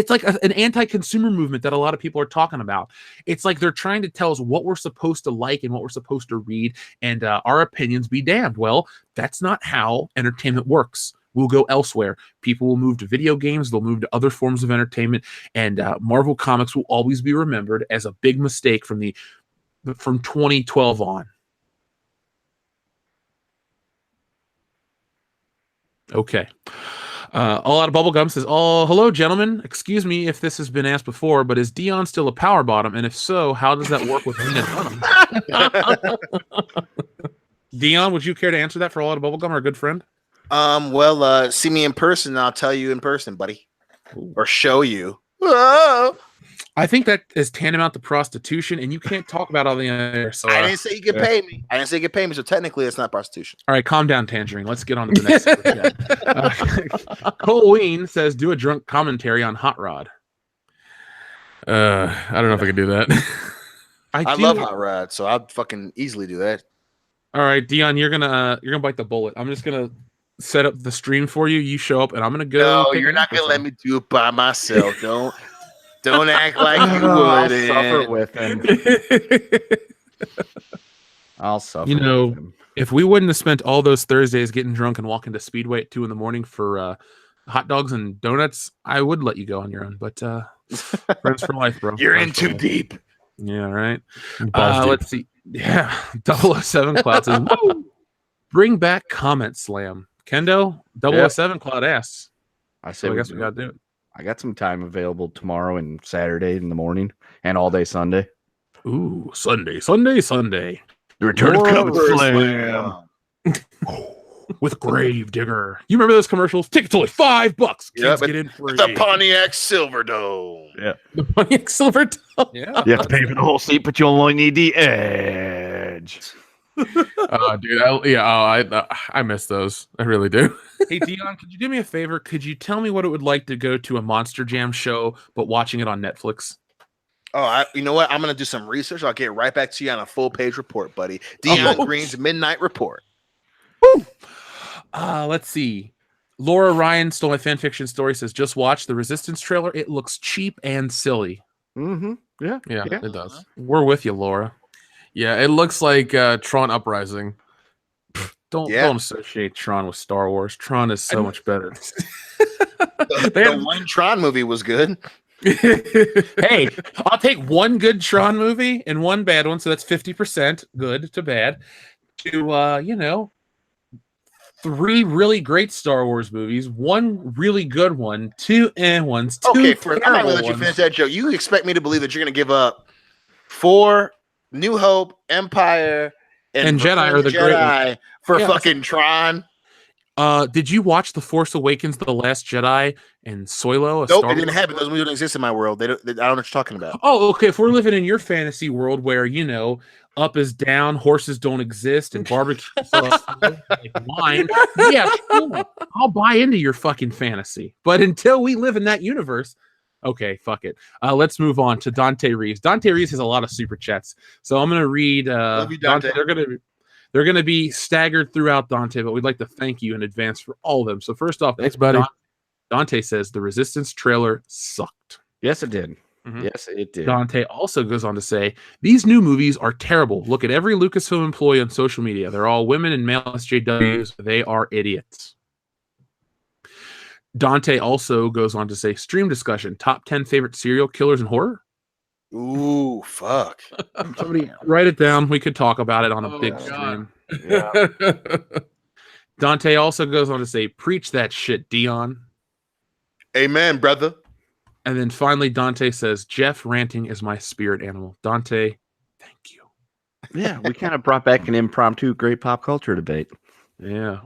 like an anti-consumer movement that a lot of people are talking about. It's like they're trying to tell us what we're supposed to like and what we're supposed to read, and our opinions be damned. Well, that's not how entertainment works. We'll go elsewhere. People will move to video games. They'll move to other forms of entertainment, and Marvel Comics will always be remembered as a big mistake from 2012 on. Okay. All Out of Bubblegum says, "Oh, hello, gentlemen. Excuse me if this has been asked before, but is Dion still a power bottom? And if so, how does that work with Lena Dunham?" Dion, would you care to answer that for All Out of Bubblegum, our good friend? Well, see me in person, and I'll tell you in person, buddy, or show you. Whoa. I think that is tantamount to prostitution, and you can't talk about all the other. So, I didn't say you could pay me. I didn't say you could pay me, so technically it's not prostitution. All right, calm down, Tangerine. Let's get on to the next chat. Colleen says, "Do a drunk commentary on Hot Rod." I don't know if I could do that. I love Hot Rod, so I'd fucking easily do that. All right, Dion, you're gonna bite the bullet. I'm just gonna set up the stream for you. You show up, and I'm gonna go. No, you're not gonna let me do it by myself. Don't act like you I'll would. suffer with him. I'll suffer. You know, with him. if we wouldn't have spent all those Thursdays getting drunk and walking to Speedway at 2 a.m. for hot dogs and donuts, I would let you go on your own. But friends for life, bro. You're Friends in for too life. deep. Yeah, right. Balls deep. Let's see. Yeah, 007 Cloud says, "Woo! Bring back Comment Slam." Kendo, 007 Cloud asks. I say, So I guess we gotta do it. I got some time available tomorrow and Saturday in the morning and all day Sunday. Ooh, Sunday. The return of Comment Slam. With Gravedigger. You remember those commercials? Tickets only $5. Kids Yeah, but get in free. The Pontiac Silverdome. Yeah. The Pontiac Silverdome. Yeah. You have to pay for the whole seat, but you only need the edge. Dude, I miss those. I really do. Hey, Dion, could you do me a favor? Could you tell me what it would like to go to a Monster Jam show, but watching it on Netflix? Oh, you know what? I'm gonna do some research. I'll get right back to you on a full page report, buddy. Dion Green's Midnight Report. Woo! Let's see. Laura Ryan stole my fan fiction story. Says, "Just watch the Resistance trailer. It looks cheap and silly." Mm-hmm. Yeah. Yeah, it does. We're with you, Laura. Yeah, it looks like Tron Uprising. Don't associate Tron with Star Wars. Tron is so much better. The one Tron movie was good. Hey, I'll take one good Tron movie and one bad one, so that's 50% good to bad. To 3 really great Star Wars movies, 1 really good one, 2 ones, 2 Okay, I'm not gonna let you ones. finish that joke. You expect me to believe that you're gonna give up 4 New Hope, Empire, And Jedi Return are of the great Jedi for Yeah. fucking Tron? Did you watch The Force Awakens, The Last Jedi, and Solo? Nope, it didn't happen. Those movies don't exist in my world. I don't know what you're talking about. Oh, okay. If we're living in your fantasy world where, up is down, horses don't exist, and barbecue sauce like wine, yeah, sure. I'll buy into your fucking fantasy. But until we live in that universe, okay, fuck it. Let's move on to Dante Reeves. Dante Reeves has a lot of super chats, so I'm gonna read. Love you, Dante. They're gonna be staggered throughout, Dante, but we'd like to thank you in advance for all of them. So first off, Thanks, buddy. Dante says the Resistance trailer sucked. Yes, it did. Mhm. Yes, it did. Dante also goes on to say, these new movies are terrible. Look at every Lucasfilm employee on social media. They're all women and male SJWs. They are idiots. Dante also goes on to say, stream discussion, top 10 favorite serial killers in horror. Ooh, fuck. Somebody write it down. We could talk about it on a Oh, big God. stream. Dante also goes on to say, preach that shit, Dion. Amen, brother. And then finally, Dante says, Jeff ranting is my spirit animal. Dante, thank you. Yeah, we kind of brought back an impromptu great pop culture debate. Yeah.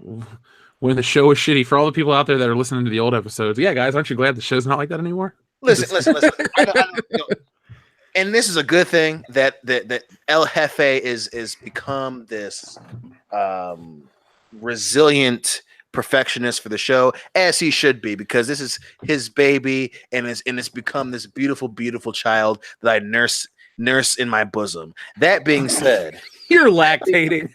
When the show was shitty, for all the people out there that are listening to the old episodes, yeah, guys, aren't you glad the show's not like that anymore? Listen. And this is a good thing that El Jefe is become this resilient perfectionist for the show, as he should be, because this is his baby, and it's become this beautiful, beautiful child that I nurse in my bosom. That being said, You're lactating.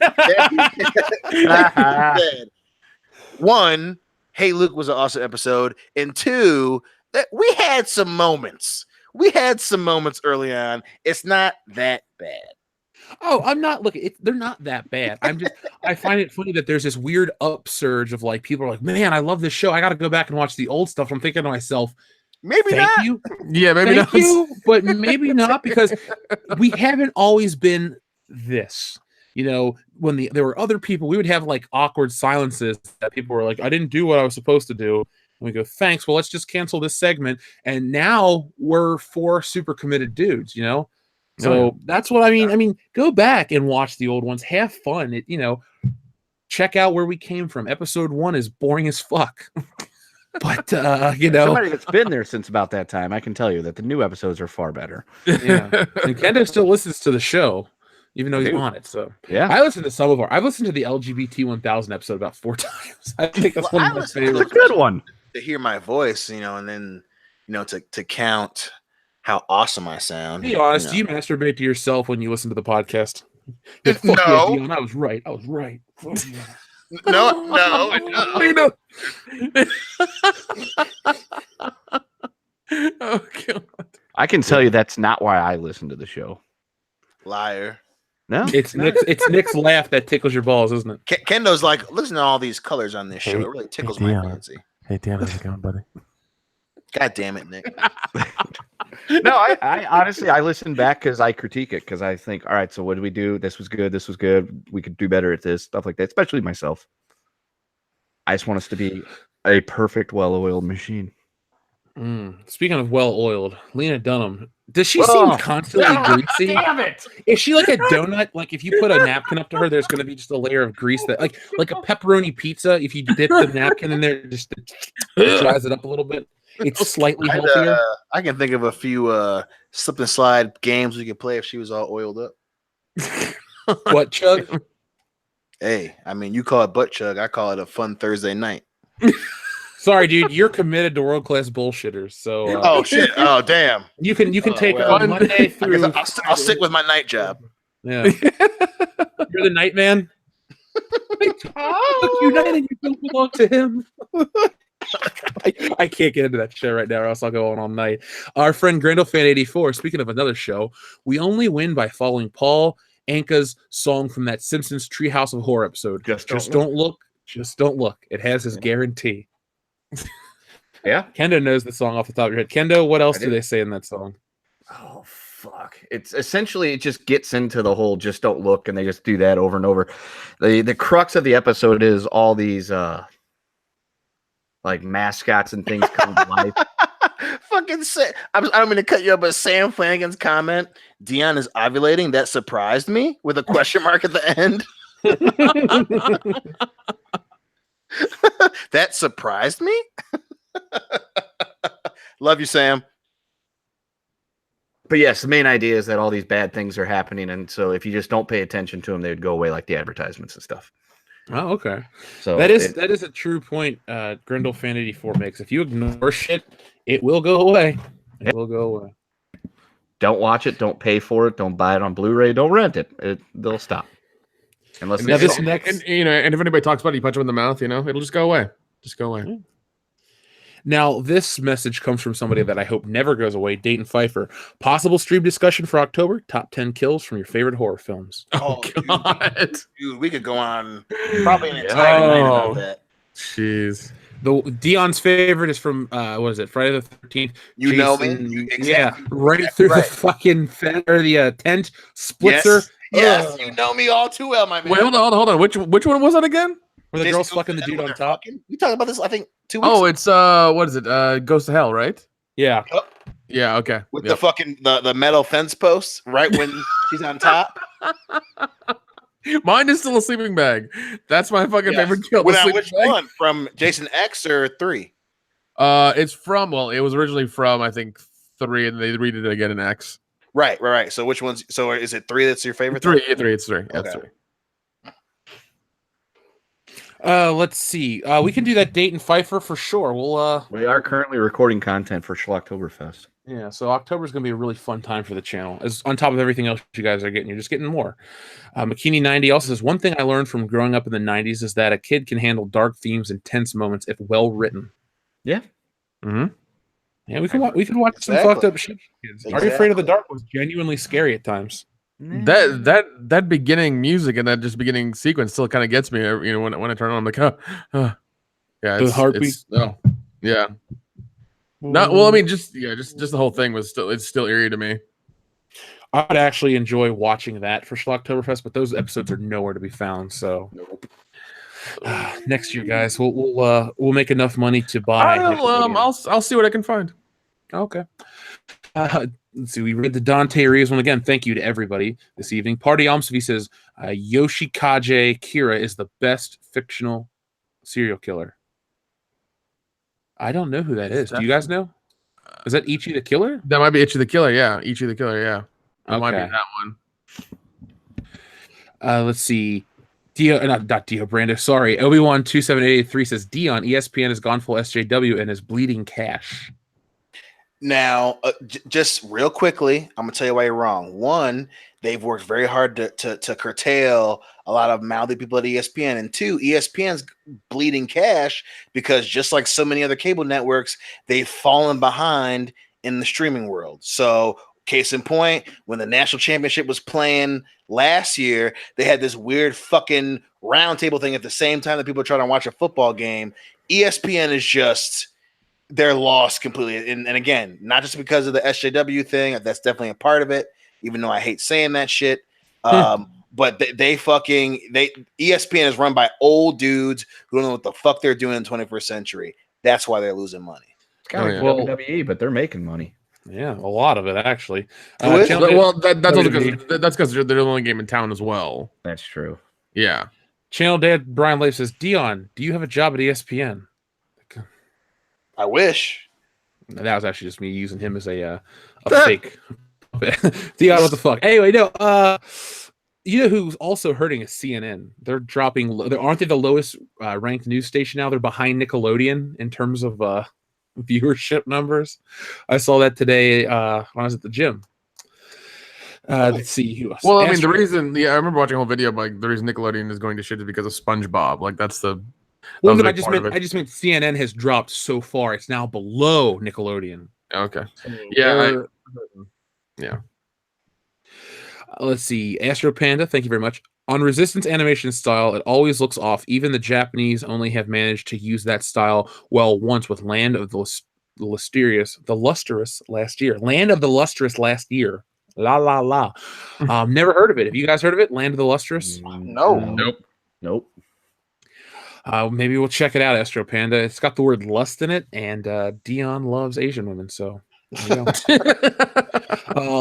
one, Hey Luke was an awesome episode, and two, that we had some moments. We had some moments early on. It's not that bad. Oh, I'm not looking. They're not that bad. I find it funny that there's this weird upsurge of like people are like, man, I love this show. I got to go back and watch the old stuff. I'm thinking to myself, Maybe thank not. you. Yeah, maybe Thank not. you, but maybe not, because we haven't always been this. You know, when there were other people, we would have like awkward silences that people were like, I didn't do what I was supposed to do. And we go, thanks. Well, let's just cancel this segment. And now we're 4 super committed dudes, you know? So that's what I mean. I mean, go back and watch the old ones. Have fun. Check out where we came from. Episode 1 is boring as fuck. But, Somebody that's been there since about that time, I can tell you that the new episodes are far better. Yeah. And Kendo still listens to the show, even though he's on it. So Yeah. I listened to I've listened to the LGBT 1000 episode about 4 times. I think that's one of my It's favorites. a good one. To hear my voice, and then to count how awesome I sound. Be honest, do you masturbate to yourself when you listen to the podcast? No. Fuck yeah, Dion, I was right. No. Oh god. I can tell you that's not why I listen to the show. Liar. No, It's Nick's laugh that tickles your balls, isn't it? Kendo's like, listen to all these colors on this show. It really tickles my Dion. fancy. Hey, Dan, how's it going, buddy? God damn it, Nick. no. I honestly I listen back because I critique it because I think, all right, so what did we do? This was good. This was good. We could do better at this stuff like that. Especially myself. I just want us to be a perfect, well-oiled machine. Speaking of well-oiled, Lena Dunham, does she seem constantly greasy? Damn it! Is she like a donut? Like if you put a napkin up to her, there's going to be just a layer of grease that, like a pepperoni pizza. If you dip the napkin in there, just dries it up a little bit. It's slightly healthier. I can think of a few slip and slide games we could play if she was all oiled up. What, Chug? Hey, I mean, you call it butt chug. I call it a fun Thursday night. Sorry, dude. You're committed to world-class bullshitters. So Oh shit! Oh damn! you can take well. Monday I through. guess I'll stick with my night job. Yeah. You're the night man. You night and you don't belong to him. I can't get into that show right now, or else I'll go on all night. Our friend Grandofan84, speaking of another show, we only win by following Paul Anka's song from that Simpsons Treehouse of Horror episode. Just don't look. Just don't look. It has his guarantee. Yeah. Kendo knows the song off the top of your head. Kendo, what else do they say in that song? Oh fuck! It's essentially it just gets into the whole just don't look, and they just do that over and over. The crux of the episode is all these like mascots and things come to life. Fucking I'm going to cut you up, but Sam Flanagan's comment, Dion is ovulating. That surprised me with a question mark at the end. That surprised me. Love you, Sam. But yes, the main idea is that all these bad things are happening, and so if you just don't pay attention to them, they would go away like the advertisements and stuff. Oh, okay. So that is a true point. Grindel Fan 84 makes. If you ignore shit, it will go away. It will go away. Don't watch it. Don't pay for it. Don't buy it on Blu-ray. Don't rent it. They'll stop. Unless Now this next, and if anybody talks about it, you punch them in the mouth. It'll just go away. Just go away. Now, this message comes from somebody that I hope never goes away, Dayton Pfeiffer. Possible stream discussion for October, top 10 kills from your favorite horror films. Oh, God. dude, we could go on probably an entire night about that. Jeez. Dion's favorite is from, what is it, Friday the 13th? You know me? Yeah, right through the fucking tent, splitzer. Yes, you know me all too well, my man. Wait, hold on. Which one was that again? Where the girl's fucking the dude on top. We talked about this, I think, 2 weeks Oh, ago. it's what is it? Goes to Hell, right? Yeah. Yeah, okay. With the fucking the metal fence posts, right when She's on top. Mine is still a sleeping bag. That's my fucking favorite kill. Well, now, which one? From Jason X or 3? It's from, well, it was originally from, I think, 3, and they redid it again in X. Right. So which one's, so is it 3 that's your favorite? 3, yeah, 3, it's 3. Yeah, Okay. it's 3. Let's see. We can do that Dayton Pfeiffer for sure. We are currently recording content for Schlocktoberfest. Yeah, so October is going to be a really fun time for the channel. As on top of everything else you guys are getting, you're just getting more. McKinney90 also says, one thing I learned from growing up in the 90s is that a kid can handle dark themes and tense moments if well written. Yeah. Mm-hmm. Yeah, we can watch some fucked up shit. Kids. Are You Afraid of the Dark was genuinely scary at times. That beginning music and that just beginning sequence still kind of gets me. You know, when I turn on, I'm like, yeah, The heartbeat. Yeah. Not well. I mean, just the whole thing was still eerie to me. I would actually enjoy watching that for Schlocktoberfest, but those episodes are nowhere to be found. So next year, guys, we'll make enough money to buy. I'll see what I can find. Okay. Let's see. We read the Dante Reeves one again. Thank you to everybody this evening. Party Almsvi says Yoshikage Kira is the best fictional serial killer. I don't know who that is. Do you guys know? Is that Ichi the Killer? That might be Ichi the Killer. Yeah, Ichi the Killer. Yeah, that might be that one. Let's see. Not Dio Brando. Sorry, Obi-Wan 27883 says Dion ESPN has gone full SJW and is bleeding cash. Now, just real quickly, I'm gonna tell you why you're wrong. One, they've worked very hard to curtail a lot of mouthy people at ESPN, and 2, ESPN's bleeding cash because just like so many other cable networks, they've fallen behind in the streaming world. So, case in point, when the national championship was playing last year, they had this weird fucking roundtable thing at the same time that people are trying to watch a football game. ESPN is just, they're lost completely. And again, not just because of the SJW thing, that's definitely a part of it, even though I hate saying that shit. But ESPN is run by old dudes who don't know what the fuck they're doing in the 21st century. That's why they're losing money. It's kind of WWE, but they're making money. Yeah, a lot of it actually. That's also because they're the only game in town as well. That's true. Yeah. Channel Dad Brian Leif says, Dion, do you have a job at ESPN? I wish. That was actually just me using him as a fake. Dion, what the fuck? Anyway, no. You know who's also hurting is CNN. They're dropping. Aren't they the lowest ranked news station now? They're behind Nickelodeon in terms of viewership numbers. I saw that today when I was at the gym. Let's see who else. Well, I mean, the reason, I remember watching a whole video of like the reason Nickelodeon is going to shit is because of SpongeBob. Like that's the. Well, no, I just meant CNN has dropped so far; it's now below Nickelodeon. Okay. So yeah. Let's see. Astro Panda, thank you very much. On Resistance animation style, it always looks off. Even the Japanese only have managed to use that style well once with Land of the Lustrous last year. Land of the Lustrous last year. La la la. Never heard of it. Have you guys heard of it? Land of the Lustrous? No. Nope. Maybe we'll check it out, Astro Panda. It's got the word lust in it, and Dion loves Asian women, so there you go.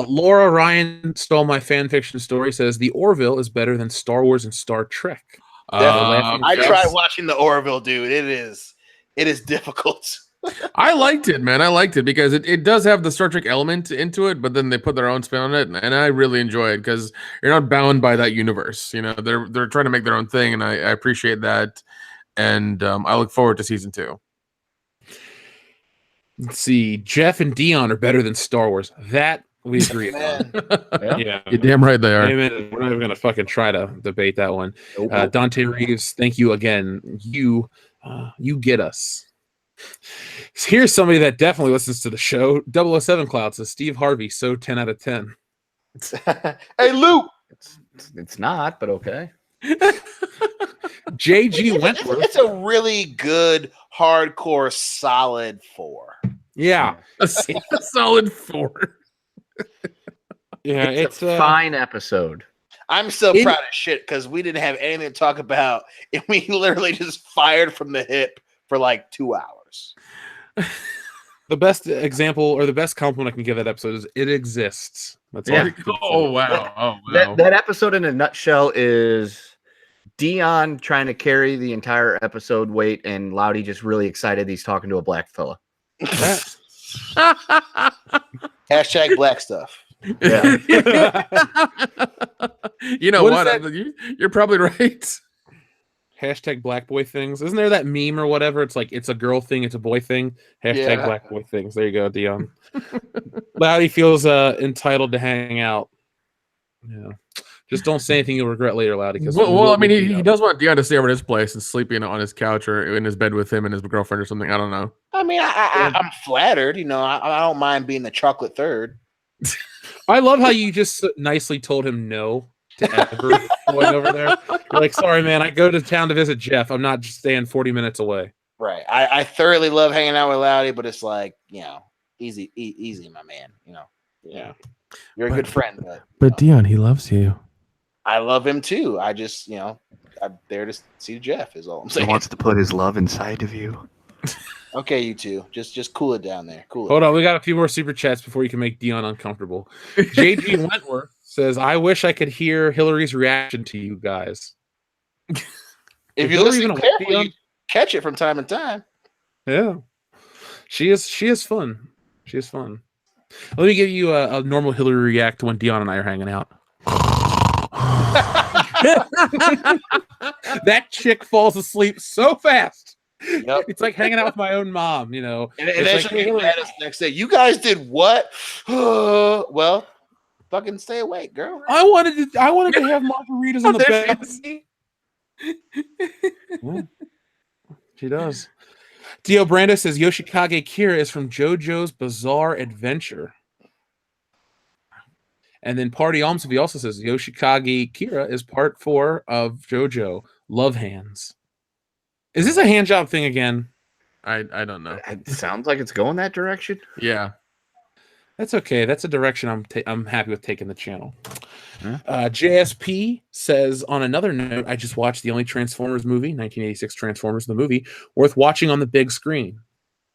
Laura Ryan stole my fan fiction story, says the Orville is better than Star Wars and Star Trek. I tried watching the Orville, dude. It is difficult. I liked it, man. I liked it because it does have the Star Trek element into it, but then they put their own spin on it, and I really enjoy it because you're not bound by that universe. You know, they're trying to make their own thing, and I appreciate that. And I look forward to season 2. Let's see. Jeff and Dion are better than Star Wars. That we agree on. Yeah. You're damn right they are. Amen. We're not even going to fucking try to debate that one. Nope. Dante Reeves, thank you again. You get us. Here's somebody that definitely listens to the show. 007 Cloud says Steve Harvey, so 10 out of 10. Hey, Luke. It's not, but okay. JG Wentworth. It's a really good, hardcore, solid 4. Yeah. A solid 4. Yeah, it's a fine episode. I'm so proud of shit because we didn't have anything to talk about, and we literally just fired from the hip for like 2 hours. The best example or the best compliment I can give that episode is it exists. That's Yeah. all. Oh wow! Oh wow! That episode in a nutshell is Dion trying to carry the entire episode weight, and Loudy just really excited he's talking to a black fella. Hashtag black stuff. Yeah. You know What what? is You're probably right. Hashtag black boy things. Isn't there that meme or whatever? It's like it's a girl thing, it's a boy thing. Hashtag Yeah. black boy things. There you go, Dion. Loudy feels entitled to hang out. Yeah. Just don't say anything you'll regret later, Loudy. Because Well, I mean, he does want Dion to stay over at his place and sleep, on his couch or in his bed with him and his girlfriend or something. I don't know. I mean, I'm flattered. I don't mind being the chocolate third. I love how you just nicely told him no to ever going over there. You're like, sorry, man, I go to town to visit Jeff. I'm not just staying 40 minutes away. Right. I thoroughly love hanging out with Loudy, but it's like, easy, my man. Yeah. You're a good friend, But Dion, he loves you. I love him too. I just, I'm there to see Jeff. Is all I'm He saying. wants to put his love inside of you. Okay, you two, just cool it down there. Cool. Hold on, we got a few more super chats before you can make Dion uncomfortable. JG Wentworth says, I wish I could hear Hillary's reaction to you guys. If you Hillary listen even carefully, Dion? you catch it from time to time. Yeah. She is fun. She is fun. Let me give you a normal Hillary react to when Dion and I are hanging out. That chick falls asleep so fast. Yep. It's like hanging out with my own mom, And It's then like, she'll hey, get mad at us the next day. You guys did what? Well, fucking stay awake, girl. I wanted to have margaritas on the There she balcony. Yeah. She does. Dio Brando says Yoshikage Kira is from JoJo's Bizarre Adventure. And then Party Almsby also says Yoshikage Kira is part 4 of JoJo Love Hands. Is this a hand job thing again? I don't know. It sounds like it's going that direction. Yeah. That's okay. That's a direction I'm happy with taking the channel. Yeah. JSP says, on another note, I just watched the only Transformers movie, 1986 Transformers, the movie, worth watching on the big screen.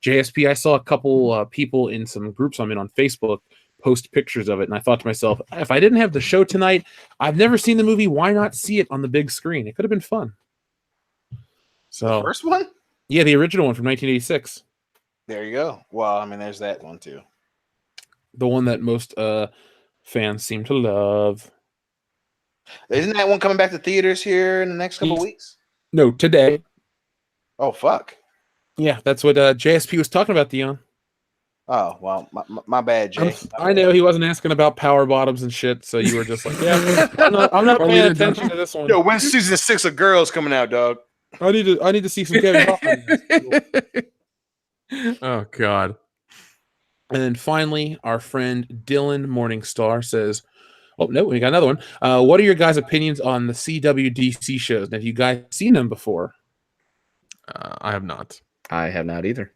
JSP, I saw a couple people in some groups I'm in on Facebook post pictures of it, and I thought to myself, if I didn't have the show tonight, I've never seen the movie, why not see it on the big screen? It could have been fun. So, First one? yeah, the original one from 1986. There you go. Well, I mean, there's that one too. The one that most fans seem to love. Isn't that one coming back to theaters here in the next couple weeks? No, today. Oh, fuck. Yeah, that's what JSP was talking about, Dion. Oh, well, my bad, Jay. I know he wasn't asking about power bottoms and shit, so you were just like, yeah, I'm not paying attention to this one. Yo, when's season 6 of Girls coming out, dog? I need to see some Kevin Hoffman. Oh God. And then finally, our friend Dylan Morningstar says, oh, no, we got another one. What are your guys' opinions on the CWDC shows? Have you guys seen them before? I have not. I have not either.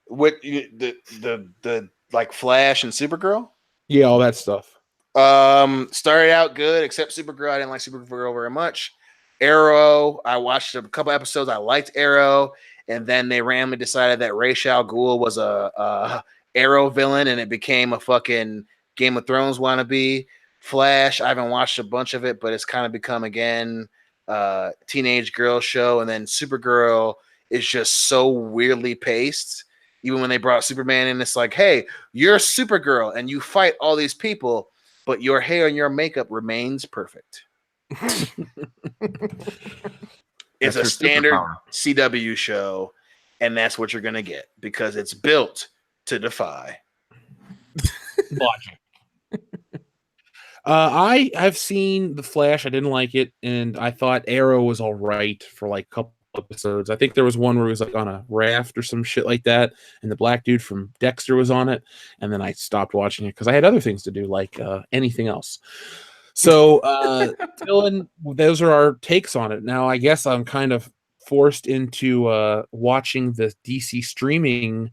What the like Flash and Supergirl? Yeah, all that stuff. Started out good, except Supergirl. I didn't like Supergirl very much. Arrow, I watched a couple episodes. I liked Arrow, and then they randomly decided that Ra's al Ghul was a Arrow villain, and it became a fucking Game of Thrones wannabe. Flash, I haven't watched a bunch of it, but it's kind of become again teenage girl show. And then Supergirl is just so weirdly paced. Even when they brought Superman in, it's like, hey, you're Supergirl and you fight all these people, but your hair and your makeup remains perfect. It's a standard CW show, and that's what you're gonna get because it's built to defy logic. I've seen The Flash. I didn't like it, and I thought Arrow was all right for like a couple episodes. I think there was one where he was like on a raft or some shit like that, and the black dude from Dexter was on it, and then I stopped watching it because I had other things to do, like anything else. So, Dylan, those are our takes on it. Now, I guess I'm kind of forced into watching the DC streaming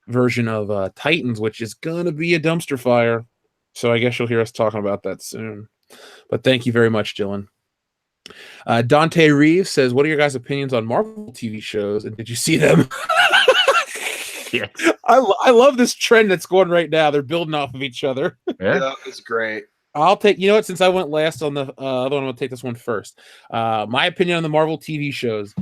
version of Titans, which is going to be a dumpster fire. So I guess you'll hear us talking about that soon. But thank you very much, Dylan. Dante Reeves says, what are your guys' opinions on Marvel TV shows? And did you see them? shit. I love this trend that's going right now. They're building off of each other. Yeah. It's great. I'll take, you know what, since I went last on the other one, I'm going to take this one first. My opinion on the Marvel TV shows.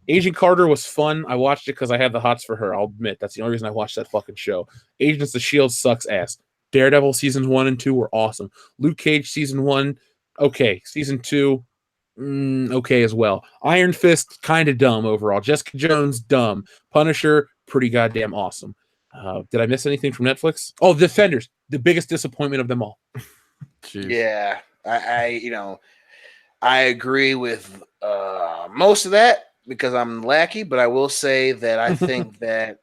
Agent Carter was fun. I watched it because I had the hots for her. I'll admit that's the only reason I watched that fucking show. Agents of S.H.I.E.L.D. sucks ass. Daredevil seasons 1 and 2 were awesome. Luke Cage season 1, okay. Season 2, okay as well. Iron Fist, kind of dumb overall. Jessica Jones, dumb. Punisher, pretty goddamn awesome. Did I miss anything from Netflix? Oh, Defenders, the biggest disappointment of them all. Jeez. Yeah, I agree with most of that because I'm lackey, but I will say that I think that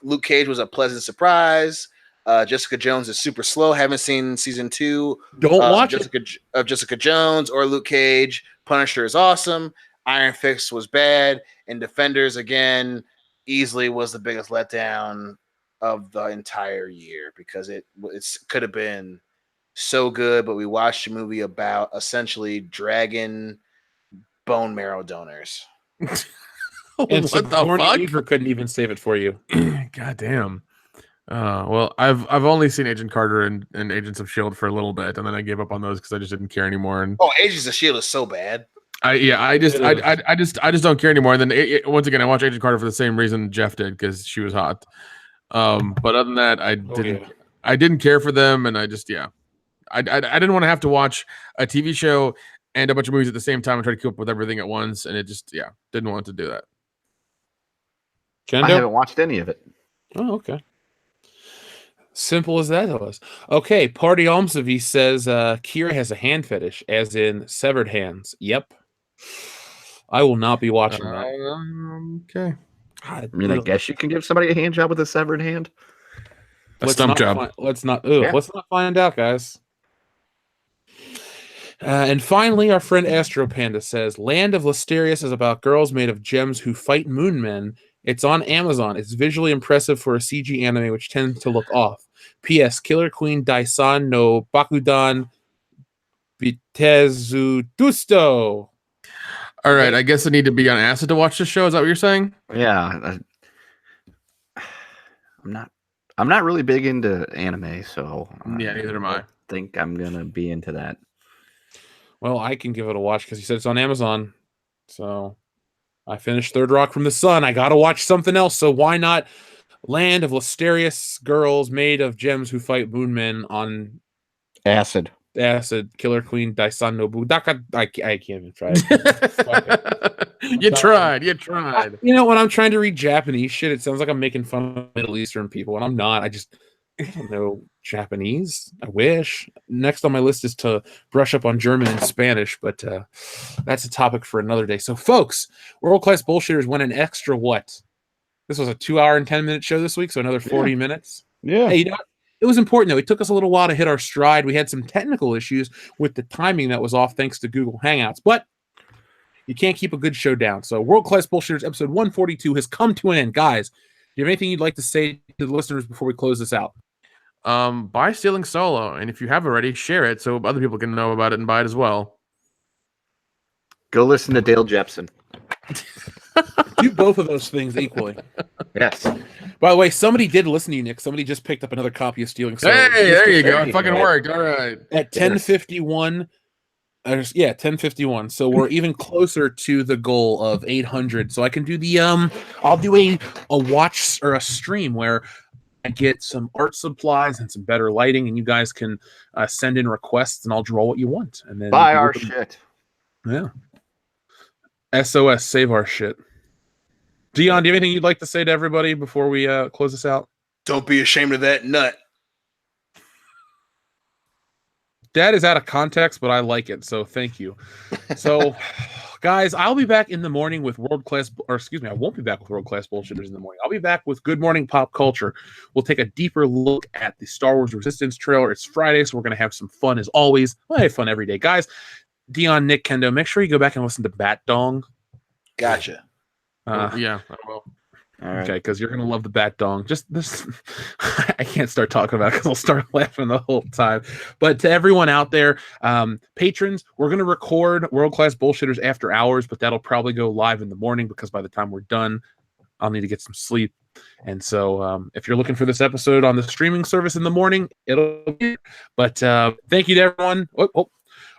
Luke Cage was a pleasant surprise. Jessica Jones is super slow. Haven't seen season 2. Don't watch Jessica Jones or Luke Cage. Punisher is awesome. Iron Fist was bad, and Defenders again easily was the biggest letdown of the entire year because it could have been so good, but we watched a movie about essentially dragon bone marrow donors. And What the Sigourney fuck? Weaver couldn't even save it for you. God damn. Well, I've only seen Agent Carter and Agents of S.H.I.E.L.D. for a little bit, and then I gave up on those because I just didn't care anymore. And Agents of S.H.I.E.L.D. is so bad. I just don't care anymore. And then once again, I watched Agent Carter for the same reason Jeff did because she was hot. But other than that, I didn't care for them, and I didn't want to have to watch a TV show and a bunch of movies at the same time and try to keep up with everything at once, and it just didn't want to do that. Kendo? I haven't watched any of it. Oh, okay. Simple as that was. Okay, Party Almsavi says Kira has a hand fetish, as in severed hands. Yep. I will not be watching that. Okay. I mean, I guess you can give somebody a hand job with a severed hand. A stump job. Let's not find out, guys. And finally, our friend Astro Panda says, Land of Lysterious is about girls made of gems who fight moon men. It's on Amazon. It's visually impressive for a CG anime, which tends to look off. P.S. Killer Queen Daisan no Bakudan Bitezu Dusto. All right, I guess I need to be on acid to watch this show. Is that what you're saying? Yeah. I'm not really big into anime, so Yeah, neither am I. think I'm gonna be into that. Well, I can give it a watch because he said it's on Amazon. So I finished Third Rock from the Sun. I got to watch something else. So why not Land of Lysterious girls made of gems who fight moon men on Acid. Killer Queen Daisan no Budaka. I can't even try it. You tried. You know, when I'm trying to read Japanese shit, it sounds like I'm making fun of Middle Eastern people, and I'm not. I don't know Japanese. I wish. Next on my list is to brush up on German and Spanish, but that's a topic for another day. So, folks, World Class Bullshitters went an extra what? This was a 2-hour and 10-minute show this week, so another 40 minutes. Yeah. Hey, you know what? It was important, though. It took us a little while to hit our stride. We had some technical issues with the timing that was off thanks to Google Hangouts, but you can't keep a good show down. So World Class Bullshitters episode 142 has come to an end. Guys, do you have anything you'd like to say to the listeners before we close this out? Buy Stealing Solo, and if you have already, share it so other people can know about it and buy it as well. Go listen to Dale Jepson. Do both of those things equally. Yes. By the way, somebody did listen to you, Nick. Somebody just picked up another copy of Stealing Solo. Hey, there you go. It fucking worked. All right. At 10:51. 10:51. So we're even closer to the goal of 800. So I can do the I'll do a watch or a stream where I get some art supplies and some better lighting, and you guys can send in requests, and I'll draw what you want. And then Buy our shit. Yeah. SOS, save our shit. Dion, do you have anything you'd like to say to everybody before we close this out? Don't be ashamed of that nut. That is out of context, but I like it, so thank you. So, guys, I'll be back in the morning with I won't be back with World Class Bullshitters in the morning. I'll be back with Good Morning Pop Culture. We'll take a deeper look at the Star Wars Resistance trailer. It's Friday, so we're going to have some fun as always. I have fun every day. Guys, Dion, Nick, Kendo, make sure you go back and listen to Bat Dong. Gotcha. Yeah, I will. Right. Okay, because you're gonna love the Bat Dong. Just this, I can't start talking about it because I'll start laughing the whole time. But to everyone out there, patrons, we're gonna record World Class Bullshitters after hours, but that'll probably go live in the morning because by the time we're done, I'll need to get some sleep. And so if you're looking for this episode on the streaming service in the morning, it'll be here. But thank you to everyone.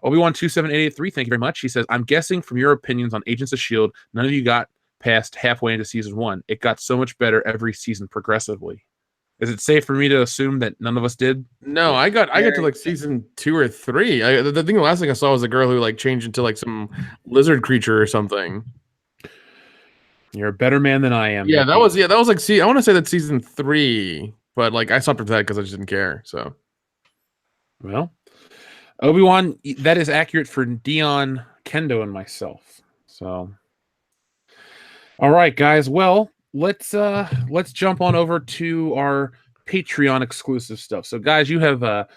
Obi-Wan 27883, thank you very much. He says, I'm guessing from your opinions on Agents of S.H.I.E.L.D., none of you got past halfway into season 1. It got so much better every season progressively. Is it safe for me to assume that none of us did? No, I got to like season 2 or 3. The last thing I saw was a girl who like changed into like some lizard creature or something. You're a better man than I am. Yeah, that was like I want to say that's season 3, but like I stopped after that because I just didn't care. So, well, Obi-Wan, that is accurate for Dion, Kendo, and myself. So, all right, guys. Well, let's jump on over to our Patreon exclusive stuff. So, guys, you have a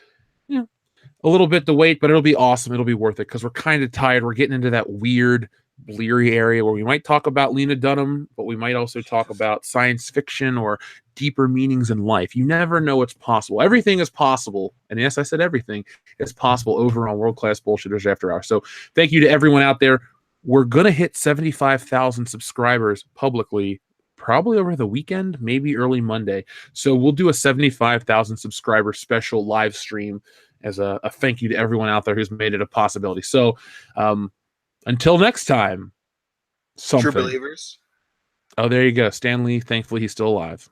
little bit to wait, but it'll be awesome. It'll be worth it because we're kind of tired. We're getting into that weird, bleary area where we might talk about Lena Dunham, but we might also talk about science fiction or deeper meanings in life. You never know what's possible. Everything is possible. And yes, I said everything is possible over on World Class Bullshitters After Hours. So thank you to everyone out there. We're going to hit 75,000 subscribers publicly probably over the weekend, maybe early Monday. So we'll do a 75,000 subscriber special live stream as a thank you to everyone out there who's made it a possibility. So until next time, something. True believers. Oh, there you go. Stan Lee, thankfully he's still alive.